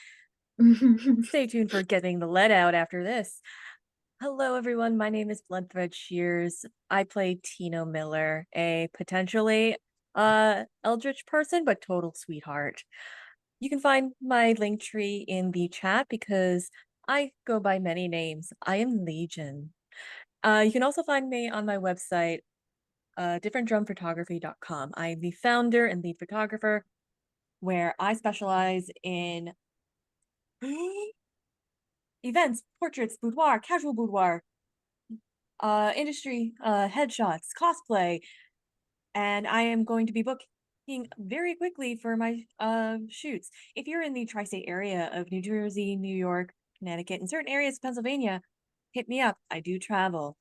Stay tuned for Getting the Lead Out after this. Hello, everyone. My name is Bloodthread Shears. I play Tino Miller, a potentially eldritch person, but total sweetheart. You can find my link tree in the chat because I go by many names. I am Legion. You can also find me on my website, differentdrumphotography.com. I am the founder and lead photographer, where I specialize in events, portraits, boudoir, casual boudoir, industry, headshots, cosplay, and I am going to be booking very quickly for my shoots. If you're in the tri-state area of New Jersey, New York, Connecticut, and certain areas of Pennsylvania, hit me up. I do travel.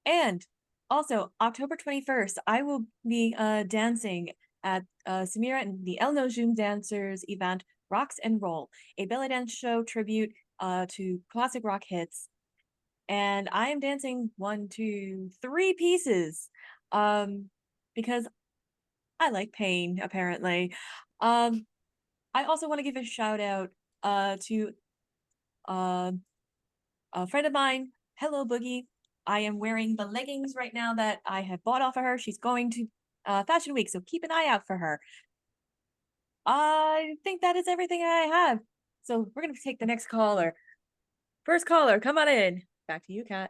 And also, October 21st, I will be dancing at Samira and the El Nojum Dancers event, Rocks and Roll, a belly dance show tribute to classic rock hits. and I am dancing 1, 2, 3 pieces, because I like pain, apparently. I also want to give a shout out to a friend of mine. Hello, Boogie. I am wearing the leggings right now that I have bought off of her. She's going to Fashion Week, so keep an eye out for her. I think that is everything I have. So we're gonna take the next caller. First caller, come on in. Back to you, Kat.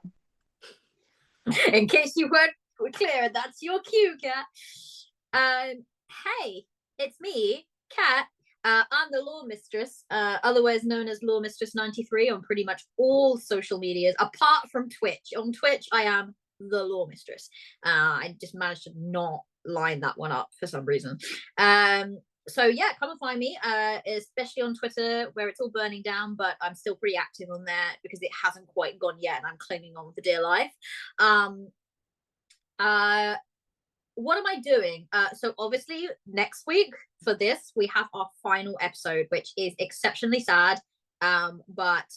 In case you weren't clear, that's your cue, Kat. Hey, it's me, Kat. I'm the Law Mistress, otherwise known as Law Mistress 93 on pretty much all social medias, apart from Twitch. On Twitch, I am the Law Mistress. I just managed to not line that one up for some reason. So yeah, come and find me, especially on Twitter, where it's all burning down, but I'm still pretty active on there because it hasn't quite gone yet, and I'm clinging on for dear life. What am I doing? So obviously next week for this, we have our final episode, which is exceptionally sad. But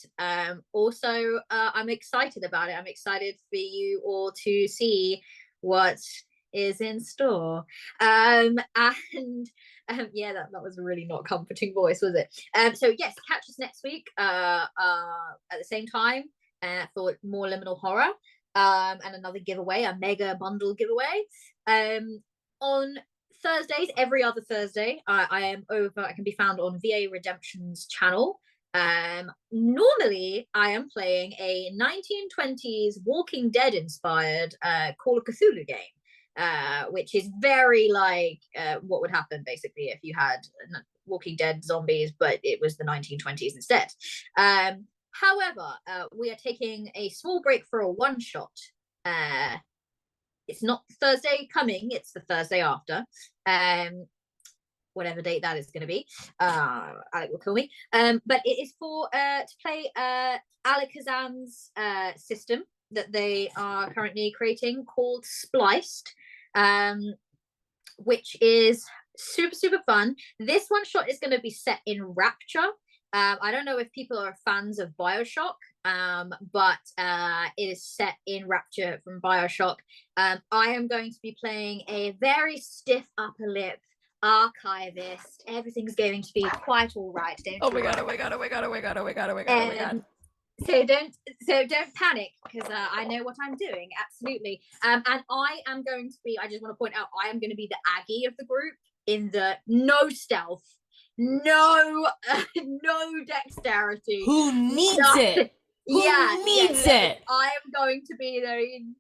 also I'm excited about it. I'm excited for you all to see what is in store. And yeah, that was a really not comforting voice, was it? So yes, catch us next week at the same time for more Liminal Horror. And another giveaway, a mega bundle giveaway. On Thursdays, every other Thursday, I can be found on VA Redemption's channel. Normally I am playing a 1920s Walking Dead inspired Call of Cthulhu game, which is very like what would happen basically if you had Walking Dead zombies, but it was the 1920s instead. However, we are taking a small break for a one-shot. It's not Thursday coming, it's the Thursday after. Whatever date that is going to be. Alec will kill me. But it is for to play Alakazam's system that they are currently creating called Spliced, which is super fun. This one shot is going to be set in Rapture. I don't know if people are fans of BioShock, but it is set in Rapture from BioShock. I am going to be playing a very stiff upper lip archivist. Everything's going to be quite all right. Oh my god. So don't panic, because I know what I'm doing, absolutely. And I am going to be, I just want to point out, I am going to be the Aggie of the group in the no stealth, no dexterity. Who needs it? Who needs it? I am going to be there. You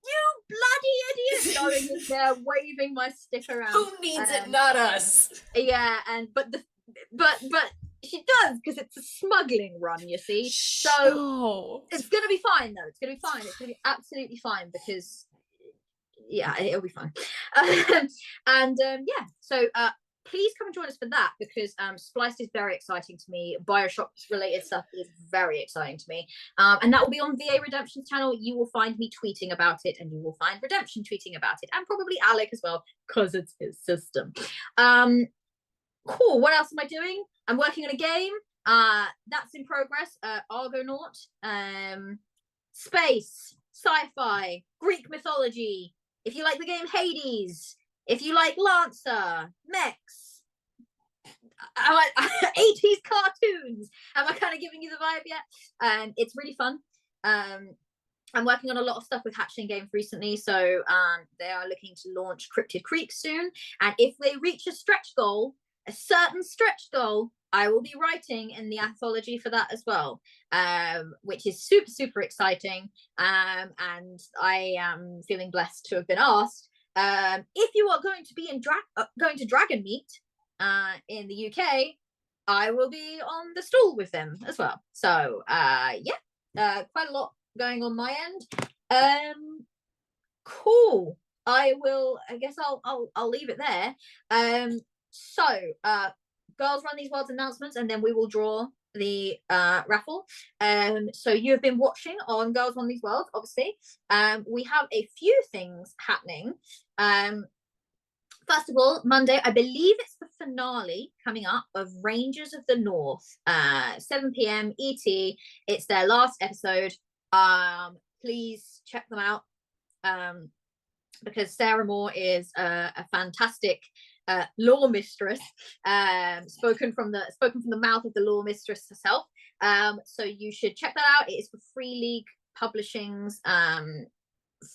bloody idiot! Going in there, waving my stick around. Who needs it? Not us. Yeah, and but she does, because it's a smuggling run, you see. So it's gonna be fine, though. It's gonna be fine. It's gonna be absolutely fine, because yeah, it'll be fine. Yeah. So please come and join us for that, because Spliced is very exciting to me. BioShock related stuff is very exciting to me. And that will be on VA Redemption's channel. You will find me tweeting about it, and you will find Redemption tweeting about it, and probably Alec as well, because it's his system. Cool. What else am I doing? I'm working on a game. That's in progress. Argonaut. Space, sci-fi, Greek mythology. If you like the game Hades, if you like Lancer, mechs, 80s cartoons, am I kind of giving you the vibe yet? It's really fun. I'm working on a lot of stuff with Hatchling Games recently, so they are looking to launch Cryptid Creek soon. And if they reach a stretch goal, a certain stretch goal, I will be writing in the anthology for that as well, which is super exciting. And I am feeling blessed to have been asked. If you are going to be going to Dragon Meet in the UK, I will be on the stall with them as well. So yeah, quite a lot going on my end. Cool. I guess I'll leave it there. So girls run these worlds announcements, and then we will draw the raffle. So you have been watching on Girls Run These Worlds, obviously. We have a few things happening. First of all, Monday, I believe it's the finale coming up of Rangers of the North, 7 p.m. ET. It's their last episode. please check them out. Because Sarah Moore is a fantastic law mistress, spoken from the mouth of the law mistress herself. So you should check that out. It is for Free League Publishing's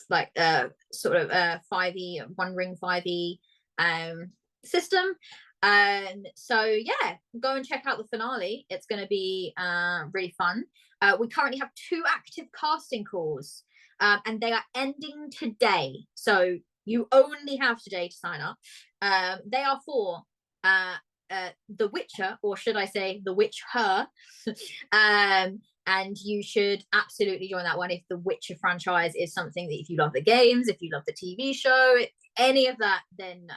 like sort of 5e, One Ring 5e system. So yeah, go and check out the finale. It's going to be really fun. We currently have 2 active casting calls. And they are ending today. So you only have today to sign up. They are for The Witcher, or should I say The Witcher. And you should absolutely join that one if the Witcher franchise is something that, if you love the games, if you love the TV show, any of that, then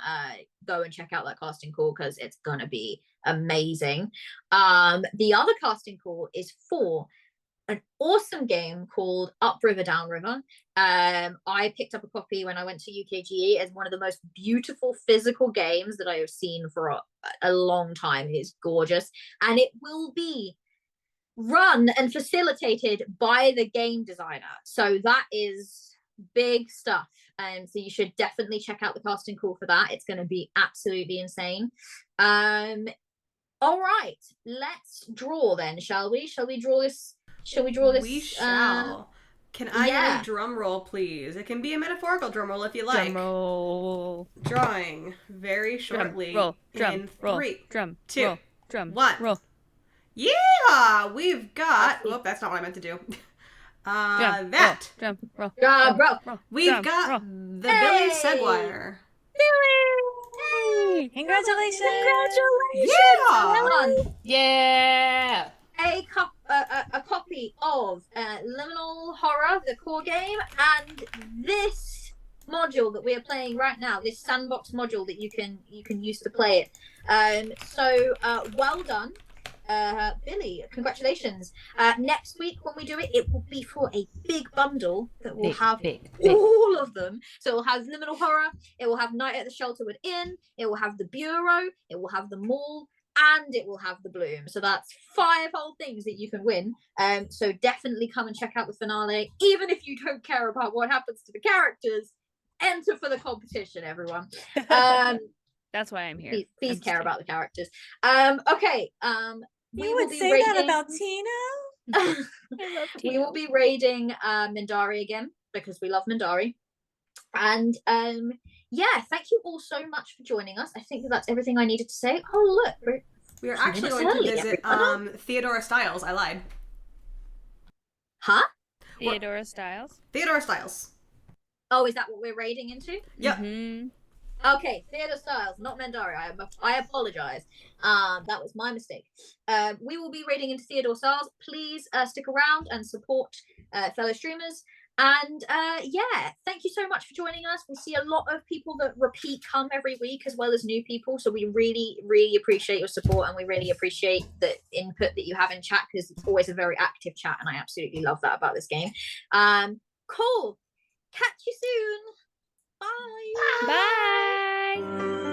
go and check out that casting call, because it's going to be amazing. The other casting call is for an awesome game called Upriver Downriver. I picked up a copy when I went to UKGE as one of the most beautiful physical games that I have seen for a long time. It is gorgeous, and it will be run and facilitated by the game designer. So that is big stuff. And so you should definitely check out the casting call for that. It's going to be absolutely insane. All right, let's draw then, shall we? Shall we draw this? We shall. Can I get a drum roll, please? It can be a metaphorical drum roll if you like. Drum roll. Drawing very shortly. In 3, 2, 1. Roll. Yeah, we've got. Oh, that's not what I meant to do. Roll. We've got the Billy Seguire. Hey! Congratulations! Yeah! A copy of Liminal Horror, the core game, and this module that we are playing right now, this sandbox module that you can use to play it. So well done, Billy. Congratulations. Next week when we do it, it will be for a big bundle that will have all of them. So it will have Liminal Horror, it will have Night at the Shelterwood Inn, it will have the Bureau, it will have the Mall, and it will have the Bloom. So that's 5 whole things that you can win. So definitely come and check out the finale. Even if you don't care about what happens to the characters, enter for the competition, everyone. That's why I'm here. Please care about the characters. Okay. You would say that about Tina? We will be raiding Mindari again, because we love Mindari. And yeah, thank you all so much for joining us. I think that's everything I needed to say. Oh, look, we're actually going to visit Theodora Styles. I lied. Huh? Theodora Styles. Oh, is that what we're raiding into? Yep. Mm-hmm. Okay, Theodore Styles, not Mandari. I apologize. That was my mistake. We will be raiding into Theodore Styles. Please stick around and support fellow streamers. And yeah, thank you so much for joining us. We see a lot of people that repeat come every week, as well as new people. So we really, really appreciate your support, and we really appreciate the input that you have in chat, because it's always a very active chat, and I absolutely love that about this game. Cool. Catch you soon. Bye. Bye.